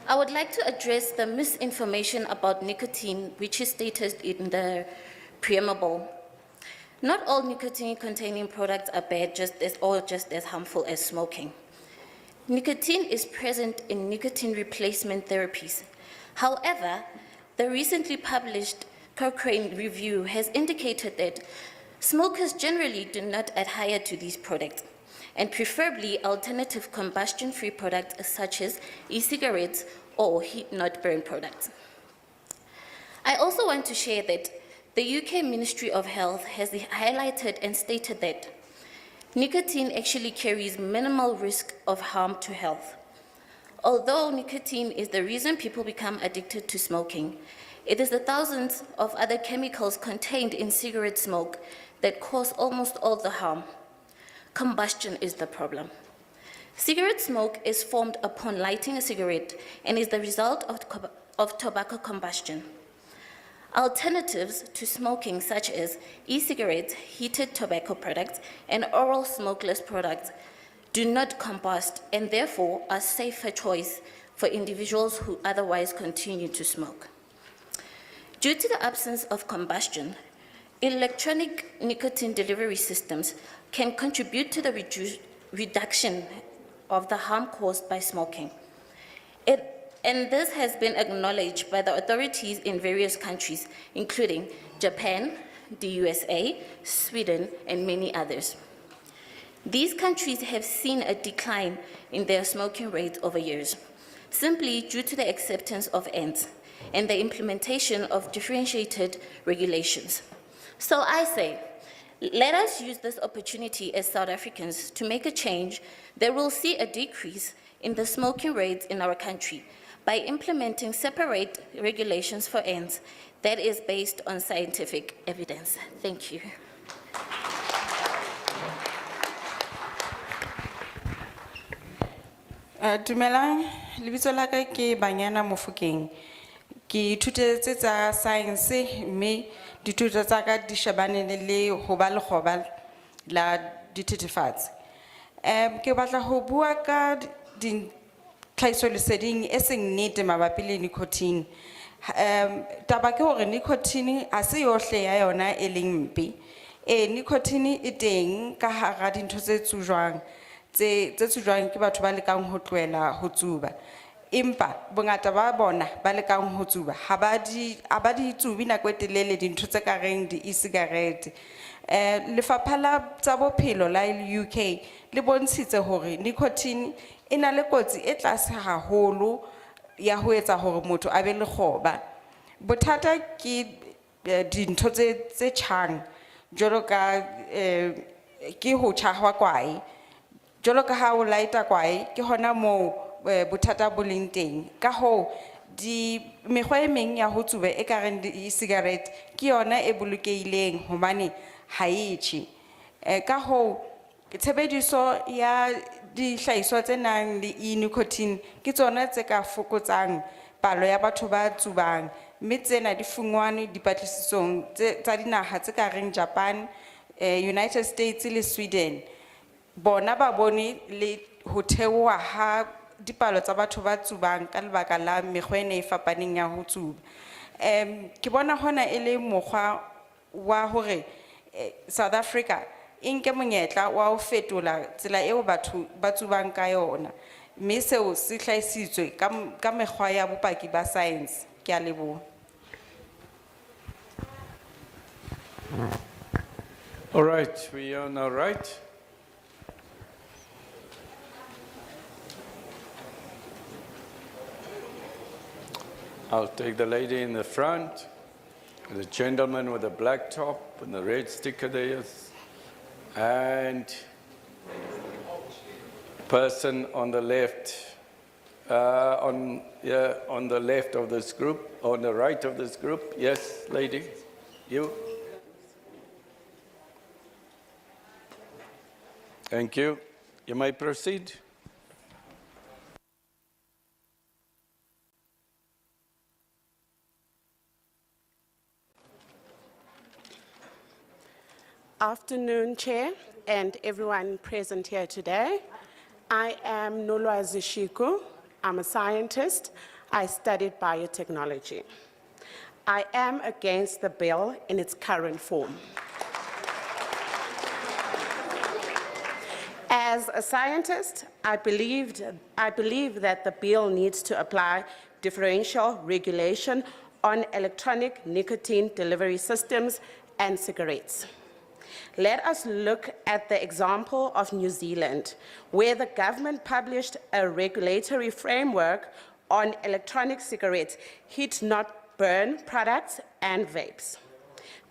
I would like to address the misinformation about nicotine which is stated in the preamble. Not all nicotine-containing products are bad or just as harmful as smoking. Nicotine is present in nicotine replacement therapies. However, the recently published Cochrane review has indicated that smokers generally do not adhere to these products, and preferably alternative combustion-free products such as e-cigarettes or heat-not-burn products. I also want to share that the UK Ministry of Health has highlighted and stated that nicotine actually carries minimal risk of harm to health. Although nicotine is the reason people become addicted to smoking, it is the thousands of other chemicals contained in cigarette smoke that cause almost all the harm. Combustion is the problem. Cigarette smoke is formed upon lighting a cigarette and is the result of tobacco combustion. Alternatives to smoking, such as e-cigarettes, heated tobacco products, and oral smokeless products, do not combust and therefore are a safer choice for individuals who otherwise continue to smoke. Due to the absence of combustion, electronic nicotine delivery systems can contribute to the reduction of the harm caused by smoking. And this has been acknowledged by the authorities in various countries, including Japan, the USA, Sweden, and many others. These countries have seen a decline in their smoking rates over years, simply due to the acceptance of ends and the implementation of differentiated regulations. So I say, let us use this opportunity as South Africans to make a change that will see a decrease in the smoking rates in our country by implementing separate regulations for ends that is based on scientific evidence. Thank you. Dumelang, lebitso la ka ke Banyana Mofokeng. Ke ithutetse tsa science mme dithuto tsa ka di shebane le ho ba lekgoba la dithethefatsi. Ke batla ho bua ka tlhahisoleseding e seng nnete mabapi le nicotine. Taba ke hore nicotine ha se yohle ya yona e leng mpe. Nicotine e teng ka hara dintho tse tsujwang ke batho ba lekang ho tlohela ho tsuba. Empa bongata ba bona ba lekang ho tsuba ha ba di tsubi nako e telele dintho tse ka reng di e-cigarette. Lefapha la tsa bophelo la UK le bontshitse hore nicotine e na le kotsi e tlase haholo ya ho etsa hore motho a be le kgoba. Bothata ke dintho tse tjhang jwalo ka ke ho tjhahwa kwae. Jwalo ka ha o laeta kwae ke hona moo bothata bo leng teng. Ka hoo mekgwa e meng ya ho tsuba e ka reng e-cigarette ke yona e bolokehileng hobane ha e tjhe. Ka hoo tshebediso ya dihlahiswa tse nang le e-nicotine ke tsona tse ka fokotsang palo ya batho ba tsubang, mme tsena di fungwane dipatlisisong tsa dinaha tse ka reng Japan, United States le Sweden. Bona ba bone le ho theoha ha dipalo tsa batho ba tsubang ka lebaka la mekgwa e fapaneng ya ho tsuba. Ke bona hona e le mokgwa wa hore South Africa inke monyetla wa ho fetola tsela eo batho ba tsubang ka yona, mme seo se hlahisitswe ka mekgwa ya bopaki ba science. Ke a leboha. All right, we are on our right. I'll take the lady in the front, the gentleman with the black top and the red sticker there, and person on the left, on the left of this group, on the right of this group. Yes, lady, you. Thank you. You may proceed. Afternoon, Chair, and everyone present here today. I am Nolwazi Shiku. I'm a scientist. I studied biotechnology. I am against the bill in its current form. As a scientist, I believe that the bill needs to apply differential regulation on electronic nicotine delivery systems and cigarettes. Let us look at the example of New Zealand, where the government published a regulatory framework on electronic cigarettes, heat-not-burn products, and vapes.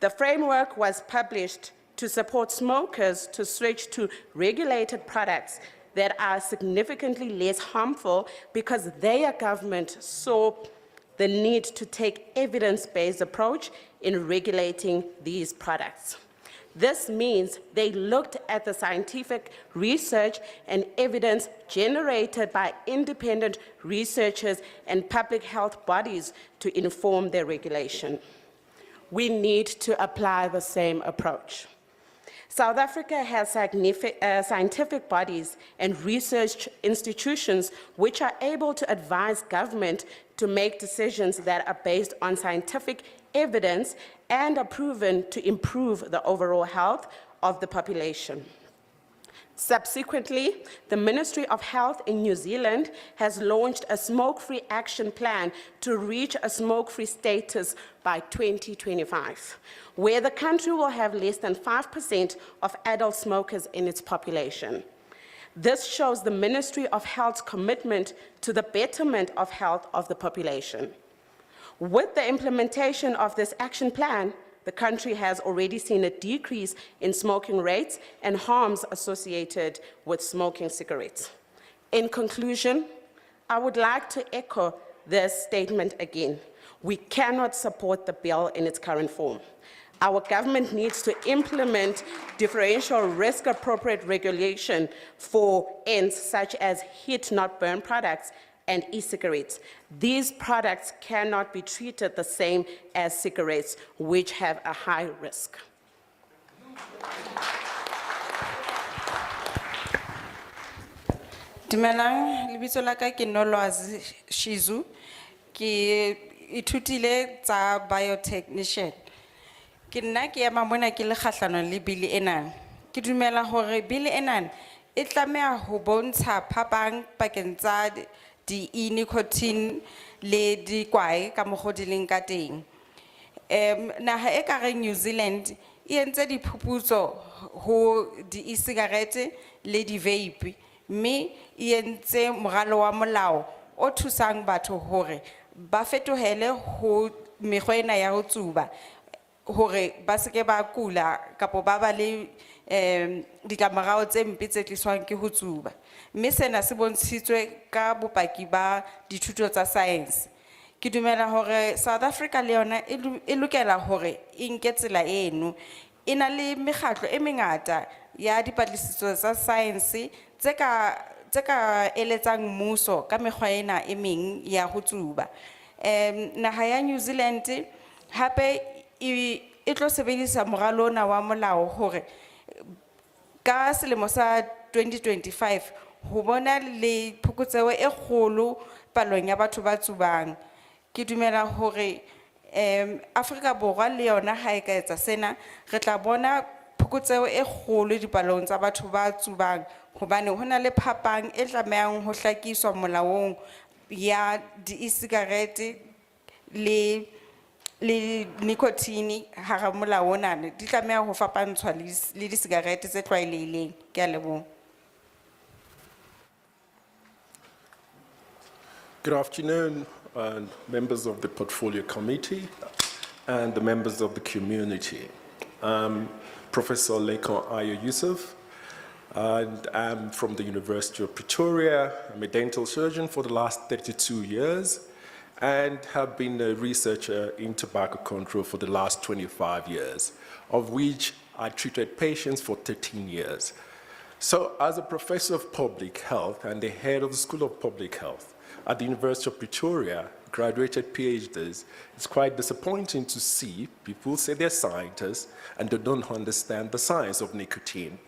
The framework was published to support smokers to switch to regulated products that are significantly less harmful because their government saw the need to take evidence-based approach in regulating these products. This means they looked at the scientific research and evidence generated by independent researchers and public health bodies to inform their regulation. We need to apply the same approach. South Africa has scientific bodies and research institutions which are able to advise government to make decisions that are based on scientific evidence and are proven to improve the overall health of the population. Subsequently, the Ministry of Health in New Zealand has launched a smoke-free action plan to reach a smoke-free status by 2025, where the country will have less than 5% of adult smokers in its population. This shows the Ministry of Health's commitment to the betterment of health of the population. With the implementation of this action plan, the country has already seen a decrease in smoking rates and harms associated with smoking cigarettes. In conclusion, I would like to echo this statement again. We cannot support the bill in its current form. Our government needs to implement differential risk-appropriate regulation for ends such as heat-not-burn products and e-cigarettes. These products cannot be treated the same as cigarettes, which have a high risk. Dumelang, lebitso la ka ke Nolwazi Shizu, ke ithutile tsa biotechnician. Ke nna ke ema mona ke le kgahlano le bili ena. Ke dumela hore bili ena e tlameha ho bontsha phapang pakeng tsa di-nicotine le dikwai ka mokgwa o di leng ka teng. Naha e ka reng New Zealand e entse diphuputso ho di-e-cigarette le di-vape, mme e entse moralo wa molao o thusang batho hore ba fetohele ho mekgwa ena ya ho tsuba, hore ba se ke ba kula kapo ba ba le ditlamorao tse mpe tse tliswang ke ho tsuba. Mme sena se bontshitswe ka bopaki ba dithuto tsa science. Ke dumela hore South Africa le yona e lokela hore e nke tsela eno. E na le mekgatlo e mengata ya dipatlisiso tsa science tse ka eletsang mmuso ka mekgwa ena e meng ya ho tsuba. Naha ya New Zealand hape e tlo sebedisa moralo ona wa molao hore ka selemo sa 2025 ho bona le phokotseho e kgolo palong ya batho ba tsubang. Ke dumela hore Afrika Borwa le yona ha e ka etsa sena, re tla bona phokotseho e kgolo dipalong tsa batho ba tsubang, hobane hona le phapang e tlamehang ho hlakiswa molaong ya di-e-cigarette le nicotine hara molao ona. Di tlameha ho fapantshwa le di-cigarette tse tlwaelehileng. Ke a leboha. Good afternoon, members of the Portfolio Committee and the members of the community. I'm Professor Lekon Ayo Yusuf, and I'm from the University of Pretoria. I'm a dental surgeon for the last 32 years and have been a researcher in tobacco control for the last 25 years, of which I treated patients for 13 years. So as a professor of public health and the head of the School of Public Health at the University of Pretoria, graduated PhDs, it's quite disappointing to see people say they're scientists and they don't understand the science of nicotine.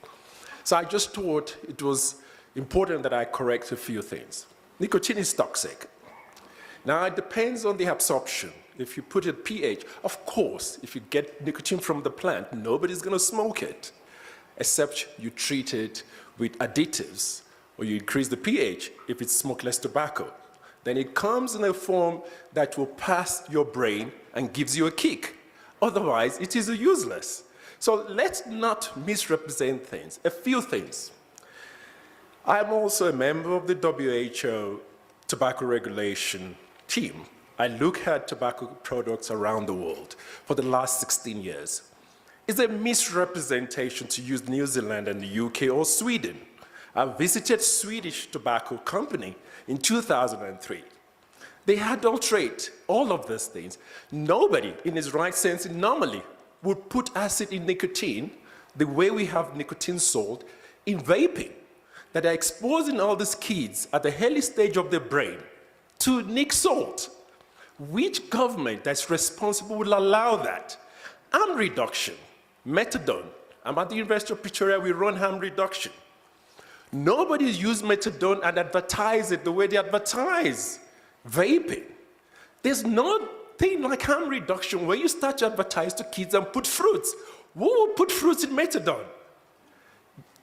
So I just thought it was important that I correct a few things. Nicotine is toxic. Now it depends on the absorption. If you put a pH, of course, if you get nicotine from the plant, nobody's gonna smoke it, except you treat it with additives or you increase the pH if it's smokeless tobacco. Then it comes in a form that will pass your brain and gives you a kick. Otherwise, it is useless. So let's not misrepresent things. A few things. I'm also a member of the WHO tobacco regulation team. I look at tobacco products around the world for the last 16 years. It's a misrepresentation to use New Zealand and the UK or Sweden. I visited Swedish tobacco company in 2003. They adulterate all of these things. Nobody in his right sense normally would put acid in nicotine the way we have nicotine sold in vaping, that are exposing all these kids at the early stage of their brain to nic salt. Which government that's responsible will allow that? Harm reduction, methadone. I'm at the University of Pretoria, we run harm reduction. Nobody used methadone and advertise it the way they advertise vaping. There's no thing like harm reduction where you start to advertise to kids and put fruits. Who will put fruits in methadone?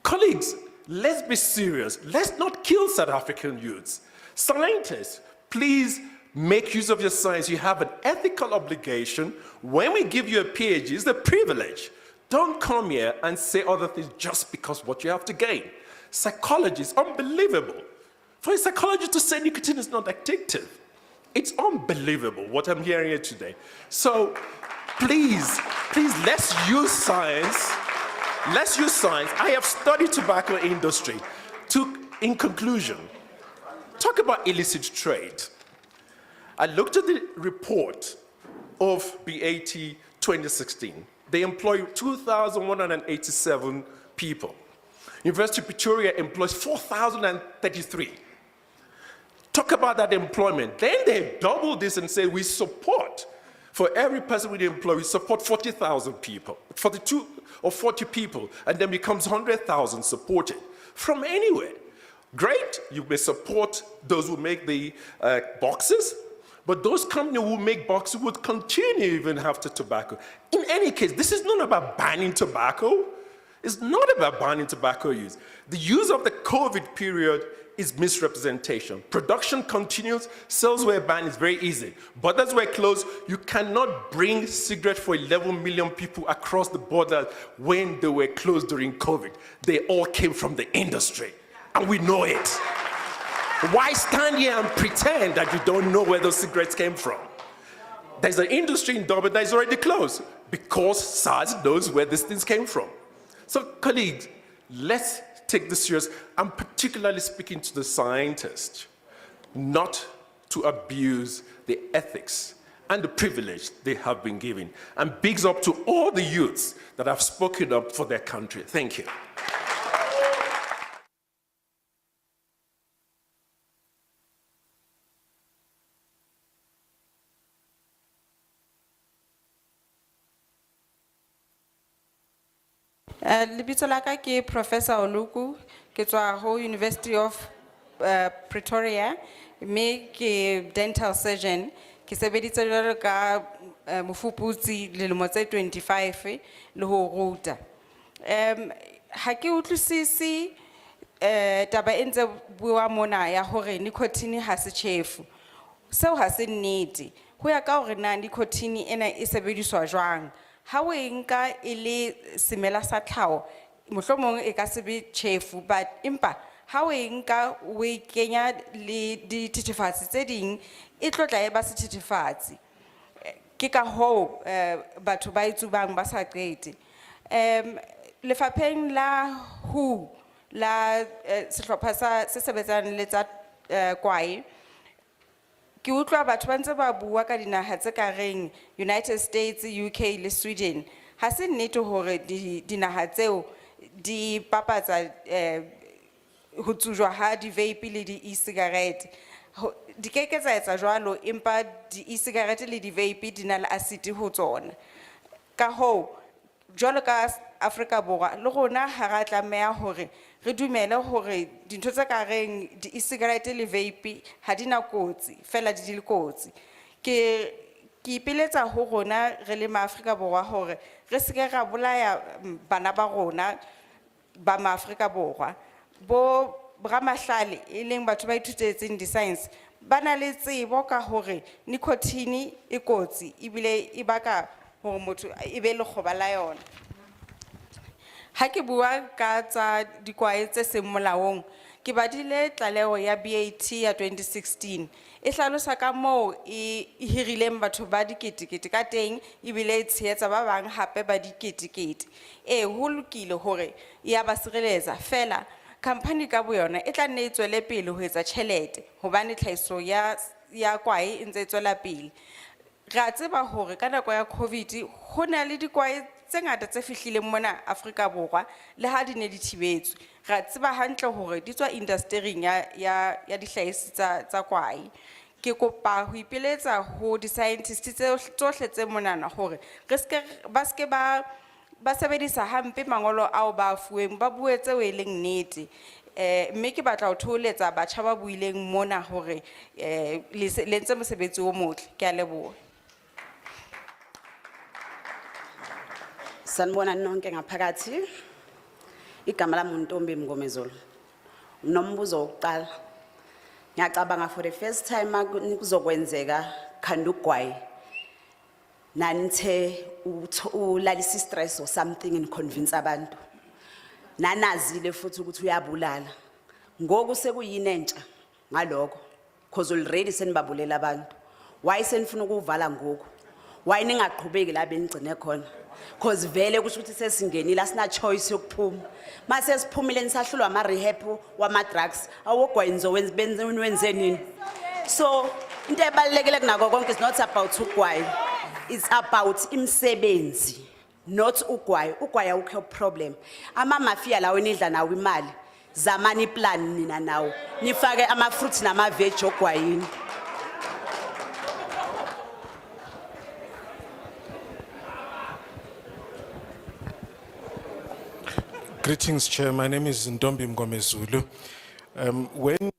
Colleagues, let's be serious. Let's not kill South African youths. Scientists, please make use of your science. You have an ethical obligation. When we give you a PhD, it's a privilege. Don't come here and say other things just because what you have to gain. Psychology is unbelievable. For a psychologist to say nicotine is not addictive, it's unbelievable what I'm hearing here today. So please, let's use science. Let's use science. I have studied tobacco industry. In conclusion, talk about illicit trade. I looked at the report of BAT 2016. They employ 2,187 people. University of Pretoria employs 4,033. Talk about that employment. Then they double this and say we support, for every person we employ, we support 40,000 people, 42 or 40 people, and then becomes 100,000 supported from anywhere. Great, you may support those who make the boxes, but those companies who make boxes would continue even after tobacco. In any case, this is not about banning tobacco. It's not about banning tobacco use. The use of the COVID period is misrepresentation. Production continues, sales were banned, it's very easy. Borders were closed, you cannot bring cigarettes for 11 million people across the border when they were closed during COVID. They all came from the industry, and we know it. Why stand here and pretend that you don't know where those cigarettes came from? There's an industry in Durban that is already closed because SARS knows where these things came from. So colleagues, let's take this serious. I'm particularly speaking to the scientists, not to abuse the ethics and the privilege they have been given. And bigs up to all the youths that have spoken up for their country. Thank you. Lebitso la ka ke Professor Oluku, ke tswa ho University of Pretoria, me ke dental surgeon, ke sebeditse jwalo ka mofuputsi dilemo tse 25 le ho ruta. Ha ke utlwisisi taba e ntse bua mona ya hore nicotine ha se tjhefu. Seo ha se nnete. Ho ya ka hore na nicotine ena e sebediswa jwang. Ha o e nka e le semela sa tlhaho, mohlomong e ka se be tjhefu, but empa ha o e nka o e kenya le dithethefatsi tse ding, e tlo tla e ba sethethefatsi. Ke ka hoo batho ba itsubang ba sa qete. Lefapheng la WHO la sehlopha se sebetsang le tsa kwae, ke utlwa batho ba ntse ba bua ka dinaha tse ka reng United States, UK le Sweden. Ha se nnete hore dinaha tseo di papatsa ho tsujwa ha di vape le di e-cigarette. Di keke tsa etsa jwalo, empa di e-cigarette le di vape di na le acid ho tsona. Ka hoo, jwalo ka Afrika Borwa, le rona ha ra tlameha hore re dumele hore dintho tse ka reng di e-cigarette le vape ha di na kotsi, fela di le kotsi. Ke ipiletsa ho rona re le ma-Afrika Borwa hore re seke ra bolaya bana ba rona ba ma-Afrika Borwa. Bo ramahlale e leng batho ba ithutetseng di-science ba na le tsebo ka hore nicotine e kotsi ebile e baka hore motho e be le kgoba la yona. Ha ke bua ka tsa dikwae tse seng molaong, ke badile tlaleho ya BAT ya 2016. E hlalosa ka moo e hirileng batho ba diketekete ka teng ebile e tshehetsa ba bang hape ba diketekete. Ho lokile hore ya ba sireletsa, fela company ka boyona e tla nne e tswele pele ho etsa tjhelete hobane tlhahiso ya kwae e ntse e tswela pele. Ra tseba hore ka nako ya COVID ho na le dikwae tse ngata tse fihlileng mona Afrika Borwa le ha di ne di thibetswe. Ra tseba hantle hore di tswa industry-ing ya dihlahiswa tsa kwae. Ke kopa ho ipiletsa ho di-scientists tsohle tse monana hore ba ske ba sebedisa hampe mangolo ao ba fuweng, ba bue tseo e leng nnete. Mme ke batla ho thoholetsa batjha ba buileng mona hore le ntse mosebetsi o motle. Ke a leboha. Sanibona nonke ngaphakathi. Igama lami uNtombi Mngomezulu. Nombuzo wokuqala. Ngiyacabanga for the first time kuzokwenzeka khandugwayi. Nanithe ulalisa stress or something and convince abantu. Nanazile futhi ukuthi uyabulala. Ngoku sekuyini entsha ngaloko because already senibabulela abantu. Why senifuna ukuvala ngoku? Why ningaqhubeki la benigcine khona? Because vele kusho ukuthi sesingenile asina choice yokuphuma. Mase siphumile nisahlulwa ama rehab wama drugs awogwayenzo wenze nini. So into ebalekile kunako konke is not about ugwayi. It's about imsebenzi, not ugwayi. Ugwayi awukho problem. Ama mafia lawo nidla nawo imali. Zamani plan nina nawo. Nifake ama fruits nama veg ogwayini. Greetings, Chair. My name is Ntombi Mngomezulu. When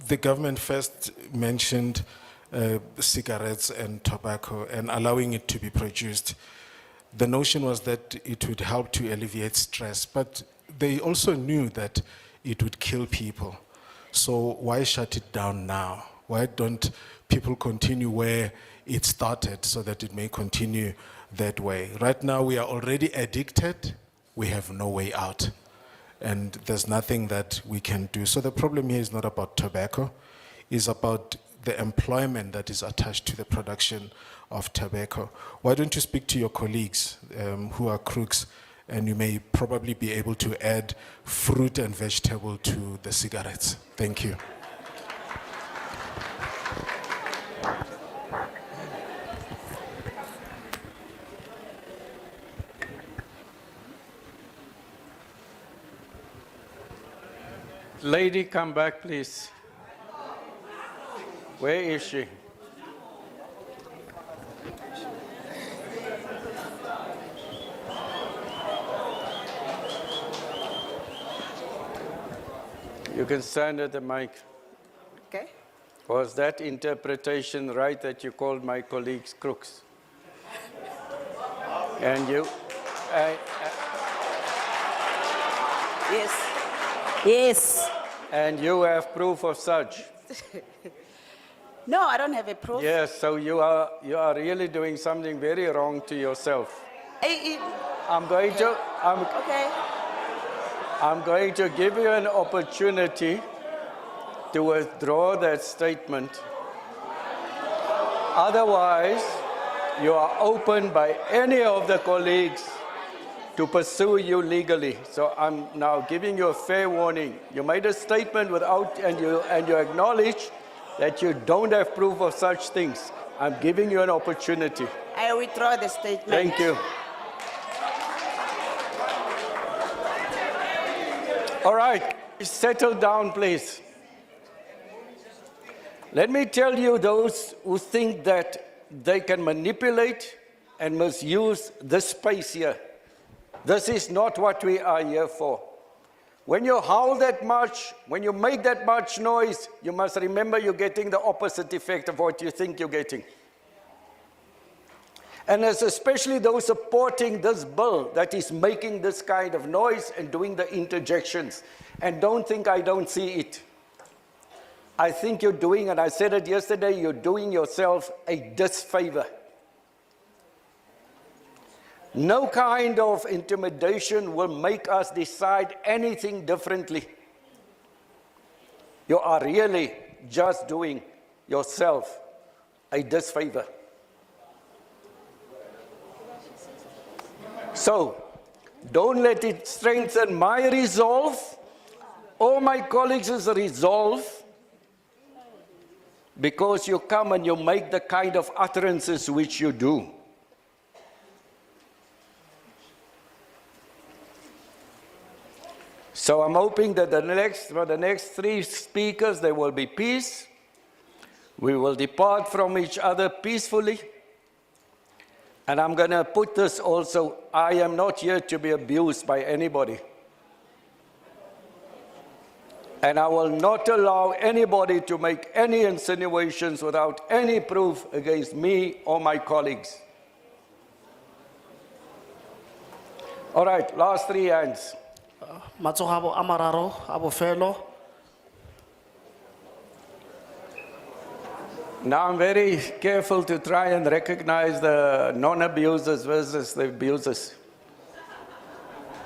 the government first mentioned cigarettes and tobacco and allowing it to be produced, the notion was that it would help to alleviate stress, but they also knew that it would kill people. So why shut it down now? Why don't people continue where it started so that it may continue that way? Right now we are already addicted, we have no way out. And there's nothing that we can do. So the problem here is not about tobacco, it's about the employment that is attached to the production of tobacco. Why don't you speak to your colleagues who are crooks, and you may probably be able to add fruit and vegetable to the cigarettes. Thank you. Lady, come back, please. Where is she? You can stand at the mic. Okay. Was that interpretation right that you called my colleagues crooks? And you? Yes. Yes. And you have proof of such? No, I don't have a proof. Yes, so you are really doing something very wrong to yourself. Okay. I'm going to give you an opportunity to withdraw that statement. Otherwise, you are open by any of the colleagues to pursue you legally. So I'm now giving you a fair warning. You made a statement without, and you acknowledge that you don't have proof of such things. I'm giving you an opportunity. I withdraw the statement. Thank you. All right, settle down, please. Let me tell you, those who think that they can manipulate and misuse this space here, this is not what we are here for. When you howl that much, when you make that much noise, you must remember you're getting the opposite effect of what you think you're getting. And as especially those supporting this bill that is making this kind of noise and doing the interjections. And don't think I don't see it. I think you're doing, and I said it yesterday, you're doing yourself a disfavor. No kind of intimidation will make us decide anything differently. You are really just doing yourself a disfavor. So, don't let it strengthen my resolve or my colleagues' resolve, because you come and you make the kind of utterances which you do. So I'm hoping that for the next three speakers, there will be peace. We will depart from each other peacefully. And I'm going to put this also, I am not here to be abused by anybody. And I will not allow anybody to make any insinuations without any proof against me or my colleagues. All right, last three hands. Matsogo a mararo a bofelo. Now I'm very careful to try and recognize the non-abusers versus the abusers.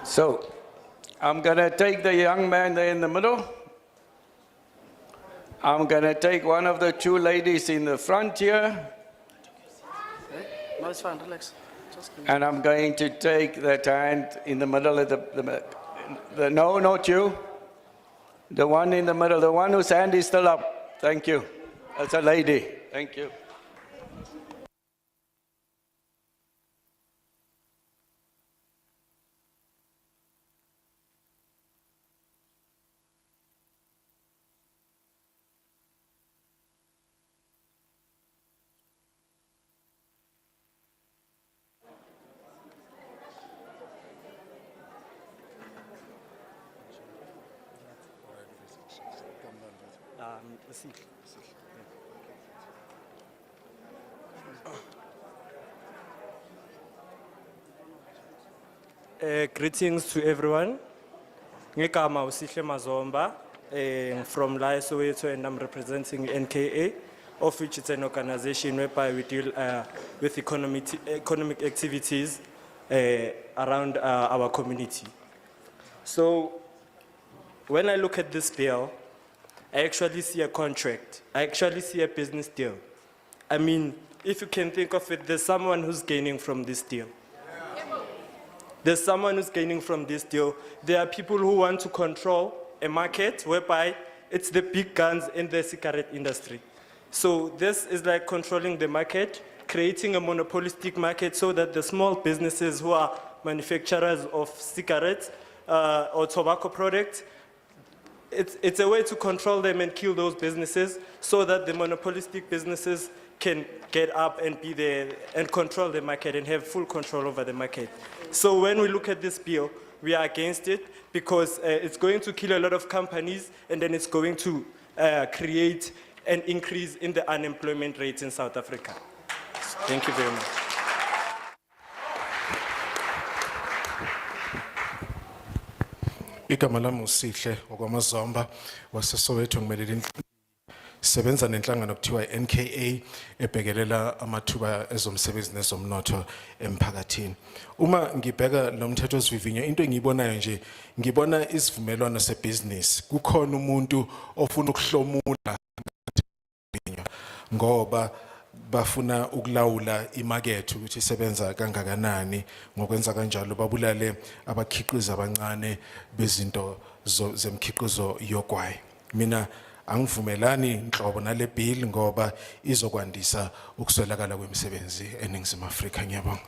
So I'm going to take the young man there in the middle. I'm going to take one of the two ladies in the front here. No, it's fine, relax. And I'm going to take that hand in the middle of no, not you. The one in the middle, the one whose hand is still up. Thank you. That's a lady. Thank you. Greetings to everyone. Ngegama uSihle Mazomba, from La Soweto, and I'm representing NKA, of which it's an organization whereby we deal with economic activities around our community. So when I look at this bill, I actually see a contract. I actually see a business deal. I mean, if you can think of it, there's someone who's gaining from this deal. There's someone who's gaining from this deal. There are people who want to control a market whereby it's the big guns in the cigarette industry. So this is like controlling the market, creating a monopolistic market so that the small businesses who are manufacturers of cigarettes or tobacco products, it's a way to control them and kill those businesses so that the monopolistic businesses can get up and be there and control the market and have full control over the market. So when we look at this bill, we are against it because it's going to kill a lot of companies and then it's going to create an increase in the unemployment rate in South Africa. Thank you very much. Igama lami uSihle okwamazomba waseSoweto ngimelele sebenza nenhlangano kuthiwa NKA ebhekelela amathuba ezomsebenzi nezomnotho emphakathini. Uma ngibheka lo mthetho osivivinyo into engiyibonayo nje ngibona isivumelwano sebusiness kukhona umuntu ofuna ukuhlomula ngoba bafuna ukulawula imarket ukuthi isebenza kangakanani ngokwenza kanjalo babulale abakhiqizi abancane bezinto zemkhiqizo yogwayi. Mina angivumelani inhlobo nale bill ngoba izokwandisa ukuswelakala kwemisebenzi eNingizimu Afrika. Ngiyabonga.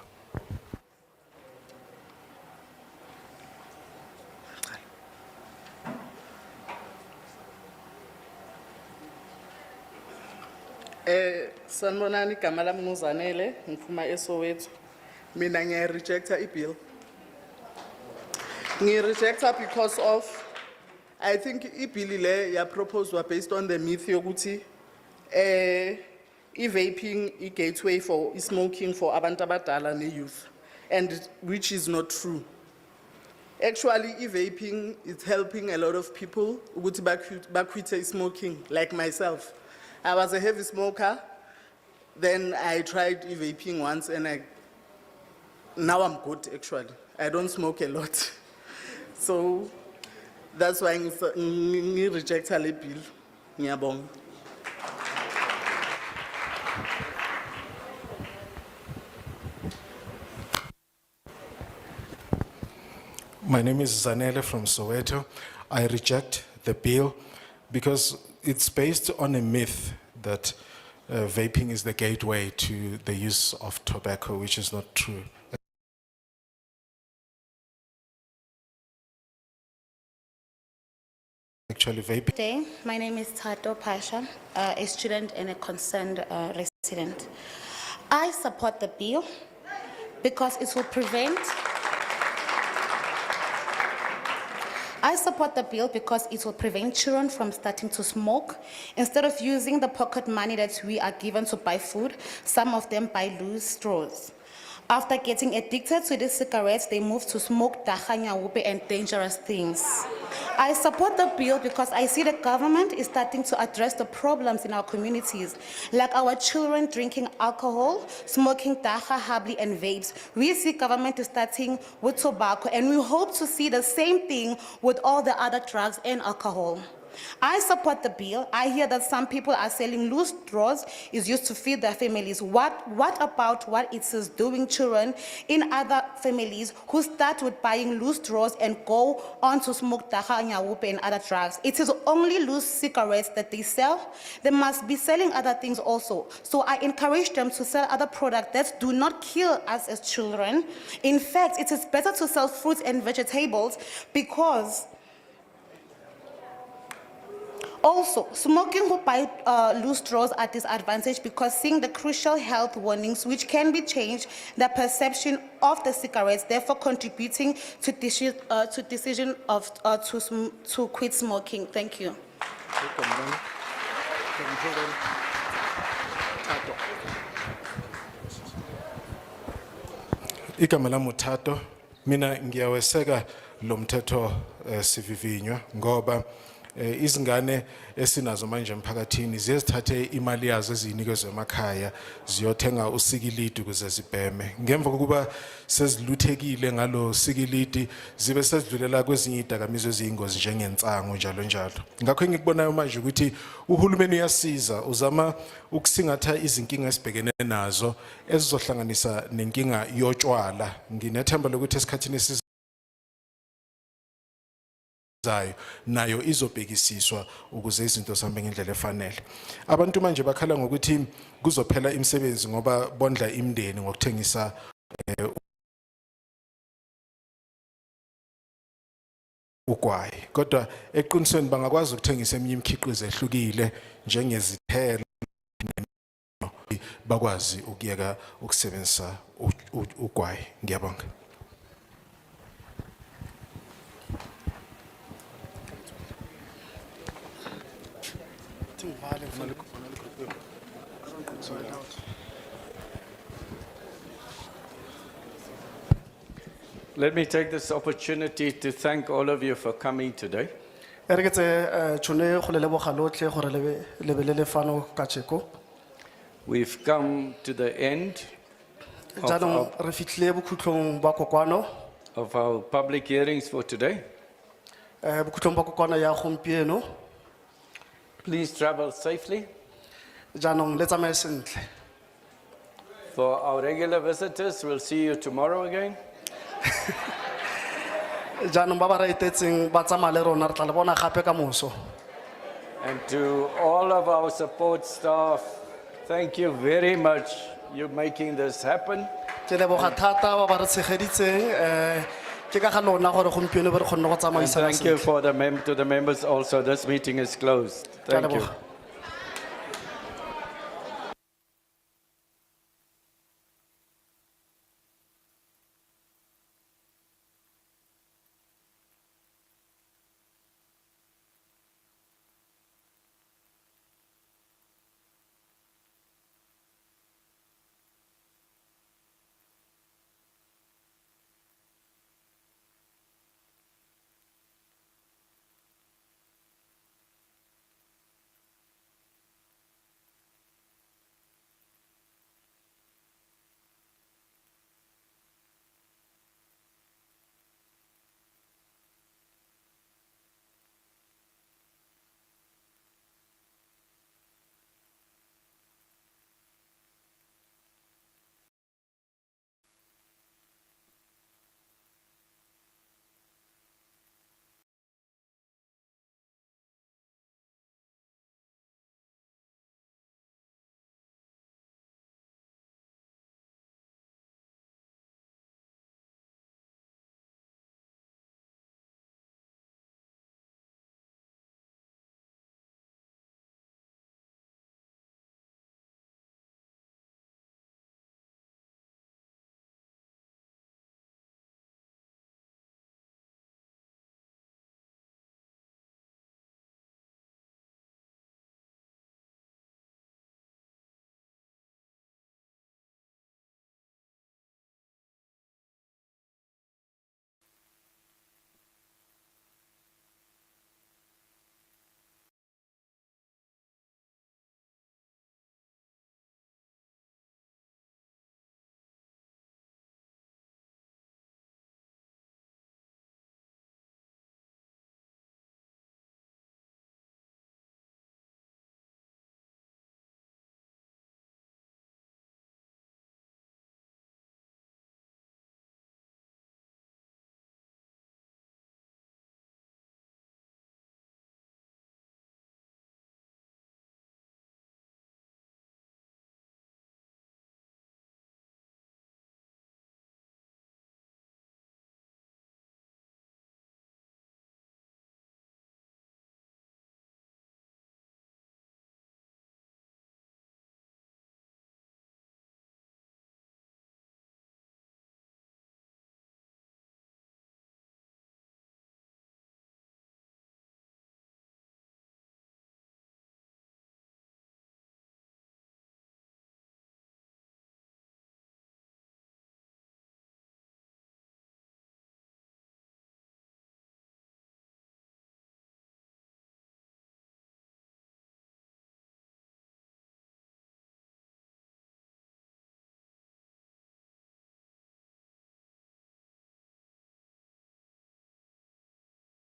Sanibonani, igama lami nguZanele, ngiphuma eSoweto. Mina ngiya-rejecta i-bill. Ngi-rejecta because of, I think i-bill le ya-proposed based on the myth yokuthi i-vaping i-gateway for smoking for abantu abadala ne-youth, and which is not true. Actually, e-vaping is helping a lot of people ukuthi bakwite smoking, like myself. I was a heavy smoker, then I tried e-vaping once and now I'm good actually. I don't smoke a lot. So that's why I reject the bill. Ngiyabonga. My name is Zanele from Soweto. I reject the bill because it's based on a myth that vaping is the gateway to the use of tobacco, which is not true. Actually, vaping. Day, my name is Tato Pasha, a student and a concerned resident. I support the bill because it will prevent. I support the bill because it will prevent children from starting to smoke. Instead of using the pocket money that we are given to buy food, some of them buy loose straws. After getting addicted to these cigarettes, they move to smoke daganyahupe and dangerous things. I support the bill because I see the government is starting to address the problems in our communities, like our children drinking alcohol, smoking daga, habli, and vapes. We see government is starting with tobacco, and we hope to see the same thing with all the other drugs and alcohol. I support the bill. I hear that some people are selling loose straws is used to feed their families. What about what it is doing children in other families who start with buying loose straws and go on to smoke daganyahupe and other drugs? It is only loose cigarettes that they sell. They must be selling other things also. So I encourage them to sell other products that do not kill us as children. In fact, it is better to sell fruits and vegetables because also, smoking who buy loose straws are disadvantaged because seeing the crucial health warnings which can be changed the perception of the cigarettes, therefore contributing to decision of to quit smoking. Thank you. Igama lami uThato, mina ngiyaweseka lo mthetho sivivinywa ngoba izingane esinazo manje emphakathini ziyezithathe imali yazo ezinikezwe emakhaya ziyothenga usikilidi ukuze zibheme. Ngemva kokuba seziluthekile ngalo sikilidi zibe sezidlulela kwezinye idakamizwa eziyingozi njengensango njalo njalo. Ngakho engikubonayo manje ukuthi uhulumeni uyasiza uzama ukusingatha izinkinga esibhekene nazo ezizohlanganisa nenkinga yotshwala. Nginethemba lokuthi esikhathini zayo nayo izobhekisiswa ukuze izinto zihambe ngendlela efanele. Abantu manje bakhala ngokuthi kuzophela imisebenzi ngoba bondla imndeni ngokuthengisa ugwayi. Kodwa eqinisweni bangakwazi ukuthengisa eminye imikhiqizo ehlukile njengezithelo bakwazi ukuyeka ukusebenzisa ugwayi. Ngiyabonga. Let me take this opportunity to thank all of you for coming today. We've come to the end of our public hearings for today. Please travel safely. For our regular visitors, we'll see you tomorrow again. And to all of our support staff, thank you very much. You're making this happen. And thank you for to the members also. This meeting is closed. Thank you.